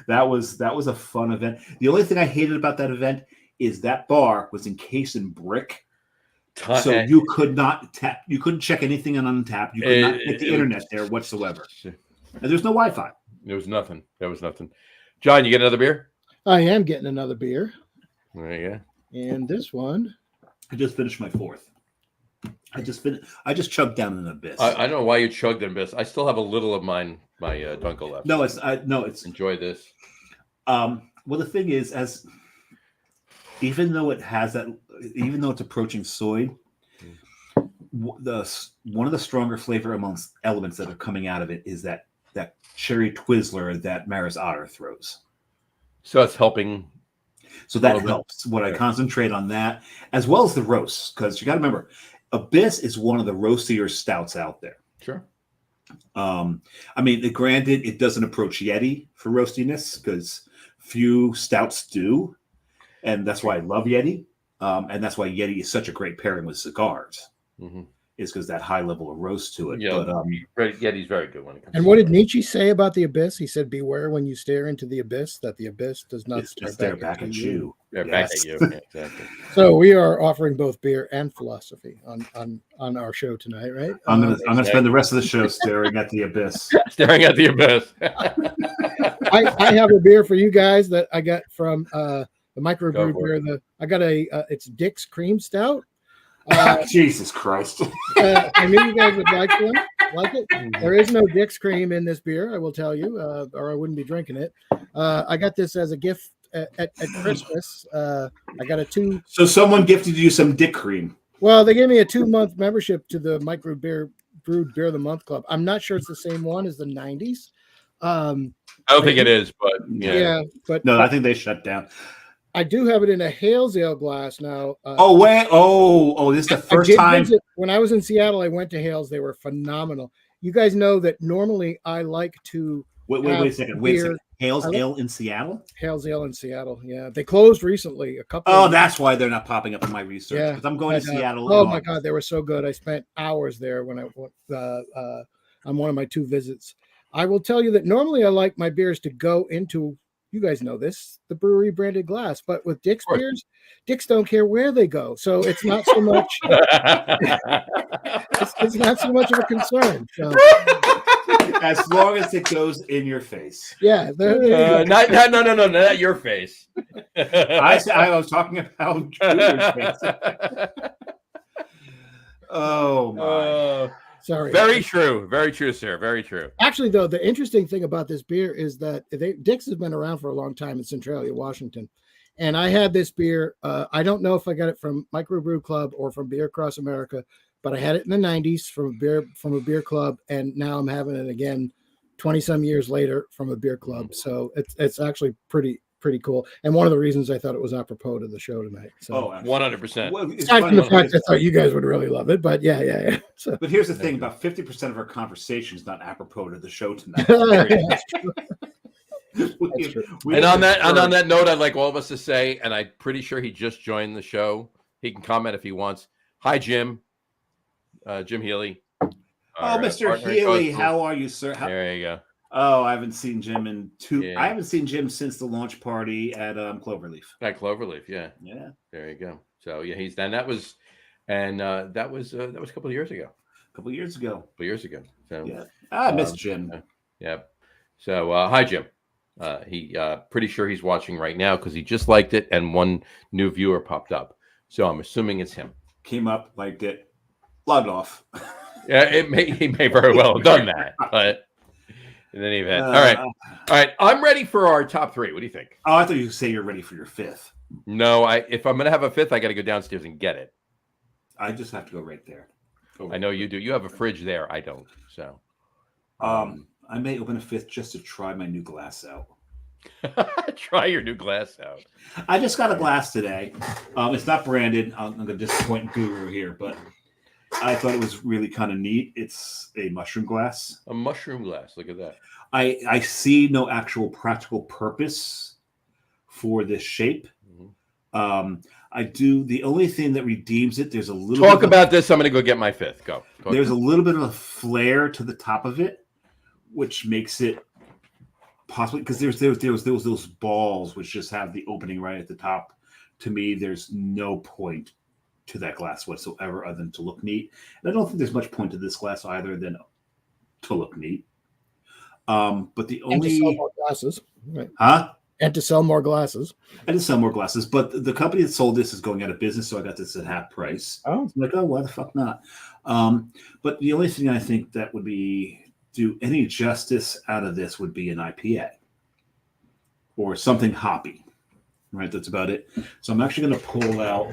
That was a fun event. The only thing I hated about that event is that bar was encased in brick. So you could not tap. You couldn't check anything on Untappd. You could not get the internet there whatsoever. And there's no Wi-Fi. There was nothing. John, you get another beer? I am getting another beer. There you go. And this one, I just finished my fourth. I just chugged down an Abyss. I don't know why you chugged an Abyss. I still have a little of my Dunkel left. No, it's enjoy this. Well, the thing is, even though it's approaching soy, one of the stronger flavor elements that are coming out of it is that cherry Twizzler that Maris Otter throws. So it's helping. So that helps. What I concentrate on that, as well as the roasts, because you got to remember, Abyss is one of the roastier stouts out there. Sure. I mean, granted, it doesn't approach Yeti for roastiness because few stouts do, and that's why I love Yeti, and that's why Yeti is such a great pairing with cigars. Mm-hmm. Is because that high level of roast to it. Yeah, but Yeti's very good when it comes. And what did Nietzsche say about the abyss? He said, "Beware when you stare into the abyss, that the abyss does not stare back at you." They're back at you. Yeah, exactly. So we are offering both beer and philosophy on our show tonight, right? I'm gonna spend the rest of the show staring at the abyss. Staring at the abyss. I have a beer for you guys that I got from the microbrew beer. I got it's Dick's Cream Stout. Jesus Christ! I knew you guys would like it. There is no Dick's Cream in this beer, I will tell you, or I wouldn't be drinking it. I got this as a gift at Christmas. I got a 2. So someone gifted you some Dick Cream. Well, they gave me a 2-month membership to the Brewed Beer of the Month Club. I'm not sure it's the same one as the 90s. I don't think it is, but yeah. But no, I think they shut down. I do have it in a Hales Ale glass now. This is the first time. When I was in Seattle, I went to Hales. They were phenomenal. You guys know that normally I like to. Wait a second. Hales Ale in Seattle? Hales Ale in Seattle. Yeah. They closed recently. That's why they're not popping up in my research. Yeah. Because I'm going to Seattle. Oh, my God. They were so good. I spent hours there when I went on one of my 2 visits. I will tell you that normally I like my beers to go into. You guys know this, the brewery branded glass, but with Dick's beers, Dick's don't care where they go. So it's not so much, it's not so much of a concern. So. As long as it goes in your face. Yeah. Not your face. I was talking about your face. Oh my. Sorry. Very true, sir. Very true. Actually, though, the interesting thing about this beer is that Dick's has been around for a long time in Centralia, Washington. And I had this beer. I don't know if I got it from Microbrew Club or from Beer Across America, but I had it in the 90s from a beer club. And now I'm having it again 20-some years later from a beer club. So it's actually pretty cool. And one of the reasons I thought it was apropos to the show tonight. So 100%. Well, aside from the fact I thought you guys would really love it, but yeah. So, but here's the thing: about 50% of our conversation is not apropos to the show tonight. That's true. That's true. And on that note, I'd like all of us to say, and I'm pretty sure he just joined the show. He can comment if he wants. Hi, Jim. Jim Healy. Mr. Healy, how are you, sir? There you go. Oh, I haven't seen Jim I haven't seen Jim since the launch party at Cloverleaf. At Cloverleaf, yeah. Yeah. There you go. So yeah, he's done. That was a couple of years ago. So yeah, I miss Jim. Yeah. So hi, Jim. He pretty sure he's watching right now because he just liked it and one new viewer popped up. So I'm assuming it's him. Came up, liked it, logged off. Yeah, he may very well have done that, but. In any event. All right. I'm ready for our top 3. What do you think? Oh, I thought you say you're ready for your 5th. No, if I'm going to have a 5th, I got to go downstairs and get it. I just have to go right there. I know you do. You have a fridge there. I don't. So, I may open a 5th just to try my new glass out. Try your new glass out. I just got a glass today. It's not branded. I'm going to disappoint Guru here, but I thought it was really kind of neat. It's a mushroom glass. A mushroom glass. Look at that. I see no actual practical purpose for this shape. Mm-hmm. I do. The only thing that redeems it, there's a little talk about this. I'm going to go get my 5th. Go. There's a little bit of a flare to the top of it, which makes it possibly because there was those balls which just have the opening right at the top. To me, there's no point to that glass whatsoever other than to look neat. And I don't think there's much point to this glass either than to look neat. But the only... And to sell more glasses. Right. Huh? And to sell more glasses. And to sell more glasses. But the company that sold this is going out of business, so I got this at half price. Oh. I'm like, why the fuck not? But the only thing I think that would do any justice out of this would be an IPA. Or something hoppy. Right? That's about it. So I'm actually going to pull out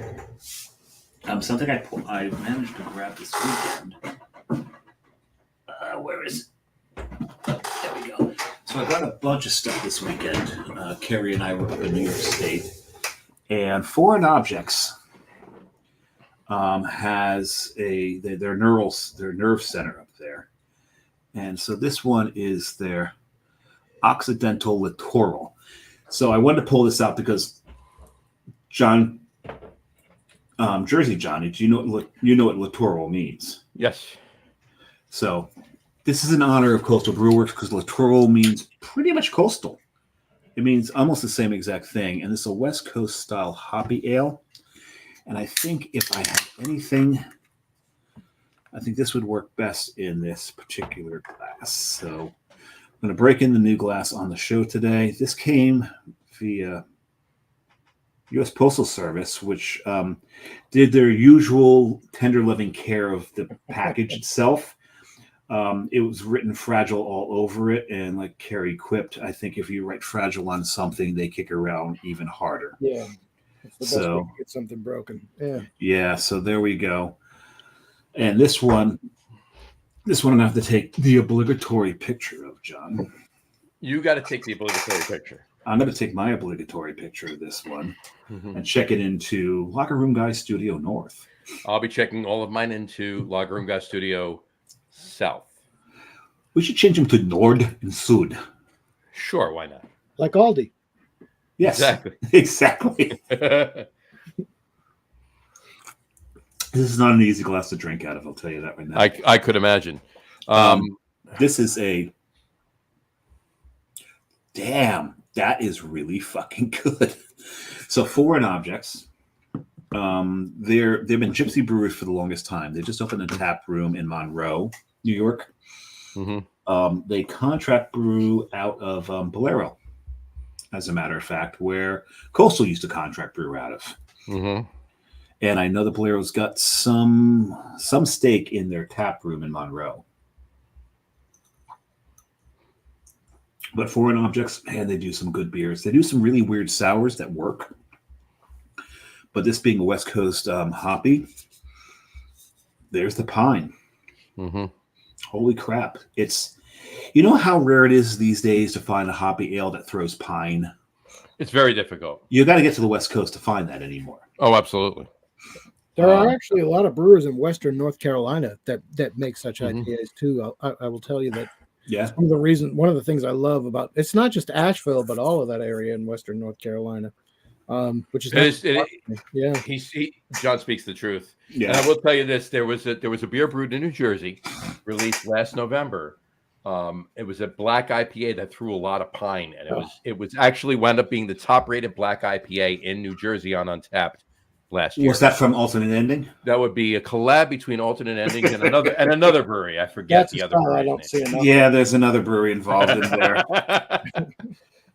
Something I managed to grab this weekend. Where is it? There we go. So I got a bunch of stuff this weekend. Carrie and I were up in New York State, and Foreign Objects has their nerve center up there, and so this one is their Occidental Littoral. So I wanted to pull this out because John, Jersey Johnny, do you know what littoral means? Yes. So this is in honor of Coastal Brewworks because littoral means pretty much coastal. It means almost the same exact thing, and this is a West Coast style hoppy ale. And I think if I had anything, I think this would work best in this particular glass. So I'm going to break in the new glass on the show today. This came via U.S. Postal Service, which did their usual tender loving care of the package itself. It was written fragile all over it. And like Carrie quipped, I think if you write fragile on something, they kick around even harder. Yeah. It's the best way to get something broken. Yeah. Yeah. So there we go. And this one I'm going to have to take the obligatory picture of, John. You got to take the obligatory picture. I'm going to take my obligatory picture of this one and check it into Locker Room Guy Studio North. I'll be checking all of mine into Locker Room Guy Studio South. We should change them to Nord and Sud. Sure, why not? Like Aldi. Yes, Exactly. Exactly. This is not an easy glass to drink out of, I'll tell you that right now. I could imagine. This is a... Damn, that is really fucking good. So Foreign Objects, they've been gypsy brewers for the longest time. They just opened a tap room in Monroe, New York. They contract brew out of Bolero, as a matter of fact, where Coastal used to contract brew out of. And I know the Bolero's got some stake in their tap room in Monroe. But Foreign Objects, man, they do some good beers. They do some really weird sours that work. But this being a West Coast hoppy, there's the pine. Holy crap. It's, you know how rare it is these days to find a hoppy ale that throws pine? It's very difficult. You got to get to the West Coast to find that anymore. Oh, absolutely. There are actually a lot of brewers in Western North Carolina that make such IPAs too. I will tell you that. Yeah. One of the things I love about it's not just Asheville, but all of that area in Western North Carolina, which is John speaks the truth. Yeah. And I will tell you this: there was a beer brewed in New Jersey, released last November. It was a black IPA that threw a lot of pine, and it was actually wound up being the top rated black IPA in New Jersey on Untapped last year. Was that from Alternate Ending? That would be a collab between Alternate Endings and another brewery. I forget the other brewery. I don't see enough. Yeah, there's another brewery involved in there.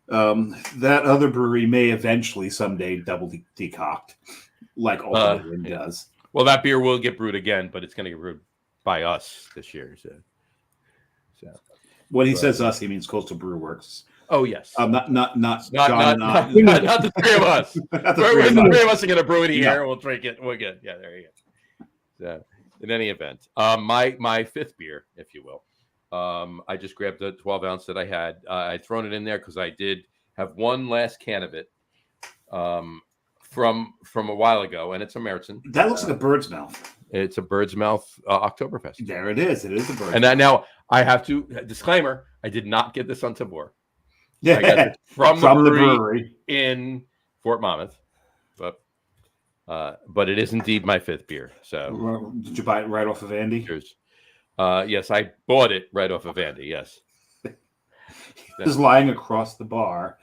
That other brewery may eventually someday double decoct, like Alternate Ending does. Well, that beer will get brewed again, but it's going to get brewed by us this year. So. When he says us, he means Coastal Brew Works. Oh yes. Not John and I. Not the three of us. The three of us are going to brew it here. We'll drink it. We're good. Yeah, there you go. So, in any event, my fifth beer, if you will, I just grabbed the 12 ounce that I had. I'd thrown it in there because I did have one last can of it from a while ago, and it's a Märzen. That looks like a bird's mouth. It's a bird's mouth Oktoberfest. There it is. It is a bird. And now I have to disclaimer: I did not get this on Tavour. Yeah, I got it from the brewery in Fort Monmouth, but it is indeed my fifth beer. So, did you buy it right off of Andy? Cheers. Yes, I bought it right off of Andy. Yes, it was lying across the bar,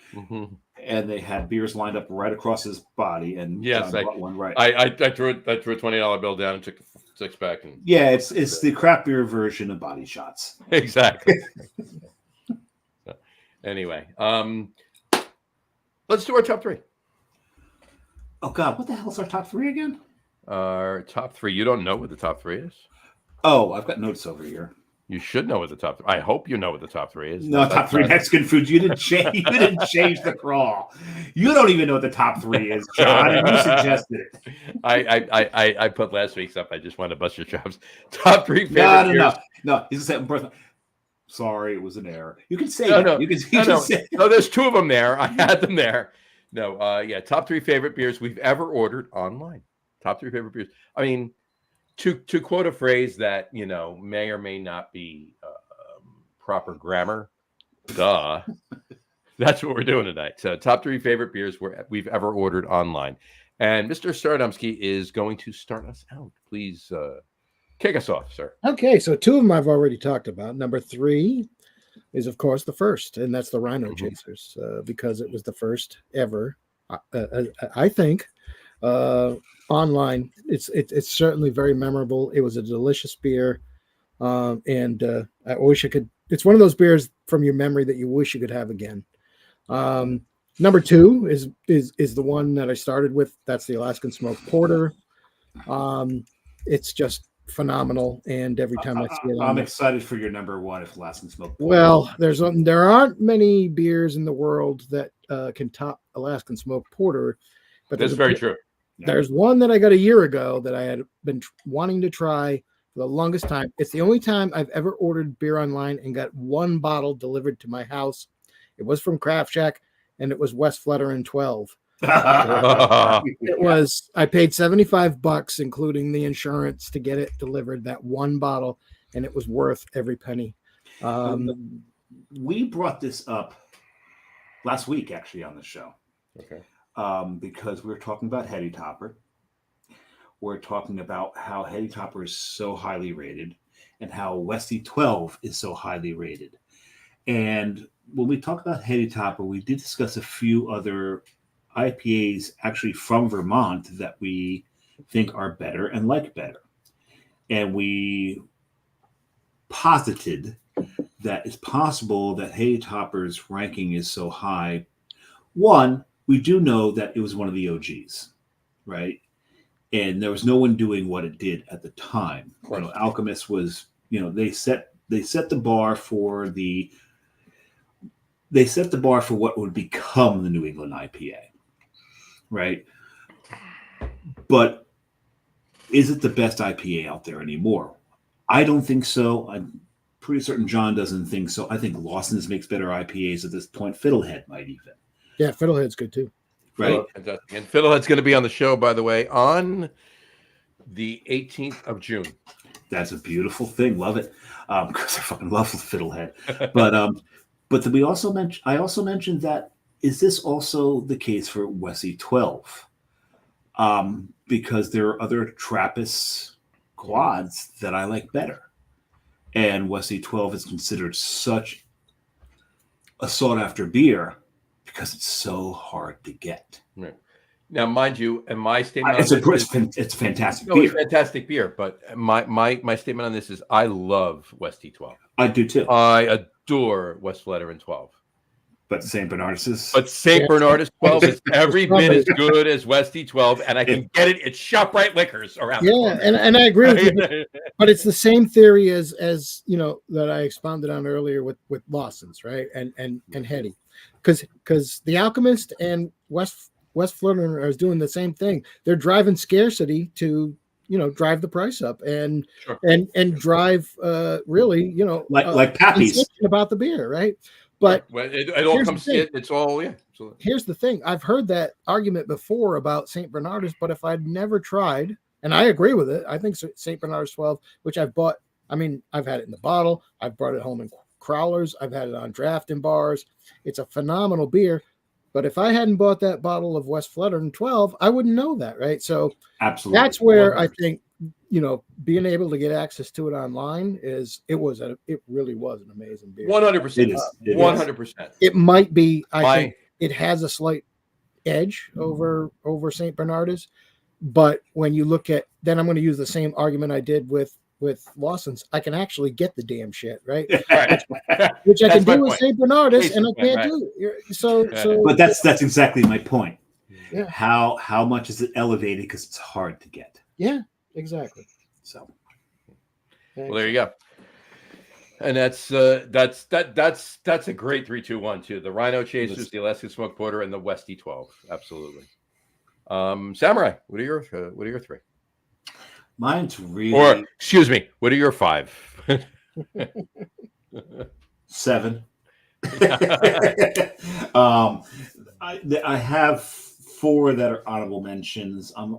and they had beers lined up right across his body. And yes, John bought one right. I threw a $20 bill down and took a 6-pack. And it's the craft beer version of Body Shots. Exactly. Anyway, let's do our top three. Oh God, what the hell's our top three again? Our top three. You don't know what the top three is? Oh, I've got notes over here. You should know what the top. I hope you know what the top three is. No, top three Mexican foods. You didn't change. You didn't change the crawl. You don't even know what the top three is, John, and you suggested it. I put last week's up. I just wanted to bust your chops. Top three favorite beers. No. He's gonna say, sorry, it was an error. You can say no. You can say no. There's two of them there. I had them there. No, yeah. Top three favorite beers we've ever ordered online. Top three favorite beers. I mean, to quote a phrase that may or may not be proper grammar, duh. That's what we're doing tonight. So, top three favorite beers we've ever ordered online, and Mr. Staradumsky is going to start us out. Please kick us off, sir. Okay, so two of them I've already talked about. Number three is, of course, the first, and that's the Rhino Chasers, because it was the first ever. I think. Online, it's certainly very memorable. It was a delicious beer, and I wish I could. It's one of those beers from your memory that you wish you could have again. Number two is the one that I started with. That's the Alaskan Smoked Porter. It's just phenomenal, and every time I see it, I'm excited for your number one. If Alaskan Smoked Porter. Well, there aren't many beers in the world that can top Alaskan Smoked Porter, but that's very true. There's one that I got a year ago that I had been wanting to try for the longest time. It's the only time I've ever ordered beer online and got one bottle delivered to my house. It was from Craft Shack, and it was West Fluttering 12. It was. I paid $75, including the insurance, to get it delivered. That one bottle, and it was worth every penny. We brought this up last week, actually, on the show. Okay. Because we're talking about Heady Topper. We're talking about how Heady Topper is so highly rated and how Westy 12 is so highly rated. And when we talk about Heady Topper, we did discuss a few other IPAs actually from Vermont that we think are better and like better. And we posited that it's possible that Heady Topper's ranking is so high. One, we do know that it was one of the OGs, right? And there was no one doing what it did at the time. Alchemist was, they set the bar for what would become the New England IPA, right? But is it the best IPA out there anymore? I don't think so. I'm pretty certain John doesn't think so. I think Lawson's makes better IPAs at this point. Fiddlehead might even. Yeah, Fiddlehead's good too. Right. And Fiddlehead's going to be on the show, by the way, on the 18th of June. That's a beautiful thing. Love it. Because I fucking love Fiddlehead. But we also mentioned. I also mentioned that is this also the case for Westy 12? Because there are other Trappist quads that I like better, and Westy 12 is considered such a sought after beer because it's so hard to get. Right. Now, mind you, and my statement it's a fantastic beer. It's fantastic beer, but my statement on this is I love Westy 12. I do too. I adore West Fluttering 12. But St. Bernardus. But St. Bernardus 12 is every bit as good as Westy 12, and I can get it at ShopRite Liquors around. Yeah, and I agree with you. But it's the same theory as that I expounded on earlier with Lawson's, right? And Heady. Because the Alchemist and West Fluttering are doing the same thing. They're driving scarcity to drive the price up and drive really like Pappy's about the beer, right? But it all comes. It's all Absolutely. Here's the thing: I've heard that argument before about St. Bernardus, but if I'd never tried, and I agree with it, I think St. Bernardus 12, which I've bought. I mean, I've had it in the bottle. I've brought it home in crowlers. I've had it on draft in bars. It's a phenomenal beer. But if I hadn't bought that bottle of West Fluttering 12, I wouldn't know that, right? So absolutely, that's where I think being able to get access to it online it really was an amazing beer. 100%. 100%. It might be. I think it has a slight edge over St. Bernardus, but when you look at, then I'm going to use the same argument I did with Lawson's. I can actually get the damn shit, right? Which I can do with St. Bernardus, and I can't do. So, but that's exactly my point. Yeah. How much is it elevated because it's hard to get? Yeah, exactly. So, well, there you go. And that's a great 3-2-1 too. The Rhino Chasers, the Alaska Smoke Porter, and the Westie 12. Absolutely. Samurai, what are your three? Mine's really, or excuse me, what are your five? 7. I have 4 that are honorable mentions. I'm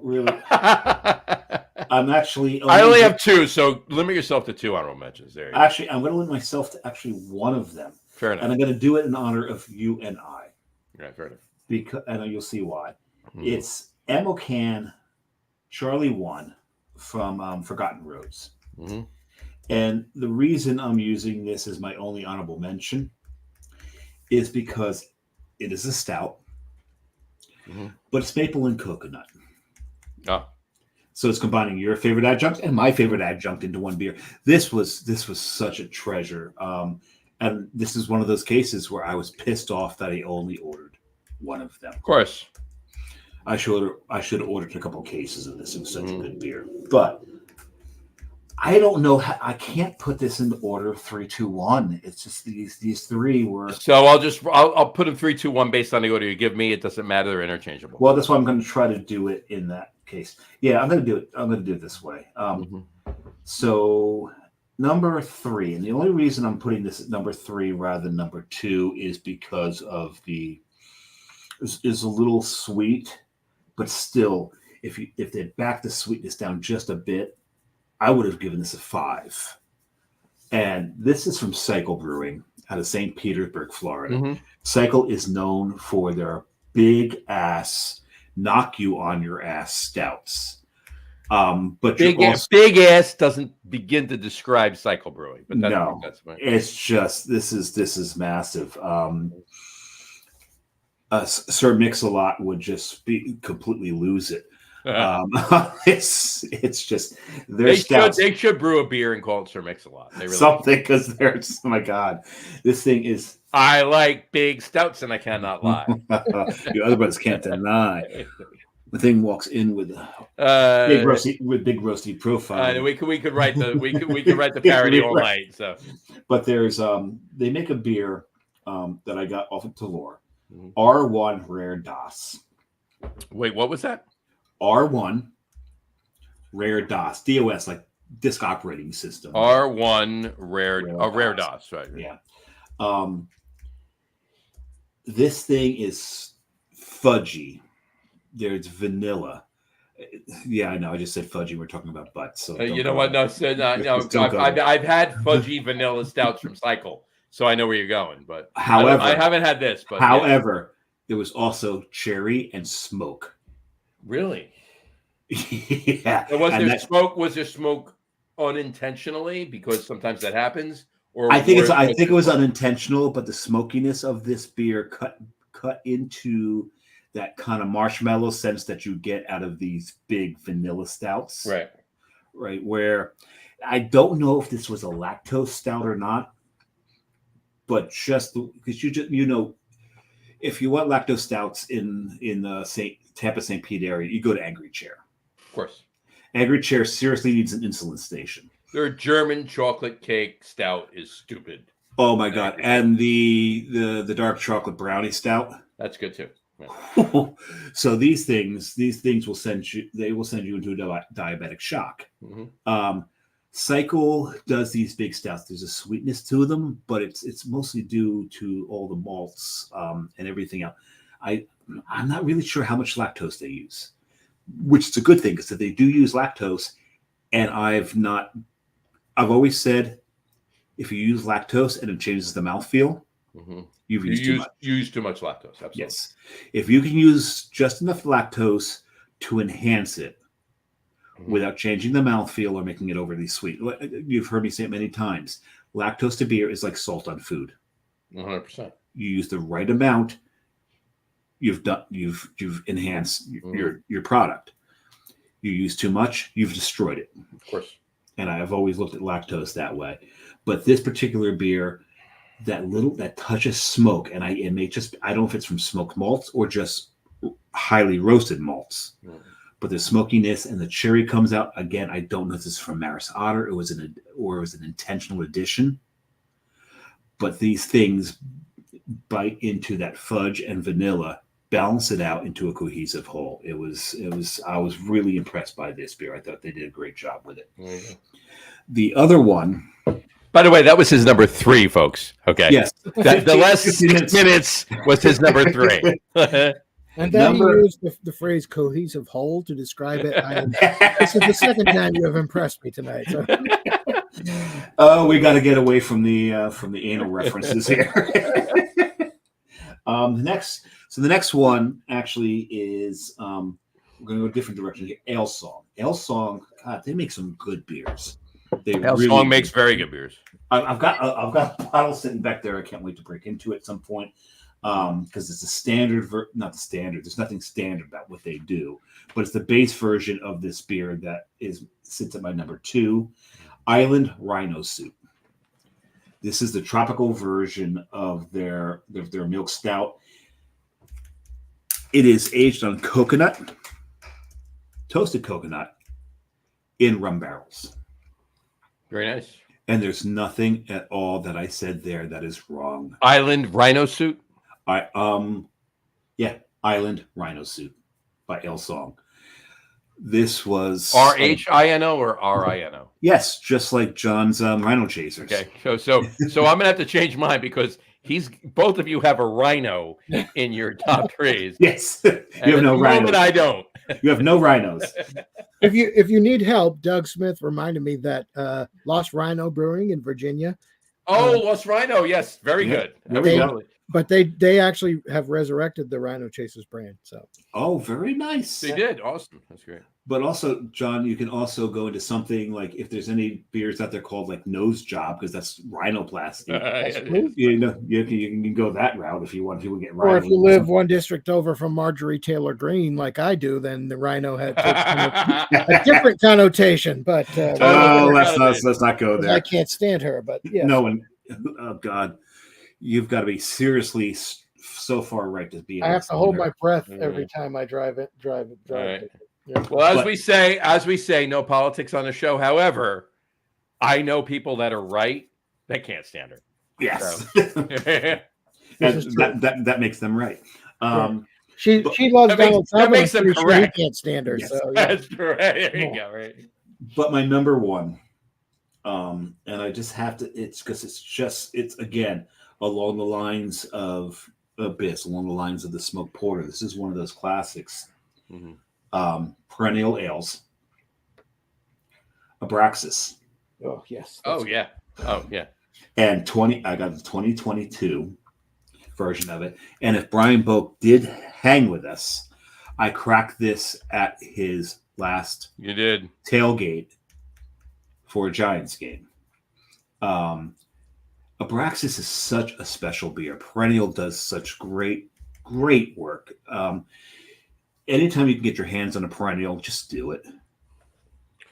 actually. I only have 2, so limit yourself to 2 honorable mentions. There. Actually, I'm going to limit myself to actually one of them. Fair enough. And I'm going to do it in honor of you and I. Yeah, fair enough. Because, and you'll see why. It's Emocan Charlie 1 from Forgotten Roads. And the reason I'm using this as my only honorable mention is because it is a stout, but it's maple and coconut. So it's combining your favorite adjunct and my favorite adjunct into one beer. This was such a treasure. And this is one of those cases where I was pissed off that I only ordered one of them. Of course. I should have ordered a couple cases of this. It was such a good beer. But I don't know I can't put this in the order of 3, 2, 1. It's just these 3 were. So I'll put them 3, 2, 1 based on the order you give me. It doesn't matter; they're interchangeable. Well, that's why I'm going to try to do it in that case. Yeah, I'm going to do it. I'm going to do it this way. So number 3, and the only reason I'm putting this at number 3 rather than number 2 is because of is a little sweet, but still, if they back the sweetness down just a bit, I would have given this a 5. And this is from Cycle Brewing out of St. Petersburg, Florida. Cycle is known for their big ass, knock you on your ass stouts. But big ass doesn't begin to describe Cycle Brewing. But that's it's just this is massive. Sir Mix-a-Lot would just completely lose it. It's just they should brew a beer and call it Sir Mix-a-Lot. They really something because they're just, oh my god, this thing is. I like big stouts and I cannot lie. The other ones can't deny. The thing walks in with big roasty profile. We could write the parody all night. So, but there's they make a beer that I got off of Tavour, R1 Rare DOS. Wait, what was that? R1 Rare DOS, DOS, like disk operating system. R1 Rare DOS, right? Yeah. This thing is fudgy. There's vanilla. Yeah, I know. I just said fudgy. We're talking about butts. So you know what? No. I've had fudgy vanilla stouts from Cycle, so I know where you're going. But however, I haven't had this. But however, there was also cherry and smoke. Really? Yeah. Was there smoke unintentionally? Because sometimes that happens. Or I think it was unintentional, but the smokiness of this beer cut into that kind of marshmallow sense that you get out of these big vanilla stouts. Right. Where I don't know if this was a lactose stout or not, but just because if you want lactose stouts in the Tampa St. Pete area, you go to Angry Chair. Of course. Angry Chair seriously needs an insulin station. Their German chocolate cake stout is stupid. Oh my god! And the dark chocolate brownie stout. That's good too. Yeah. So these things will send you into a diabetic shock. Cycle does these big stouts. There's a sweetness to them, but it's mostly due to all the malts and everything else. I'm not really sure how much lactose they use, which is a good thing because they do use lactose. And I've always said, if you use lactose and it changes the mouthfeel, you've used too much. You use too much lactose. Absolutely. Yes. If you can use just enough lactose to enhance it without changing the mouthfeel or making it overly sweet. You've heard me say it many times. Lactose to beer is like salt on food. 100%. You use the right amount, you've enhanced your product. You use too much, you've destroyed it. Of course. And I've always looked at lactose that way. But this particular beer, that touch of smoke, and I don't know if it's from smoked malts or just highly roasted malts. But the smokiness and the cherry comes out again. I don't know if this is from Maris Otter. It was an intentional addition. but these things bite into that fudge and vanilla, balance it out into a cohesive whole. It was. I was really impressed by this beer. I thought they did a great job with it. Mm-hmm. The other one. By the way, that was his number 3, folks. Okay. Yes. The last 6 minutes was his number 3. And then he used the phrase cohesive whole to describe it. This is the second time you have impressed me tonight. So. Oh, we got to get away from the anal references here. The next one actually is we're going to go a different direction here. Ale Song. Ale Song, God, they make some good beers. Ale Song makes very good beers. I've got a bottle sitting back there. I can't wait to break into it at some point because it's a standard, not the standard. There's nothing standard about what they do, but it's the base version of this beer that sits at my number 2, Island Rhino Soup. This is the tropical version of their milk stout. It is aged on toasted coconut, in rum barrels. Very nice. And there's nothing at all that I said there that is wrong. Island Rhino Soup? Island Rhino Soup by Ale Song. This was RHINO or RINO? Yes, just like John's Rhino Chasers. Okay, so I'm gonna have to change mine because both of you have a rhino in your top 3s. Yes, you have no rhinos. I don't. You have no rhinos. If you need help, Doug Smith reminded me that Lost Rhino Brewing in Virginia. Oh, Lost Rhino, yes, very good. But they actually have resurrected the Rhino Chasers brand. So very nice. They did. Awesome. That's great. But also, John, you can also go into something like if there's any beers out there called like Nose Job because that's rhinoplasty. You can go that route if you want to get rhino. Or if you live one district over from Marjorie Taylor Greene, like I do, then the rhino had a different connotation. But let's not go there. I can't stand her. But yeah, no one. Oh God, you've got to be seriously so far right to be. I have to hold my breath every time I drive it. Right. Yeah. Well, as we say, no politics on the show. However, I know people that are right that can't stand her. Yes, so. that makes them right. She loves Donald Trump. That makes them correct. He can't stand her. Yes. So yeah. That's correct. There you go. Right. But my number 1, and I just have to. It's because it's again along the lines of Abyss, along the lines of the Smoked Porter. This is one of those classics. Mm-hmm. Perennial ales, Abraxas. Oh yes. Oh yeah. And I got the 2022 version of it. And if Brian Boak did hang with us, I cracked this at his last tailgate for a Giants game. Abraxas is such a special beer. Perennial does such great work. Anytime you can get your hands on a Perennial, just do it.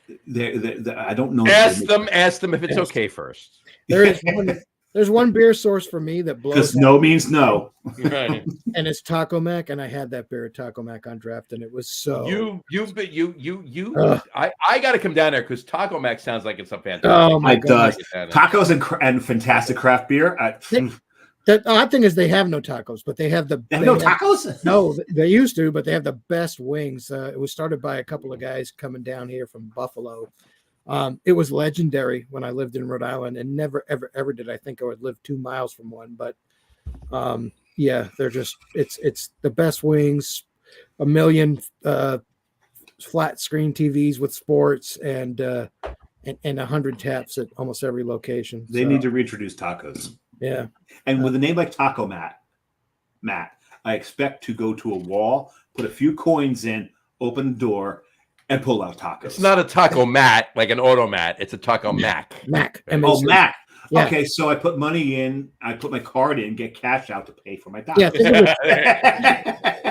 I don't know. Ask them if it's okay first. There's one beer source for me that blows. Because no means no. Right. And it's Taco Mac, and I had that beer at Taco Mac on draft, and it was so. I got to come down there because Taco Mac sounds like it's a fantastic. Oh my god! Tacos and fantastic craft beer. The odd thing is they have no tacos, but they have tacos. No, they used to, but they have the best wings. It was started by a couple of guys coming down here from Buffalo. It was legendary when I lived in Rhode Island, and never, ever did I think I would live 2 miles from one. But they're just it's the best wings. 1 million flat screen TVs with sports and 100 taps at almost every location. They need to reintroduce tacos. Yeah. And with a name like Taco Matt, I expect to go to a wall, put a few coins in, open the door, and pull out tacos. It's not a taco mat like an automat. It's a taco Mac. Mac. Oh, Mac. Yeah. Okay, so I put money in, I put my card in, get cash out to pay for my tacos. Yeah,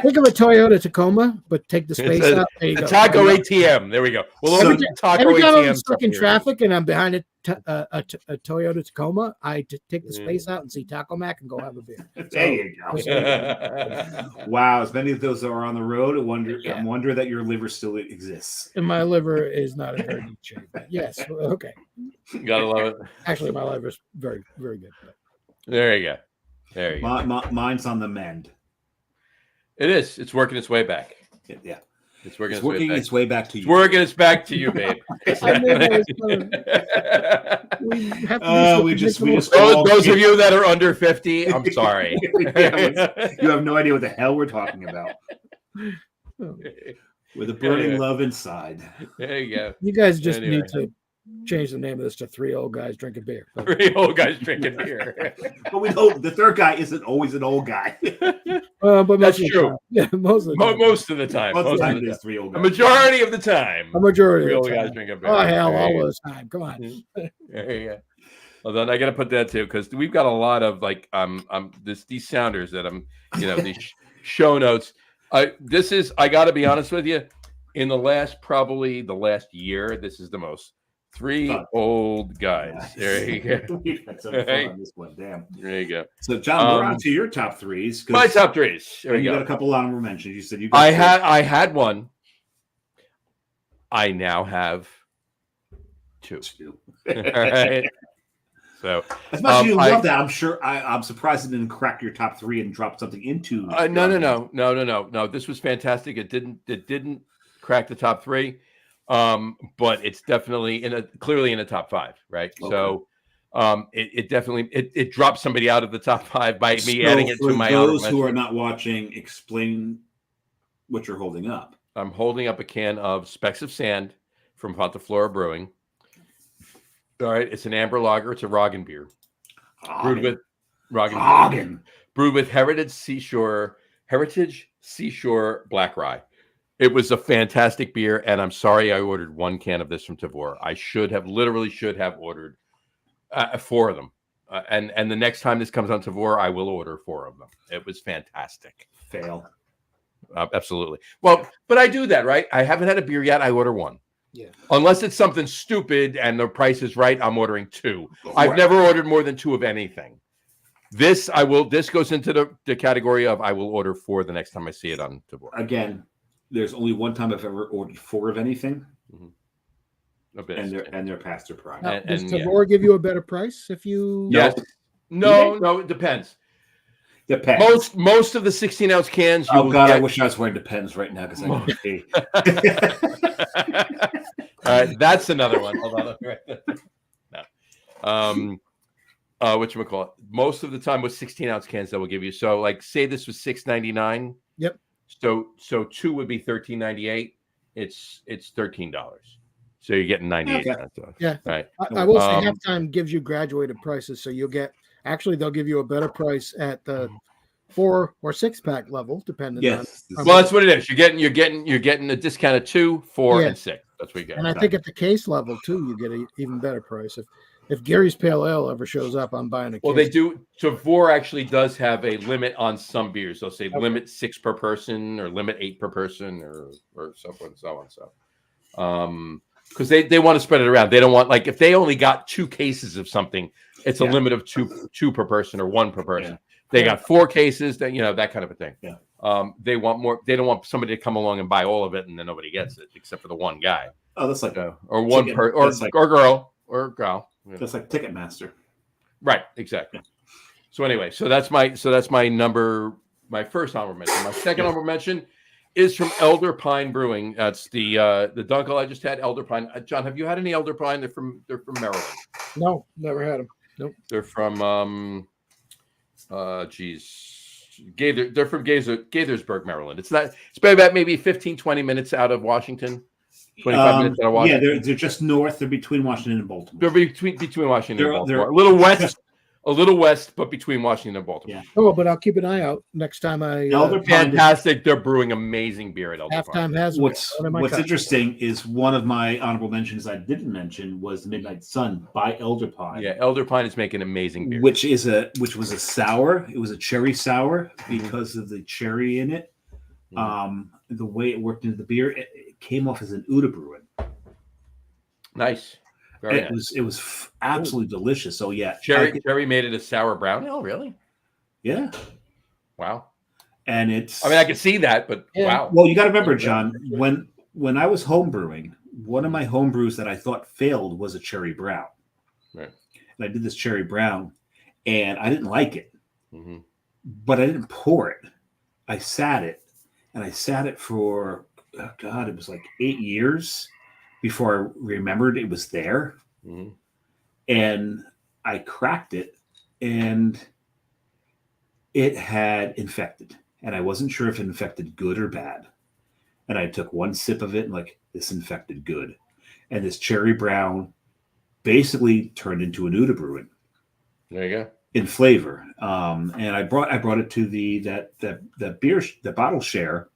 think of a Toyota Tacoma, but take the space out. There you go. Taco ATM. There we go. Well, every time I'm ATM stuck in traffic and I'm behind a Toyota Tacoma, I take the space out and see Taco Mac and go have a beer. There you go. Wow, as many of those are on the road, I wonder that your liver still exists. And my liver is not in very good shape. Yes. Okay. Gotta love it. Actually, my liver is very, very good. There you go. There you go. Mine's on the mend. It is. It's working its way back. Yeah. It's working its way back to you. It's working its back to you, babe. I knew that was Those of you that are under 50, I'm sorry. You have no idea what the hell we're talking about. With a burning love inside. There you go. You guys just need to change the name of this to 3 old guys drinking beer. 3 old guys drinking beer. But we know the third guy isn't always an old guy. But that's true. Yeah, most of the time. Most of the time. Most of the time, there's 3 old guys. A majority of the time. A majority 3 of old the guys time. drinking beer. Oh, hell, all this time. Come on. There you go. Well, then I got to put that too, because we've got a lot of like these sounders that these show notes. I got to be honest with you. In probably the last year, this is the most 3 old guys. Nice. There you go. We've had some fun on this one. Damn. There you go. So, John, we're on to your top 3s. My top 3s. There you go. got a couple honorable mentions. You said you got I had one. I now have 2. All right. So as much as you love that, I'm sure I'm surprised it didn't crack your top 3 and drop something into. No. This was fantastic. It didn't crack the top 3, but it's definitely clearly in the top 5, right? Okay. So it definitely dropped somebody out of the top 5 by me adding it to my. For those who are not watching, explain what you're holding up. I'm holding up a can of Specks of Sand from Fontaflora Brewing. All right, it's an amber lager. It's a Roggen beer, brewed with Roggen, brewed with Heritage Seashore Black Rye. It was a fantastic beer, and I'm sorry I ordered 1 can of this from Tavour. I should have ordered 4 of them. And the next time this comes on Tavour, I will order 4 of them. It was fantastic. Fail. Absolutely. Well, but I do that, right? I haven't had a beer yet. I order 1. Yeah. Unless it's something stupid and the price is right, I'm ordering 2. I've never ordered more than 2 of anything. This goes into the category of I will order 4 the next time I see it on Tavour. Again, there's only one time I've ever ordered 4 of anything. Mm-hmm. And they're past their price. Now, does Tavour give you a better price if you? Yes. No, it depends. Depends. Most of the 16-ounce cans. Oh God, I wish I was wearing Depends right now because I can pay. All right, that's another one. Hold on. No. Whatchamacallit? Most of the time with 16-ounce cans that will give you. So, like, say this was $6.99. Yep. So 2 would be $13.98. It's $13. So you're getting 98 cents. Yeah. Right. I will say halftime gives you graduated prices, so you'll get. Actually, they'll give you a better price at the 4 or 6 pack level, depending on. Well, that's what it is. You're getting a discount of 2, 4, and 6. That's what you get. And I think at the case level too, you get an even better price. If Gary's Pale Ale ever shows up, I'm buying a case. Well, they do. Tavour actually does have a limit on some beers. They'll say limit 6 per person or limit 8 per person or so forth and so on. So, because they want to spread it around. They don't want, like, if they only got 2 cases of something, it's a limit of two per person or 1 per person. Yeah. They got 4 cases, that that kind of a thing. Yeah. They want more. They don't want somebody to come along and buy all of it and then nobody gets it except for the one guy. Oh, that's like or one per or girl or gal. That's like Ticketmaster. Right. Exactly. Yeah. So anyway, that's my first honorable mention. My second honorable mention is from Elder Pine Brewing. That's the Dunkel I just had. Elder Pine. John, have you had any Elder Pine? They're from Maryland. No, never had them. Nope. They're from they're from Gaithersburg, Maryland. It's about maybe 15-20 minutes out of Washington. 25 minutes out of Washington. Yeah, they're just north. They're between Washington and Baltimore. They're between Washington and Baltimore. A little west, but between Washington and Baltimore. Yeah. Oh, but I'll keep an eye out next time I. Fantastic! They're brewing amazing beer at Elder Pine. Halftime has what's interesting is one of my honorable mentions I didn't mention was the Midnight Sun by Elder Pine. Yeah, Elder Pine is making amazing beer. Which was a sour. It was a cherry sour because of the cherry in it. The way it worked into the beer, it came off as an Udebruin. Nice. It was absolutely delicious. So yeah, Cherry made it a sour brown ale, really? Yeah. Wow. And it's. I mean, I could see that, but wow. Well, you got to remember, John, when I was homebrewing, one of my homebrews that I thought failed was a cherry brown. Right. And I did this cherry brown, and I didn't like it, Mhm. but I didn't pour it. I sat it, and I sat it for, oh God, it was like 8 years before I remembered it was there. Mhm. And I cracked it, and it had infected. And I wasn't sure if it infected good or bad. And I took one sip of it and like, this infected good. And this cherry brown basically turned into an Udabruin There you go. in flavor. And I brought it to that beer, the bottle share.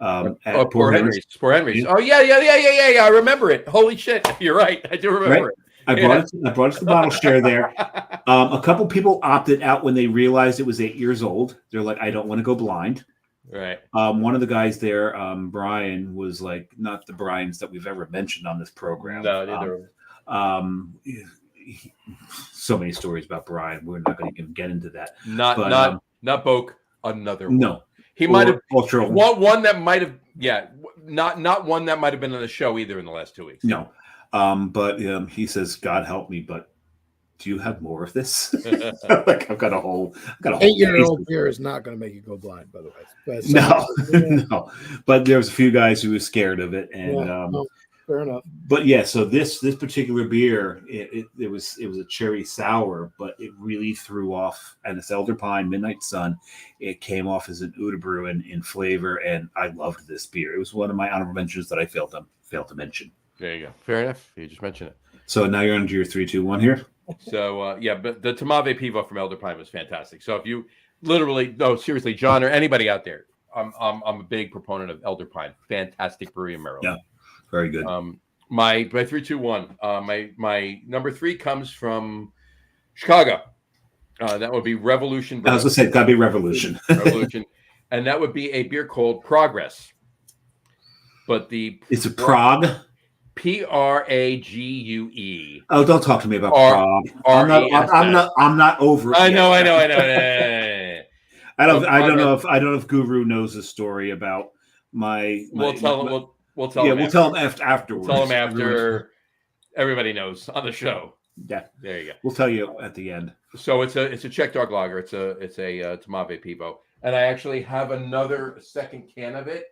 At Poor Henry's. Poor Henry's. Oh yeah. I remember it. Holy shit! You're right. I do remember it. I brought it to the bottle share there. A couple people opted out when they realized it was 8 years old. They're like, I don't want to go blind. Right. One of the guys there, Brian, was like, not the Brians that we've ever mentioned on this program. No, neither. So many stories about Brian. We're not going to even get into that. Not Boke. Another one. No, he might have cultural one that might have. Yeah, not one that might have been on the show either in the last 2 weeks. No, but he says, "God help me," but do you have more of this? Like I've got a whole 8-year-old beer is not going to make you go blind, by the way. No. But there was a few guys who were scared of it, and fair enough. But yeah, so this particular beer, it was a cherry sour, but it really threw off. And this Elder Pine Midnight Sun, it came off as an Udabruin in flavor, and I loved this beer. It was one of my honorable mentions that I failed to mention. There you go. Fair enough. You just mentioned it. So now you're on to your 3, 2, 1 here. So but the Tavour Pivo from Elder Pine was fantastic. So if you seriously, John or anybody out there, I'm a big proponent of Elder Pine. Fantastic brewery in Maryland. Yeah, very good. My 3, 2, 1. My number 3 comes from Chicago. That would be Revolution. I was gonna say it's gotta be Revolution. Revolution, and that would be a beer called Progress. But it's a Prague. Prague. Oh, don't talk to me about Prague. I'm not over it. I know. I don't know if Guru knows the story about We'll tell him. We'll tell him afterwards. Tell him after. Everybody knows on the show. Yeah, there you go. We'll tell you at the end. So it's a Czech dog lager. It's a Tavour Pivo, and I actually have another second can of it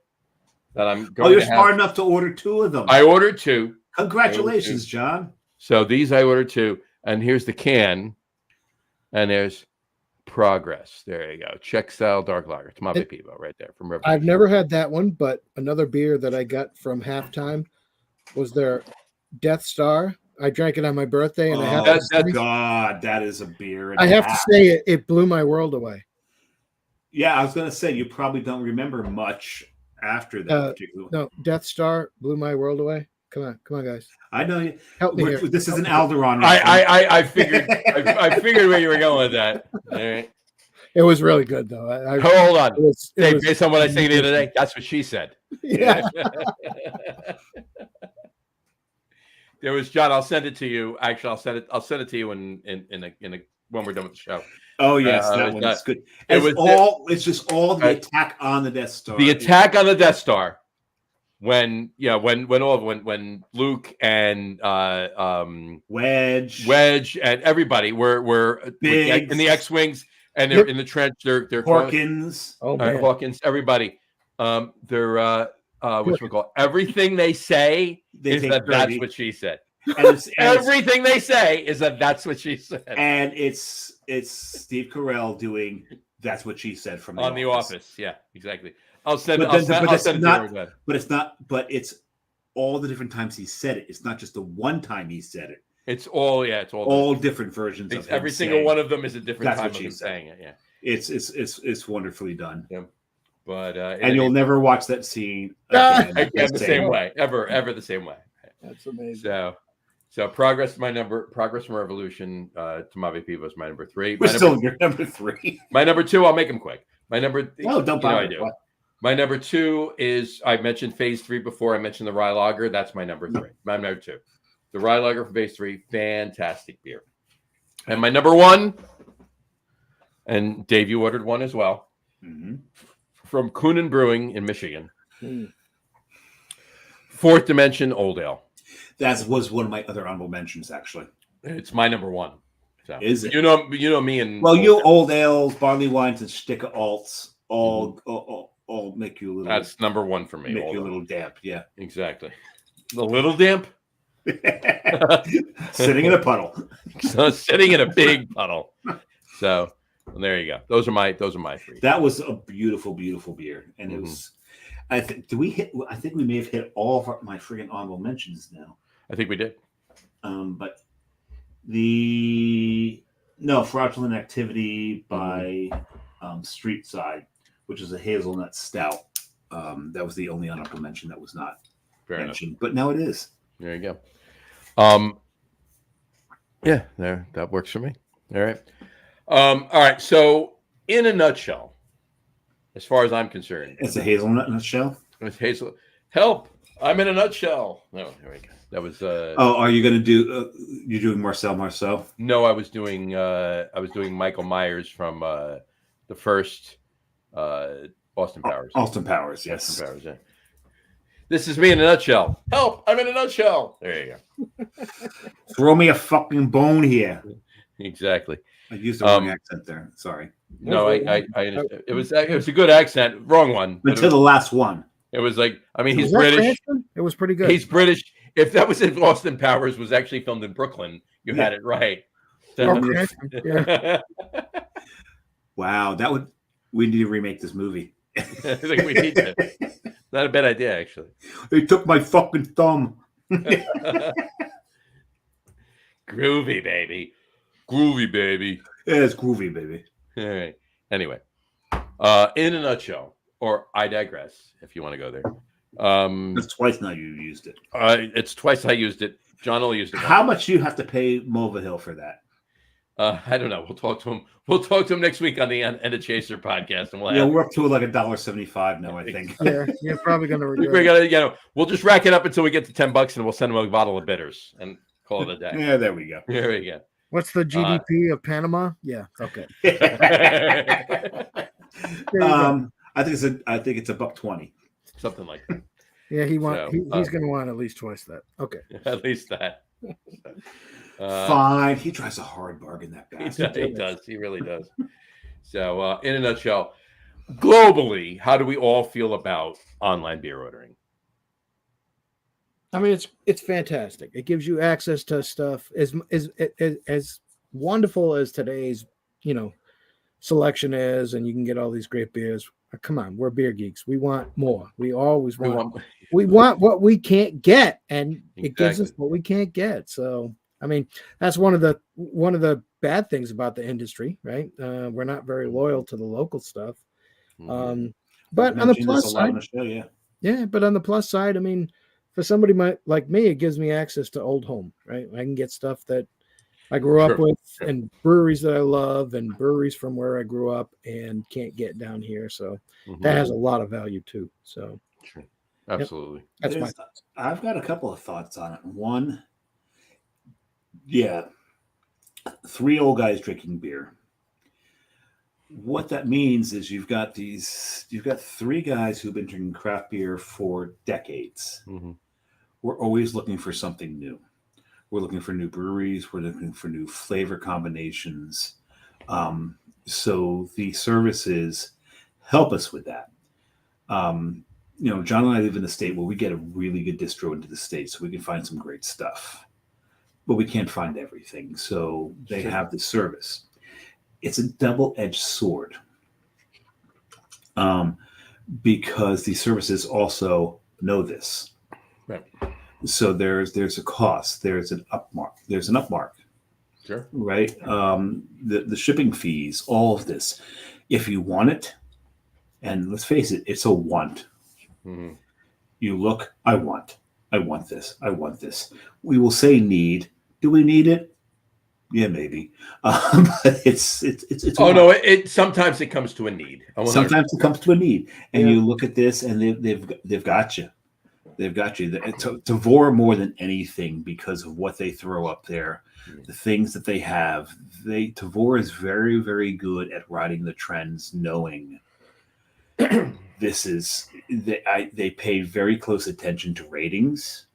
that I'm going. You're smart enough to order 2 of them. I ordered 2. Congratulations, John. So these I ordered 2, and here's the can, and there's Progress. There you go. Czech style dark lager. Tavour Pivo right there from Revolution. I've never had that one, but another beer that I got from Halftime was their Death Star. I drank it on my birthday, and that is a beer. I have to say it blew my world away. Yeah, I was going to say you probably don't remember much after that particular. No, Death Star blew my world away. Come on, guys. I know you. Help me here. This is an Alderon. I figured. I figured where you were going with that. All right. It was really good, though. Hold on. Based on what I said the other day, that's what she said. Yeah. There was John. I'll send it to you. Actually, I'll send it to you in when we're done with the show. Oh yes, that one is good. It's just all the attack on the Death Star. The attack on the Death Star. When Luke and Wedge and everybody were in the X-wings and they're in the trench. They're Hawkins. Hawkins. Everybody. They're what's we call everything they say is that that's what she said. Everything they say is that that's what she said. And it's Steve Carell doing that's what she said from The Office. Yeah, exactly. I'll send it. But it's all the different times he said it. It's not just the one time he said it. It's all different versions of every single one of them is a different time of him saying it. Yeah, it's wonderfully done. Yeah. But and you'll never watch that scene again the same way, ever the same way. That's amazing. So Progress from Revolution. Tavour Pivo is my number 3. We're still in your number 3. My number 2, I'll make them quick. My number don't bother. I do. My number 2 is I mentioned Phase 3 before. I mentioned the Rye Lager. That's my number 3. My number 2, the Rye Lager from Phase 3, fantastic beer. And my number 1, and Dave, you ordered one as well. Mm-hmm. From Kuhnen Brewing in Michigan. Fourth Dimension Old Ale. That was one of my other honorable mentions, actually. It's my number 1. So Is it? You know me and Well, you old ales, barley wines, and stick alts all make you a little. That's number one for me. Make you a little damp. Yeah. Exactly. A little damp. Sitting in a puddle. So sitting in a big puddle. So well, there you go. Those are my three. That was a beautiful, beautiful beer, and it was. I think we may have hit all of my friggin' honorable mentions now. I think we did. But Fraudulent Activity by Street Side, which is a hazelnut stout. That was the only honorable mention that was not mentioned, but now it is. There you go. Yeah, that works for me. All right. All right. So, in a nutshell, as far as I'm concerned, it's a hazelnut nutshell. It's hazel. Help! I'm in a nutshell. No, there we go. That was. Are you going to do? You're doing Marcel? No, I was doing Michael Myers from the first Austin Powers. Austin Powers, yes. Austin Powers, yeah. This is me in a nutshell. Help! I'm in a nutshell. There you go. Throw me a fucking bone here. Exactly. I used the wrong accent there. Sorry. No, I it was a good accent. Wrong one. Until the last one. It was like, I mean, he's British. It was pretty good. He's British. If that was in Austin Powers was actually filmed in Brooklyn, you had it right. So, yeah. Wow, we need to remake this movie. I think we need to. Not a bad idea, actually. They took my fucking thumb. Groovy, baby. Groovy, baby. Yeah, it's groovy, baby. All right. Anyway, in a nutshell, or I digress, if you want to go there. It's twice now you used it. It's twice I used it. John only used it once. How much do you have to pay Mova Hill for that? I don't know. We'll talk to him. We'll talk to him next week on the End of Chaser podcast, and we're up to like $1.75 now. I think. Yeah, you're probably gonna. We're gonna, we'll just rack it up until we get to $10, and we'll send him a bottle of bitters and call it a day. Yeah, there we go. There we go. What's the GDP of Panama? Yeah. Okay. I think it's $1.20. Something like that. Yeah, he's going to want at least twice that. Okay. At least that. Fine. He tries a hard bargain, that bastard. He does. He really does. So, in a nutshell, globally, how do we all feel about online beer ordering? I mean, it's fantastic. It gives you access to stuff as wonderful as today's, selection is, and you can get all these great beers. Come on, we're beer geeks. We want more. We always want. We want what we can't get, and it gives us what we can't get. So, I mean, that's one of the bad things about the industry, right? We're not very loyal to the local stuff. But on the plus side, but on the plus side, I mean, for somebody like me, it gives me access to old home, right? I can get stuff that I grew up with and breweries that I love and breweries from where I grew up and can't get down here. So that has a lot of value too. So absolutely. Yep. That's my thoughts. I've got a couple of thoughts on it. One, 3 old guys drinking beer. What that means is you've got 3 guys who've been drinking craft beer for decades. Mm-hmm. We're always looking for something new. We're looking for new breweries. We're looking for new flavor combinations. So the services help us with that. John and I live in a state where we get a really good distro into the state, so we can find some great stuff. But we can't find everything. So they have the service. It's a double-edged sword because the services also know this. Right. So there's a cost. There's an upmark. Sure. Right. The shipping fees, all of this. If you want it, and let's face it, it's a want. Mm-hmm. You look, I want this. We will say need. Do we need it? Yeah, maybe. But it's. Oh no! Sometimes it comes to a need. Sometimes it comes to a need, and you look at this, and they've got you. They've got you. Tavour more than anything because of what they throw up there, the things that they have. Tavour is very, very good at riding the trends, knowing this is. They pay very close attention to ratings.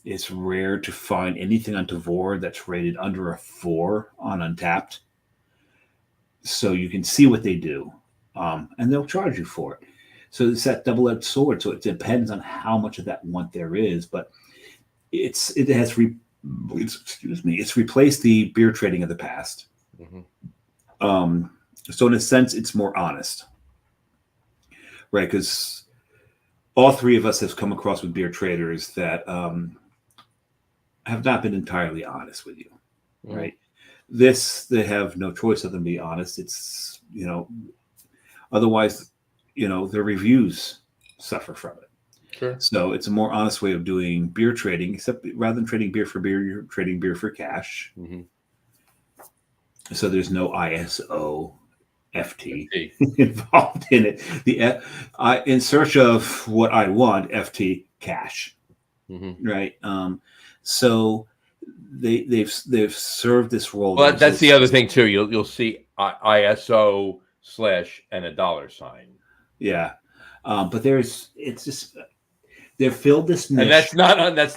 It's rare to find anything on Tavour that's rated under a 4 on Untapped. So you can see what they do, and they'll charge you for it. So it's that double-edged sword. So it depends on how much of that want there is, but it's replaced the beer trading of the past. So in a sense, it's more honest, right? Because all three of us have come across with beer traders that have not been entirely honest with you, right? This, they have no choice other than be honest. It's, otherwise, their reviews suffer from it. Sure. So it's a more honest way of doing beer trading, except rather than trading beer for beer, you're trading beer for cash. So there's no ISO FT involved in it. In search of what I want, FT cash, right? So they've served this role. Well, that's the other thing too. You'll see ISO / and a $sign. Yeah, but they've filled this niche. And that's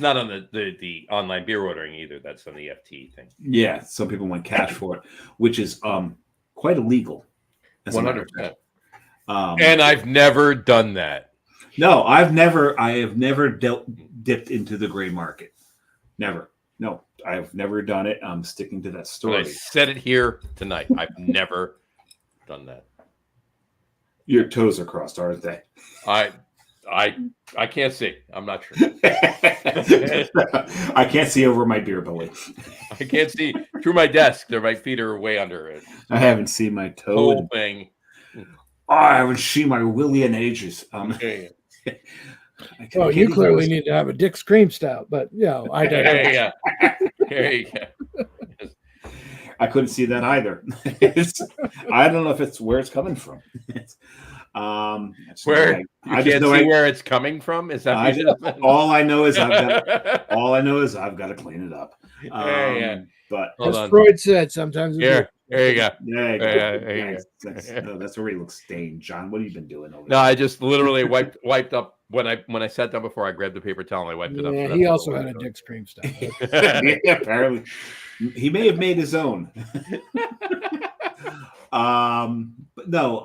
not on the online beer ordering either. That's on the FT thing. Yeah, some people want cash for it, which is quite illegal. 100%. And I've never done that. No, I have never dipped into the gray market. Never. No, I've never done it. I'm sticking to that story. I said it here tonight. I've never done that. Your toes are crossed, aren't they? I can't see. I'm not sure. I can't see over my beer belly. I can't see through my desk. My feet are way under it. I haven't seen my toe. Whole thing. I haven't seen my willy in ages. Well, you clearly need to have a Dick's Cream Stout, but I don't. Yeah. There you go. I couldn't see that either. I don't know if it's where it's coming from. Where I can't see where it's coming from. Is that all I know is I've got to clean it up. But as Freud said, sometimes there you go. That's where he looks stained. John, what have you been doing over there? No, I just literally wiped up when I sat down before I grabbed the paper towel and I wiped it up. Yeah, he also had a Dick's Cream Stout. Yeah, apparently. He may have made his own. But no,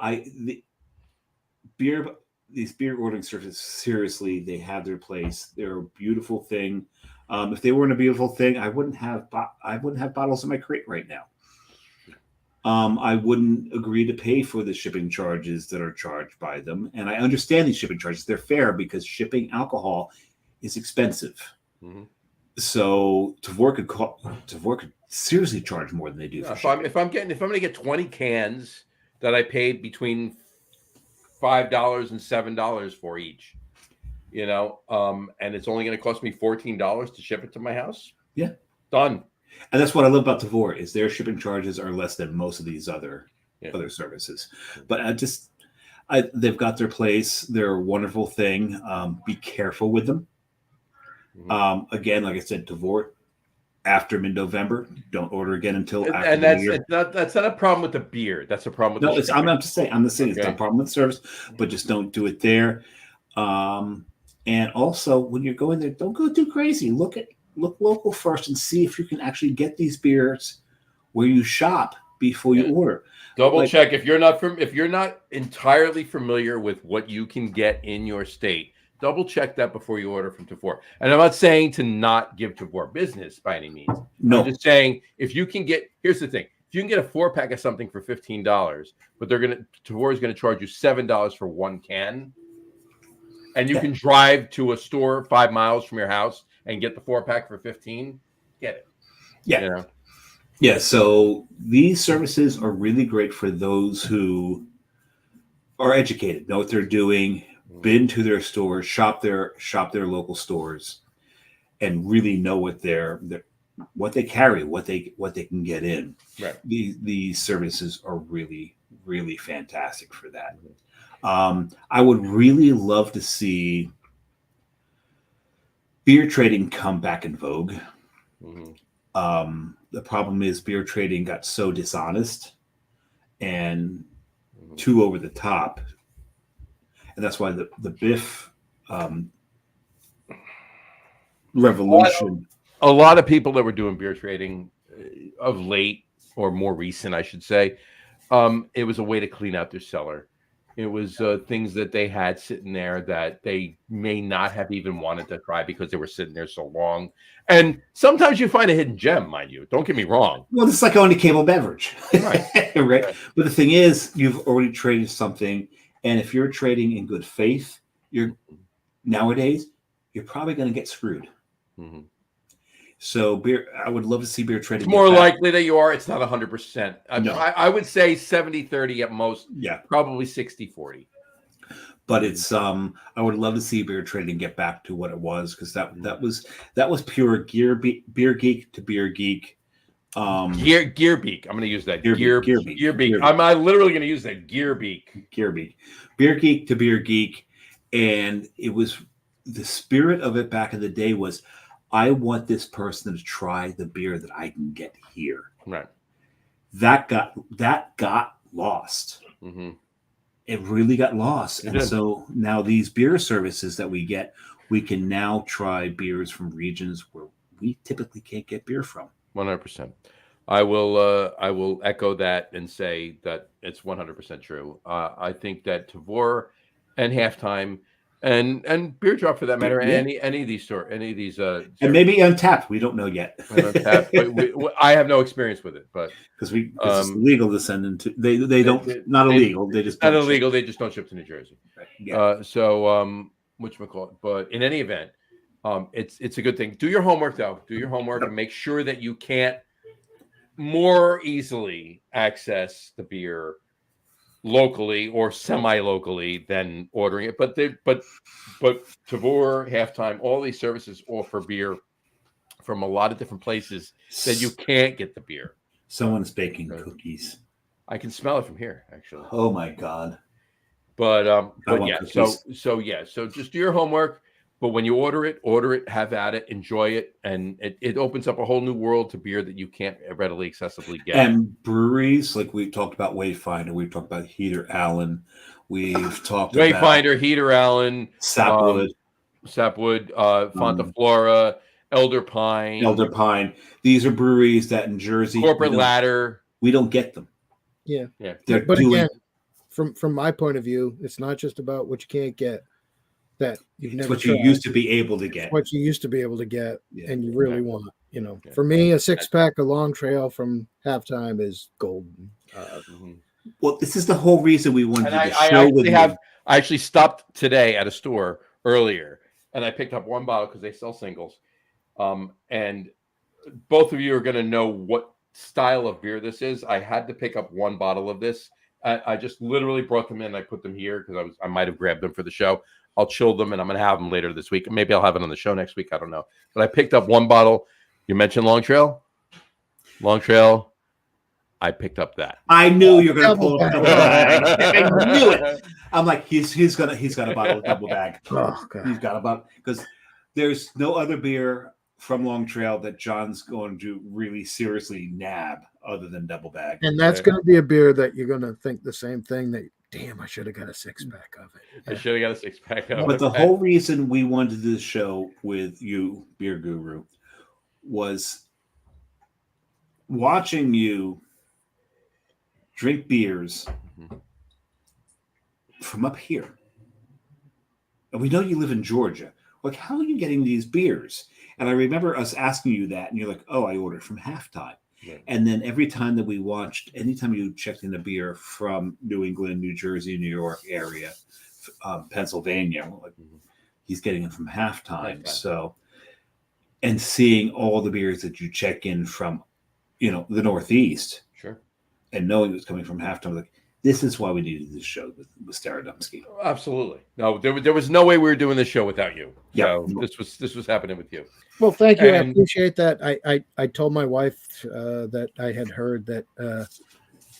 these beer ordering services, seriously, they have their place. They're a beautiful thing. If they weren't a beautiful thing, I wouldn't have bottles in my crate right now. I wouldn't agree to pay for the shipping charges that are charged by them. And I understand these shipping charges. They're fair because shipping alcohol is expensive. So Tavour could seriously charge more than they do. If I'm going to get 20 cans that I paid between $5 and $7 for each, and it's only going to cost me $14 to ship it to my house. Yeah, done. And that's what I love about Tavour is their shipping charges are less than most of these other services. But they've got their place. They're a wonderful thing. Be careful with them. Again, like I said, Tavour after mid-November, don't order again until after and the year. That's not a problem with the beer. That's a problem with I'm not just saying. I'm just saying it's not a problem with the service, but just don't do it there. And also, when you're going there, don't go too crazy. Look local first and see if you can actually get these beers where you shop before you order. Double check if you're not entirely familiar with what you can get in your state. Double check that before you order from Tavour. And I'm not saying to not give Tavour business by any means. No. I'm just saying if you can get, here's the thing. If you can get a 4-pack of something for $15, but Tavour is going to charge you $7 for one can, and you can drive to a store 5 miles from your house and get the 4-pack for $15, get it. Yeah. Yeah. So these services are really great for those who are educated, know what they're doing, been to their stores, shop their local stores, and really know what they carry, what they can get in. Right. These services are really, really fantastic for that. I would really love to see beer trading come back in vogue. The problem is beer trading got so dishonest and too over the top. And that's why the Biff revolution. A lot of people that were doing beer trading of late, or more recent, I should say, it was a way to clean out their cellar. It was things that they had sitting there that they may not have even wanted to try because they were sitting there so long. And sometimes you find a hidden gem, mind you. Don't get me wrong. Well, it's like owning a cable beverage, Right? right? But the thing is, you've already traded something, and if you're trading in good faith, nowadays you're probably going to get screwed. Mm-hmm. So beer, I would love to see beer trading. It's more likely that you are. It's not 100%. No. I would say 70-30 at most. Yeah, probably 60-40. But it's I would love to see beer trading get back to what it was, because that was pure beer geek to beer geek. Gear beak. I'm going to use that. Gear beak. I'm literally going to use that. Gear beak. Beer geek to beer geek, and it was the spirit of it back in the day was, I want this person to try the beer that I can get here. Right. That got lost. Mm-hmm. It really got lost. And so now these beer services that we get, we can now try beers from regions where we typically can't get beer from. 100%. I will echo that and say that it's 100% true. I think that Tavour and Halftime and Beer Drop, for that matter, any of these and maybe Untapped, we don't know yet. Untapped, I have no experience with it, but because it's illegal to send them to they don't not illegal, they just not illegal, they just don't ship to New Jersey. Right. Yeah. Whatchamacallit, but in any event, it's a good thing. Do your homework though. Do your homework and make sure that you can't more easily access the beer locally or semi-locally than ordering it. But Tavour, Halftime, all these services offer beer from a lot of different places that you can't get the beer. Someone's baking cookies. I can smell it from here, actually. Oh my God. But yeah, so just do your homework. But when you order it, have at it, enjoy it, and it opens up a whole new world to beer that you can't readily accessibly get. And breweries, like we've talked about Wayfinder, we've talked about Heater Allen, we've talked about Wayfinder, Heater Allen, Sapwood, Fontaflora, Elder Pine. These are breweries that in Jersey, Corporate Ladder, we don't get them. Yeah. But again, from my point of view, it's not just about what you can't get. That you've never what you used to be able to get. What you used to be able to get, and you really want. For me, a 6-pack of Long Trail from Halftime is golden. Well, this is the whole reason we wanted to show. I actually stopped today at a store earlier, and I picked up one bottle because they sell singles. And both of you are going to know what style of beer this is. I had to pick up one bottle of this. I just literally brought them in. I put them here because I might have grabbed them for the show. I'll chill them, and I'm going to have them later this week. Maybe I'll have it on the show next week. I don't know. But I picked up one bottle. You mentioned Long Trail. I picked up that. I knew you were going to pull a double bag. I knew it. I'm like, he's got a bottle of double bag. Oh, God. He's got a bottle because there's no other beer from Long Trail that John's going to really seriously nab other than double bag. And that's going to be a beer that you're going to think the same thing that. Damn, I should have got a 6-pack of it. I should have got a 6-pack of it. But the whole reason we wanted to do this show with you, Beer Guru, was watching you drink beers from up here. And we know you live in Georgia. Like, how are you getting these beers? And I remember us asking you that, and you're like, oh, I ordered from Halftime. Yeah. And then every time that we watched, anytime you checked in a beer from New England, New Jersey, New York area, Pennsylvania, like, he's getting it from Halftime. So, and seeing all the beers that you check in from, the Northeast, sure, and knowing it was coming from Halftime, like, this is why we needed this show with Staradumsky. Absolutely. No, there was no way we were doing this show without you. Yeah, so this was happening with you. Well, thank you. I appreciate that. I told my wife that I had heard that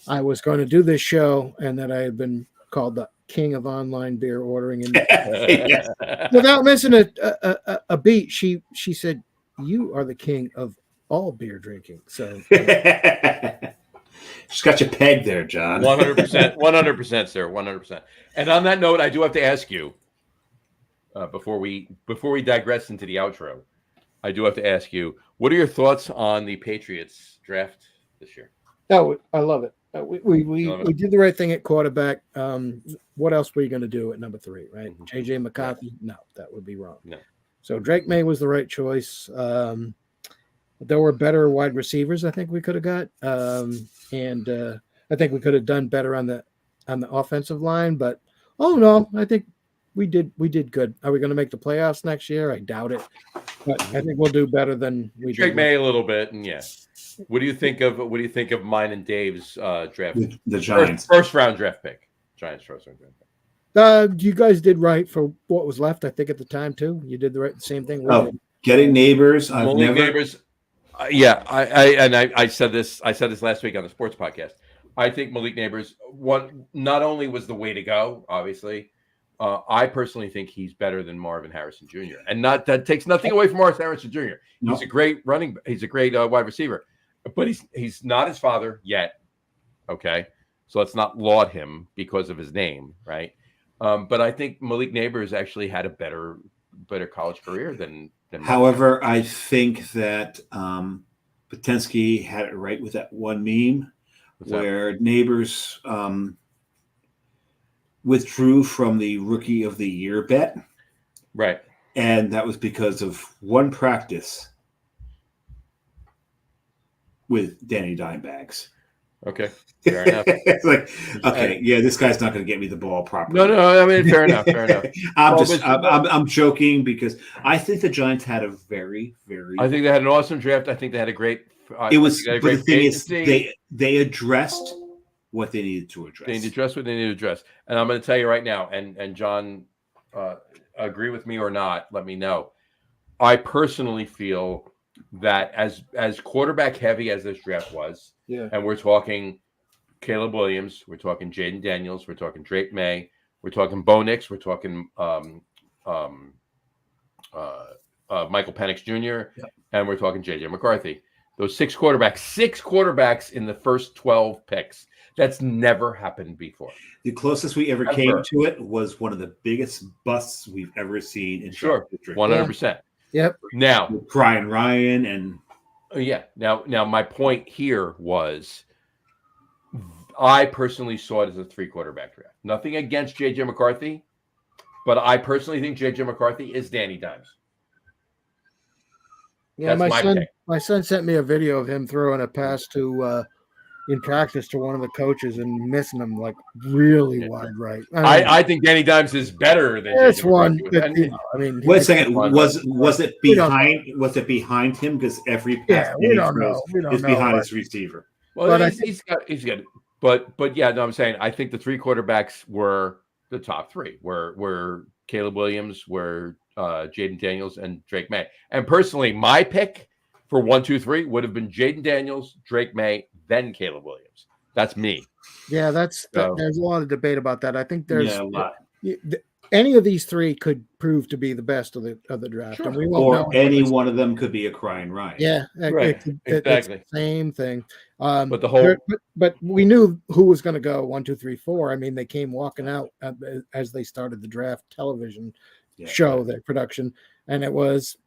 I was going to do this show and that I had been called the king of online beer ordering. And yes. Without missing a beat, she said, "You are the king of all beer drinking." So. She's got you pegged there, John. 100%, 100%, sir, 100%. And on that note, I do have to ask you before we digress into the outro. I do have to ask you, what are your thoughts on the Patriots draft this year? Oh, I love it. We love it? did the right thing at quarterback. What else were you going to do at number 3, right? Mhm. JJ McCarthy? No, that would be wrong. No. So Drake May was the right choice. There were better wide receivers I think we could have got, and I think we could have done better on the offensive line. But no, I think we did good. Are we going to make the playoffs next year? I doubt it, but I think we'll do better than we Drake did. May a little bit, and yeah. What do you think of mine and Dave's draft? The Giants first round draft pick. Giants first round draft pick. You guys did right for what was left. I think at the time too. You did the same thing. Getting Neighbors. Neighbors. I said this last week on the sports podcast. I think Malik Neighbors not only was the way to go, obviously. I personally think he's better than Marvin Harrison Jr. And that takes nothing away from Marvin Harrison Jr. He's a great he's a great wide receiver, but he's not his father yet. Okay, so let's not laud him because of his name, right? But I think Malik Neighbors actually had a better college career than. However, I think that Patensky had it right with that one meme where Neighbors withdrew from the Rookie of the Year bet. Right. And that was because of one practice with Danny Dimebags. Okay. Fair enough. It's like, okay, yeah, this guy's not going to get me the ball properly. No, I mean, fair enough. I'm joking because I think the Giants had a very, very. I think they had an awesome draft. I think they had a great. But the thing is, they addressed what they needed to address. They need to address what they need to address. And I'm going to tell you right now, and John, agree with me or not, let me know. I personally feel that as quarterback heavy as this draft was, and we're talking Caleb Williams, we're talking Jaden Daniels, we're talking Drake May, we're talking Bo Nix, we're talking Michael Penix Jr., and we're talking JJ McCarthy. Those six quarterbacks in the first 12 picks. That's never happened before. The closest we ever came to it was one of the biggest busts we've ever seen in history. 100%. Yep. Now, Brian Ryan and Now my point here was, I personally saw it as a 3-quarterback draft. Nothing against JJ McCarthy, but I personally think JJ McCarthy is Danny Dimes. Yeah, my son sent me a video of him throwing a pass to in practice to one of the coaches and missing him like really wide right. I think Danny Dimes is better than that's one. Wait a second. Was it behind him? Because every pass we don't know. is behind his receiver. Well, he's good. But yeah, no, I'm saying I think the 3 quarterbacks were the top 3. Were Caleb Williams, were Jaden Daniels, and Drake May. And personally, my pick for 1, 2, 3 would have been Jaden Daniels, Drake May, then Caleb Williams. That's me. Yeah, there's a lot of debate about that. I think there's a lot. Any of these 3 could prove to be the best of the draft, sure. And we won't know any one of them could be a crying Ryan. Yeah, right. Exactly. It's the same thing. But the whole, but we knew who was going to go 1, 2, 3, 4. I mean, they came walking out as they started the draft television show, their production, and it was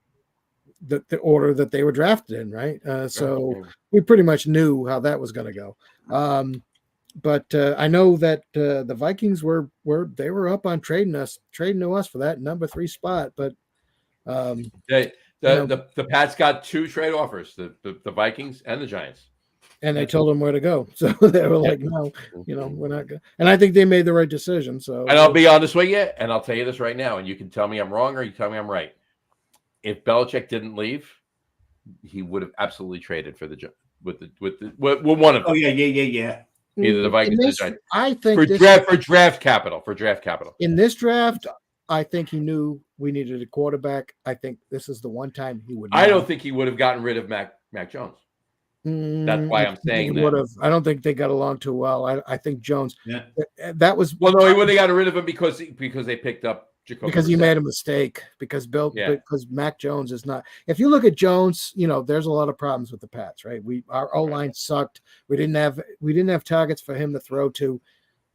the order that they were drafted in, right? So we pretty much knew how that was going to go. But I know that the Vikings were up on trading to us for that number 3 spot. But the Pats got 2 trade offers, the Vikings and the Giants, and they told them where to go. So they were like, no, we're not good. And I think they made the right decision. So, and I'll be honest with you, and I'll tell you this right now, and you can tell me I'm wrong or you tell me I'm right. If Belichick didn't leave, he would have absolutely traded for with one of them. Oh yeah. Either the Vikings or the Giants. I think for draft capital. In this draft, I think he knew we needed a quarterback. I think this is the one time he would. I don't think he would have gotten rid of Mac Jones. That's why I'm saying that. I don't think they got along too well. I think Jones. Yeah. That was. Well, no, he would have gotten rid of him because they picked up Jacoby. Because he made a mistake. Because Mac Jones is not. If you look at Jones, there's a lot of problems with the Pats, right? Our O-line sucked. We didn't have targets for him to throw to,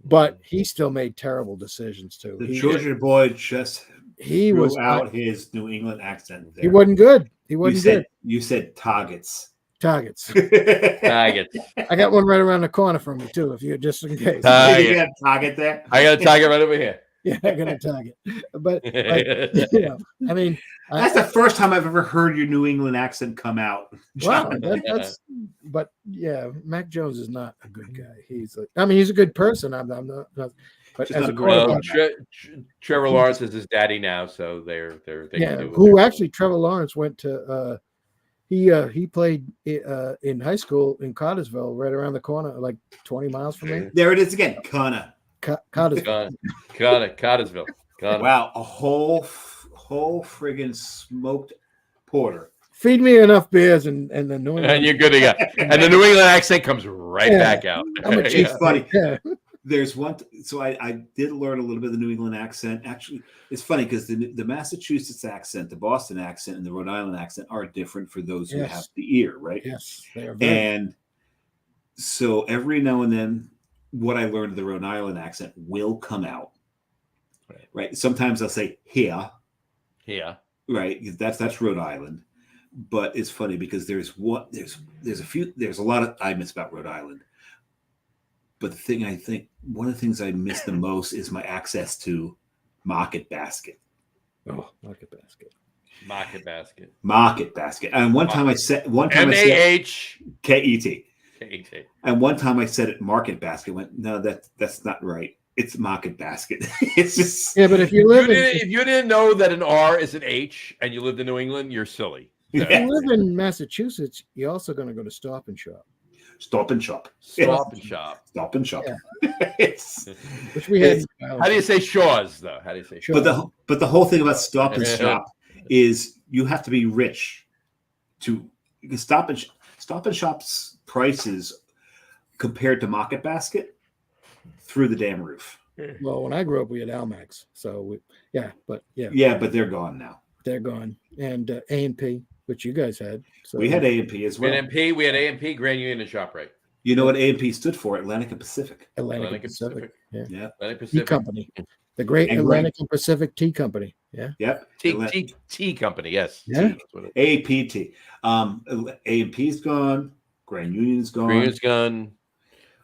but he still made terrible decisions too. The Georgia boy just he was out his New England accent there. He wasn't good. He wasn't good. You said targets. Targets. Target. I got one right around the corner from me too. If you just in case. You got a target there. I got a target right over here. Yeah, I got a target. But you know, I mean, That's the first time I've ever heard your New England accent come out. wow, that's. But yeah, Mac Jones is not a good guy. He's a good person. I'm not. But Just as not a a great quarterback, Trevor Lawrence is his daddy now, so they yeah. can do Who actually Trevor Lawrence went to? He played in high school in Cartersville, right around the corner, like 20 miles from me. There it is again, Connor. Cartersville. Cartersville. Wow, a whole friggin' smoked porter. Feed me enough beers and the New England. And you're good to go. And the New England accent comes right back out. It's funny. Yeah. There's one. So I did learn a little bit of the New England accent. Actually, it's funny because the Massachusetts accent, the Boston accent, and the Rhode Island accent are different for those who have the ear, right? Yes, they are. And so every now and then, what I learned of the Rhode Island accent will come out. Right. Sometimes I'll say here. Yeah. Right. That's Rhode Island. But it's funny because there's a lot of I miss about Rhode Island. But one of the things I miss the most is my access to Market Basket. Oh, Market Basket. Market Basket. And one time I said MAHKET. And one time I said it Market Basket. Went, no, that's not right. It's Market Basket. It's just but if you didn't know that an R is an H and you lived in New England, you're silly. If you live in Massachusetts, you're also going to go to Stop and Shop. Stop and Shop. Yeah. Which we had. How do you say Shaw's though? How do you say Shaw's? But the whole thing about Stop and Shop is you have to be rich to Stop and Shop's prices compared to Market Basket through the damn roof. Well, when I grew up, we had Almax, so but they're gone now. They're gone, and A&P, which you guys had. So we had A&P as well. We had A&P, Grand Union, and ShopRite. You know what A&P stood for? Atlantic and Pacific. Atlantic Pacific. Yeah. Atlantic Pacific. Tea Company. The Great Atlantic and Pacific Tea Company. Yeah. Yep. Tea Company. Yes. Yeah. APT. A&P's gone. Grand Union's gone. Grand Union's gone.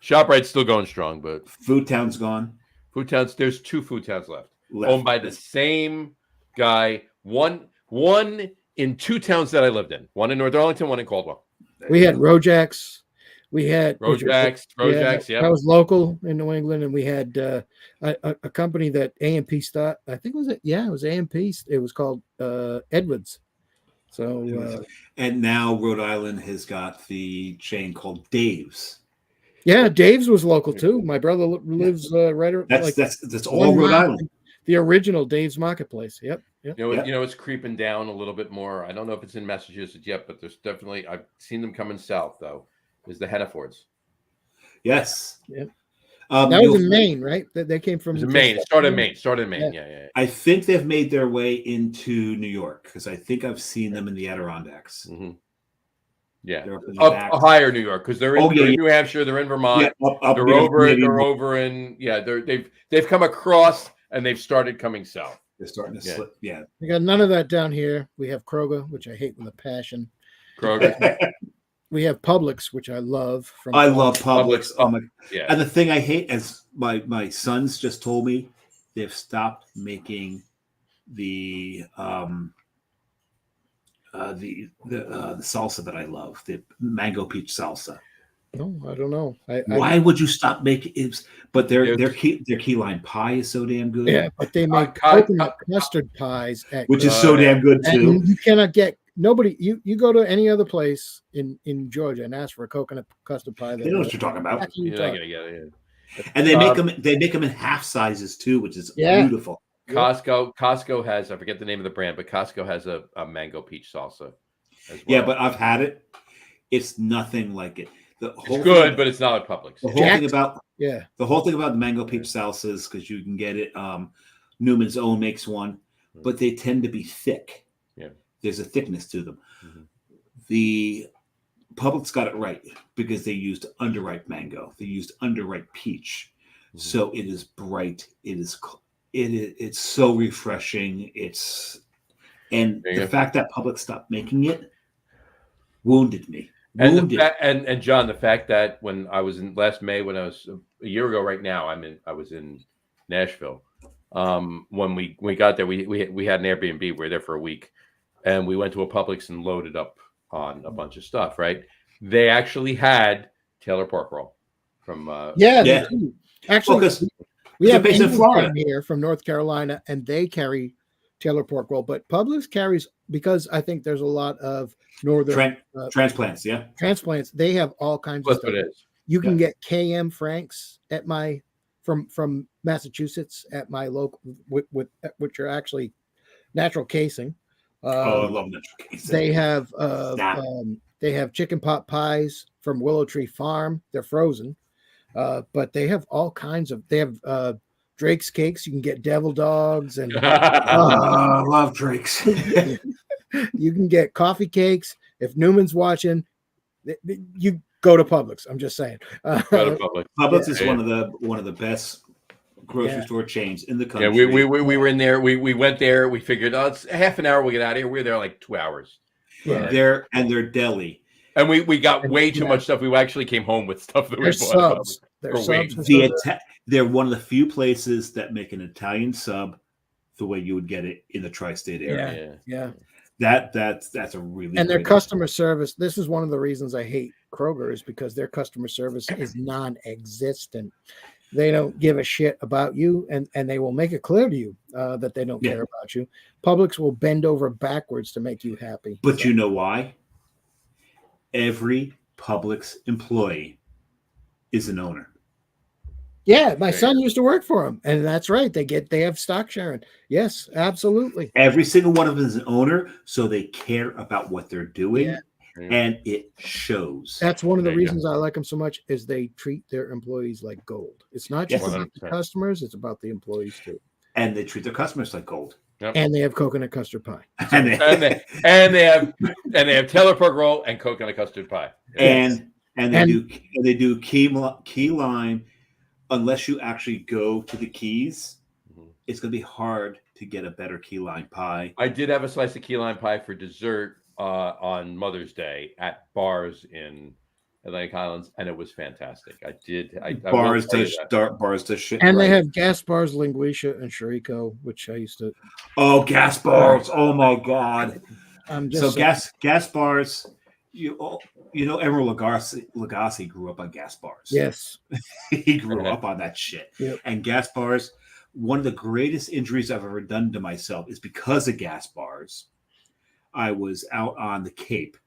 ShopRite's still going strong, but Food Town's gone. Food Towns. There's 2 Food Towns left. Owned by the same guy. One in 2 towns that I lived in. One in North Arlington, one in Caldwell. We had Rojacks. We had Rojacks. Yeah, that was local in New England, and we had a company that A&P started. I think it was A&P. It was called Edwards. So and now Rhode Island has got the chain called Dave's. Yeah, Dave's was local too. My brother lives right around. That's all Rhode Island. The original Dave's Marketplace. Yep. You know, it's creeping down a little bit more. I don't know if it's in Massachusetts yet, but there's definitely I've seen them coming south though. Is the Hennefords? Yes. Yep. That was in Maine, right? They came from Maine. Started in Maine. Yeah. I think they've made their way into New York because I think I've seen them in the Adirondacks. Mm-hmm. Yeah, up higher New York because they're in New Hampshire, they're in Vermont, they're over in they've come across and they've started coming south. They're starting to slip. Yeah, we got none of that down here. We have Kroger, which I hate with a passion. Kroger. We have Publix, which I love. I love Publix. Oh my! Yeah. And the thing I hate, as my sons just told me, they've stopped making the salsa that I love, the mango peach salsa. No, I don't know. Why would you stop making it? But their key lime pie is so damn good. Yeah, but they make coconut custard pies, which is so damn good too. And you cannot get nobody. You go to any other place in Georgia and ask for a coconut custard pie. They know what you're talking about. Yeah. And they make them in half sizes too, which is beautiful. Costco has, I forget the name of the brand, but Costco has a mango peach salsa as well. Yeah, but I've had it. It's nothing like it. It's good, but it's not at Publix. The whole thing about the mango peach salsa is because you can get it. Newman's Own makes one, but they tend to be thick. Yeah, there's a thickness to them. Mm-hmm. The Publix got it right because they used underripe mango. They used underripe peach, so it is bright. It's so refreshing. And There you the go. fact that Publix stopped making it wounded me. And and John, the fact that when I was in last May, when I was a year ago, right now, I was in Nashville. When we got there, we had an Airbnb. We were there for a week, and we went to a Publix and loaded up on a bunch of stuff. Right? They actually had Taylor pork roll from Yeah, Yeah. they do. Actually, Well, we have based in Indians Florida. down here from North Carolina, and they carry Taylor pork roll. But Publix carries, because I think there's a lot of northern transplants. Yeah. transplants. They have all kinds of that's stuff. what it is. You can get KM Franks at my from Massachusetts at my local, which are actually natural casing. I love natural casing. They have chicken pot pies from Willow Tree Farm. They're frozen, but they have all kinds of. They have Drake's cakes. You can get devil dogs, and I love Drake's. you can get coffee cakes. If Newman's watching, you go to Publix. I'm just saying. Go to Publix. Publix is one of the best grocery store chains in the country. Yeah, we were in there. We went there. We figured, it's a half an hour. We get out of here. We were there like 2 hours. Yeah. Their deli. And we got way too much stuff. We actually came home with stuff that we bought. Subs. They're subs. They're one of the few places that make an Italian sub the way you would get it in the tri-state area. Yeah. That's a really and their customer service. This is one of the reasons I hate Kroger, is because their customer service is non-existent. They don't give a shit about you, and they will make it clear to you that they don't care about you. Publix will bend over backwards to make you happy. But you know why? Every Publix employee is an owner. Yeah, my son used to work for them, and that's right. They have stock sharing. Yes, absolutely. Every single one of them is an owner, so they care about what they're doing, and it shows. That's one of the reasons I like them so much, is they treat their employees like gold. It's not just about the customers; it's about the employees too. And they treat their customers like gold. Yep. And they have coconut custard pie. And they have Taylor pork roll and coconut custard pie. And they do key lime. Unless you actually go to the Keys, it's going to be hard to get a better key lime pie. I did have a slice of key lime pie for dessert on Mother's Day at Bars in Atlantic Highlands, and it was fantastic. Bars to shit. And they have Gaspar's linguiça and chorizo, which I used to. Oh, Gaspar's! Oh my God! So Gaspar's. You know, Emeril Lagasse grew up on Gaspar's. Yes. He grew up on that shit. Yep. And Gaspar's, one of the greatest injuries I've ever done to myself is because of Gaspar's. I was out on the Cape,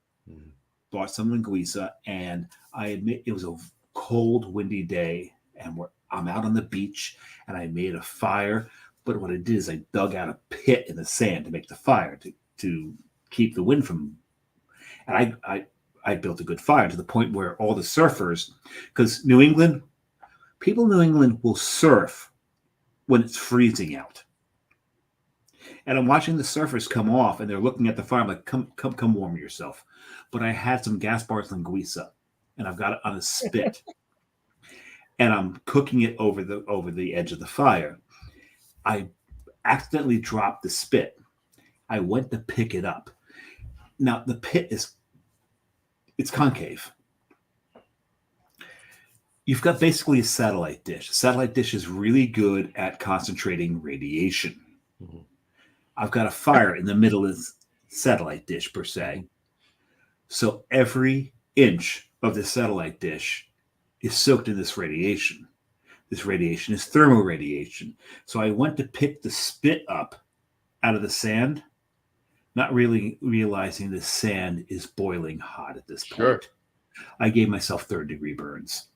bought some linguiça, and I admit it was a cold, windy day, and I'm out on the beach, and I made a fire. But what I did is I dug out a pit in the sand to make the fire to keep the wind from. And I built a good fire to the point where all the surfers, because people in New England will surf when it's freezing out. And I'm watching the surfers come off, and they're looking at the fire. I'm like, come warm yourself. But I had some Gaspar's linguiça, and I've got it on a spit, and I'm cooking it over the edge of the fire. I accidentally dropped the spit. I went to pick it up. Now the pit it's concave. You've got basically a satellite dish. A satellite dish is really good at concentrating radiation. Mm-hmm. I've got a fire in the middle of the satellite dish, per se. So every inch of the satellite dish is soaked in this radiation. This radiation is thermal radiation. So I went to pick the spit up out of the sand, not really realizing the sand is boiling hot at this point. Sure. I gave myself third-degree burns.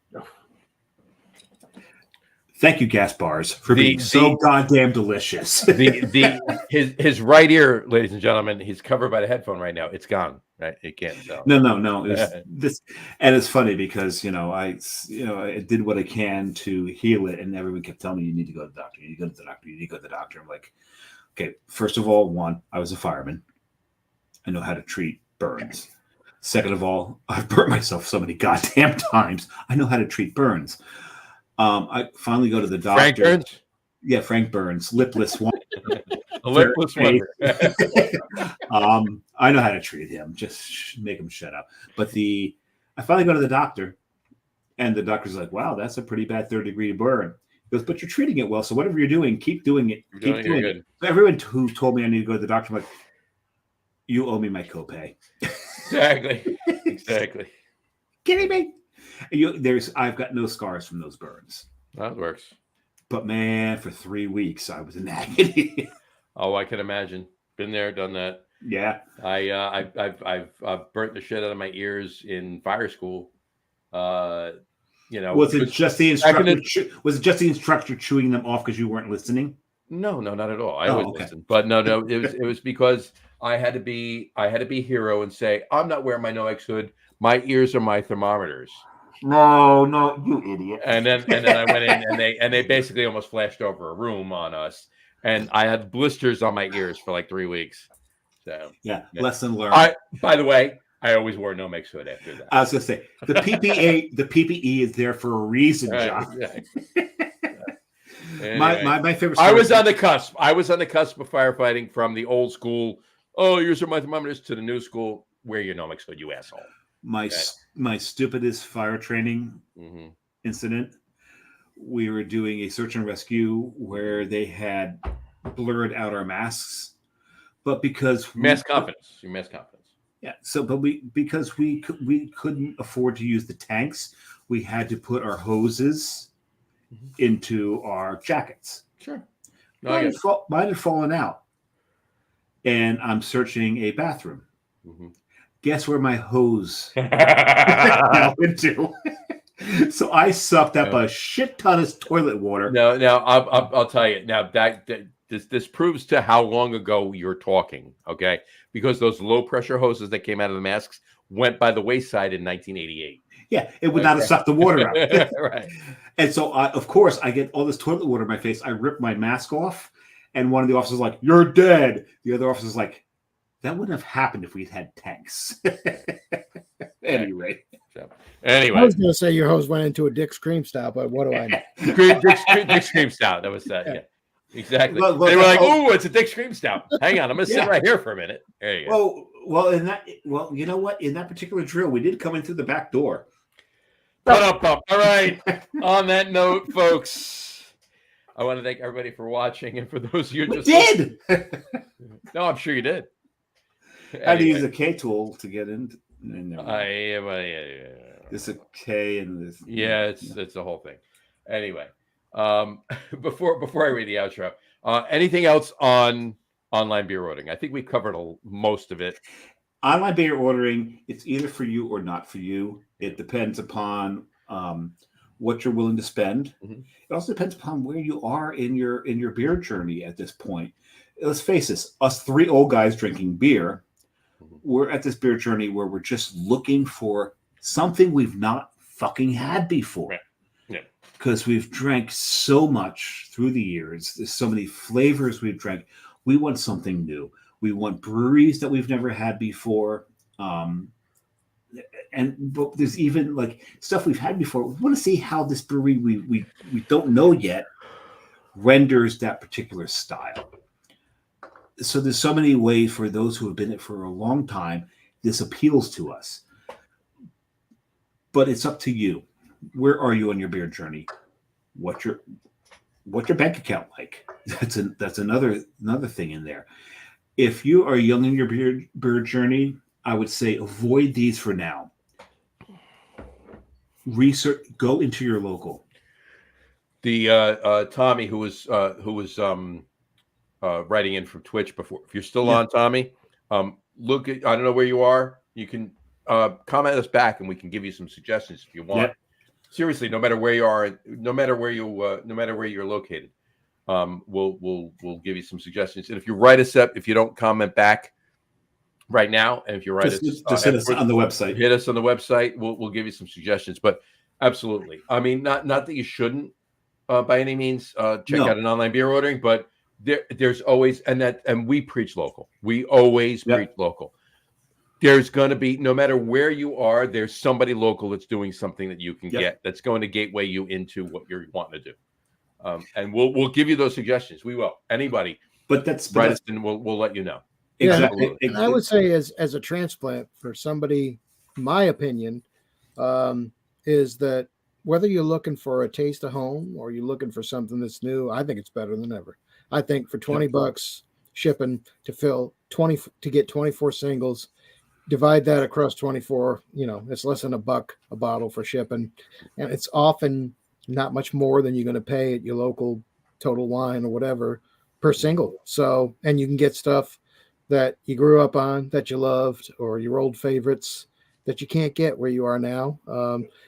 Thank you, Gaspar's, for being so goddamn delicious. His right ear, ladies and gentlemen, he's covered by the headphone right now. It's gone. Right? It can't tell. No. And it's funny because I did what I can to heal it, and everyone kept telling me, "You need to go to the doctor. You need to go to the doctor. You need to go to the doctor." I'm like, okay. First of all, I was a fireman. I know how to treat burns. Second of all, I've burnt myself so many goddamn times. I know how to treat burns. I finally go to the doctor. Frank burns? Yeah, Frank Burns, lipless one. A lipless wonder. I know how to treat him. Just make him shut up. But I finally go to the doctor, and the doctor's like, "Wow, that's a pretty bad 3rd-degree burn." He goes, "But you're treating it well, so whatever you're doing, keep doing it. Keep doing it." So everyone who told me I need to go to the doctor, I'm like, "You owe me my copay." Exactly. Kidding me? I've got no scars from those burns. That works. But man, for 3 weeks I was in agony. Oh, I can imagine. Been there, done that. Yeah. I've burnt the shit out of my ears in fire school. Was it just the instructor? Was it just the instructor chewing them off because you weren't listening? No, not at all. I always listen, but no. It was because I had to be hero and say, I'm not wearing my Nomex hood. My ears are my thermometers. No, you idiot. And then I went in and they basically almost flashed over a room on us, and I had blisters on my ears for like 3 weeks. So yeah. Lesson learned. By the way, I always wore Nomex hood after that. I was gonna say the PPE is there for a reason, John. Anyway, my favorite. I was on the cusp. I was on the cusp of firefighting from the old school. Oh, yours are my thermometers to the new school. Wear your Nomex hood, you asshole. My stupidest fire training incident. We were doing a search and rescue where they had blurred out our masks, but because mass confidence. Yeah. So, but because we couldn't afford to use the tanks, we had to put our hoses into our jackets. Sure. Mine had fallen out, and I'm searching a bathroom. Guess where my hose fell into? So I sucked up a shit ton of toilet water. Now I'll tell you. Now that this proves to how long ago you're talking, okay? Because those low pressure hoses that came out of the masks went by the wayside in 1988. Yeah, it would not have sucked the water out. Right. And so, of course, I get all this toilet water in my face. I rip my mask off, and one of the officers is like, "You're dead." The other officer's like, "That wouldn't have happened if we'd had tanks." Anyway. I was going to say your hose went into a Dick's Cream Stout, but what do I know? Dick's Cream Stout. That was that. Yeah. Exactly. They were like, "Oh, it's a Dick's Cream Stout." Hang on, I'm gonna sit right here for a minute. There you go. Well, you know what? In that particular drill, we did come in through the back door. All right. On that note, folks, I want to thank everybody for watching, and for those of you who did. No, I'm sure you did. I had to use a K tool to get in. There's a K and this. Yeah, it's the whole thing. Anyway. Before I read the outro, anything else on online beer ordering? I think we covered most of it. Online beer ordering, it's either for you or not for you. It depends upon what you're willing to spend. It also depends upon where you are in your beer journey at this point. Let's face this, us 3 old guys drinking beer, we're at this beer journey where we're just looking for something we've not fucking had before. Right. Because we've drank so much through the years. There's so many flavors we've drank. We want something new. We want breweries that we've never had before. But there's even like stuff we've had before. We want to see how this brewery we don't know yet renders that particular style. So there's so many ways for those who have been in it for a long time. This appeals to us. But it's up to you. Where are you on your beer journey? What's your bank account like? That's another thing in there. If you are young in your beer journey, I would say avoid these for now. Research. Go into your local. The Tommy who was writing in from Twitch before. If you're still on, Tommy, look at. I don't know where you are. You can comment us back, and we can give you some suggestions if you want. Yep. Seriously, no matter where you are, no matter where you're located, we'll give you some suggestions. And if you write us up, if you don't comment back right now, and if you write just hit us on the website. Hit us on the website. We'll give you some suggestions. But absolutely, I mean, not that you shouldn't by any means check out an online beer ordering, but there's always and we preach local. We always preach local. There's going to be, no matter where you are, there's somebody local that's doing something that you can get that's going to gateway you into what you're wanting to do. And we'll give you those suggestions. We will. Anybody, But that's write us and we'll let you know. exactly. And I would say, as a transplant for somebody, my opinion is that whether you're looking for a taste of home or you're looking for something that's new, I think it's better than ever. I think for $20 shipping to get 24 singles, divide that across 24, it's less than $1 a bottle for shipping. And it's often not much more than you're going to pay at your local Total Wine or whatever per single. So, and you can get stuff that you grew up on, that you loved, or your old favorites that you can't get where you are now.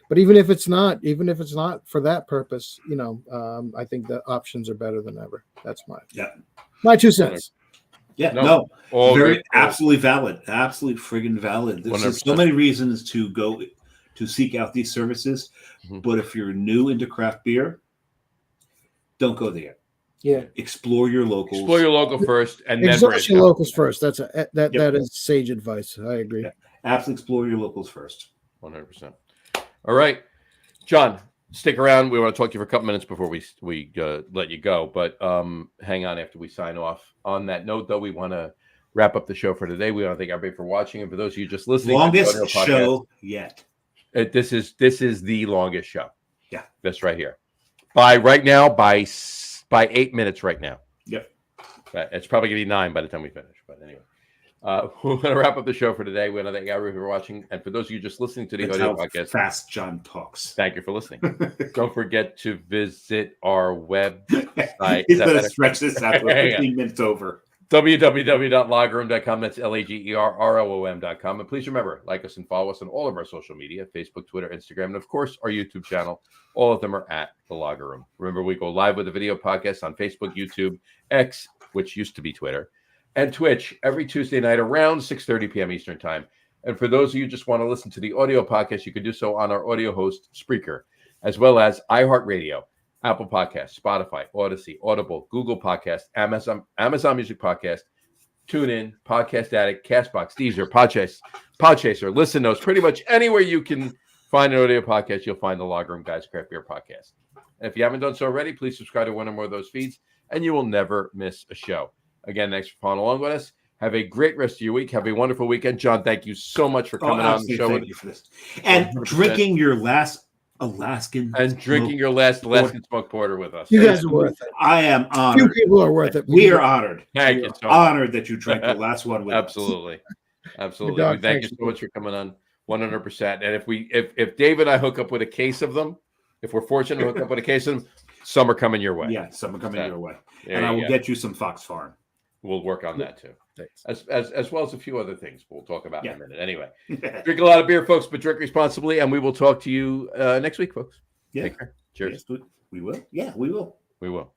But even if it's not for that purpose, I think the options are better than ever. That's my 2 cents. Yeah, absolutely valid. Absolutely friggin' valid. There's so many reasons to go to seek out these services. Mm-hmm. But if you're new into craft beer, don't go there. Yeah. Explore your locals. Explore your local first, and then exhaust your locals first. That is sage advice. I agree. Yeah. Absolutely explore your locals first. 100%. All right, John, stick around. We want to talk to you for a couple minutes before we let you go. But hang on after we sign off. On that note, though, we want to wrap up the show for today. We want to thank everybody for watching, and for those of you just listening, longest show yet. This is the longest show. Yeah, this right here. By 8 minutes right now. Yep. It's probably going to be 9 by the time we finish. But anyway, we're going to wrap up the show for today. We want to thank everybody for watching. And for those of you just listening to the audio podcast, fast John talks. Thank you for listening. Don't forget to visit our website. He's going to stretch this out for 15 minutes over. www.lageroom.com. That's LAGERROOM.com. And please remember, like us and follow us on all of our social media, Facebook, Twitter, Instagram, and of course, our YouTube channel. All of them are at The Lager Room. Remember, we go live with a video podcast on Facebook, YouTube, X, which used to be Twitter, and Twitch every Tuesday night around 6:30 p.m. Eastern Time. And for those of you who just want to listen to the audio podcast, you can do so on our audio host, Spreaker, as well as iHeartRadio, Apple Podcasts, Spotify, Odyssey, Audible, Google Podcasts, Amazon Music Podcast, TuneIn, Podcast Addict, Castbox, Deezer, Podchaser, Listen Notes. Pretty much anywhere you can find an audio podcast, you'll find the Lager Room Guys Craft Beer Podcast. And if you haven't done so already, please subscribe to one or more of those feeds, and you will never miss a show. Again, thanks for following along with us. Have a great rest of your week. Have a wonderful weekend. John, thank you so much for coming on the show. Thank you for this. And 100%. Drinking your last Alaskan smoked porter with us. You guys are worth it. I am honored. Few people are worth it. We are honored. Thank you. So honored that you drank the last one with Absolutely. us. Absolutely. Thank you so much for coming on. 100%. And if Dave and I hook up with a case of them, if we're fortunate to hook up with a case of them, some are coming your way. Yeah, some are coming your way. And I will get you some Fox Farm. We'll work on that too. Thanks. As well as a few other things we'll talk about in a minute. Anyway, drink a lot of beer, folks, but drink responsibly. And we will talk to you next week, folks. Yeah. Take care. Cheers. Yes, we will. Yeah, we will. We will.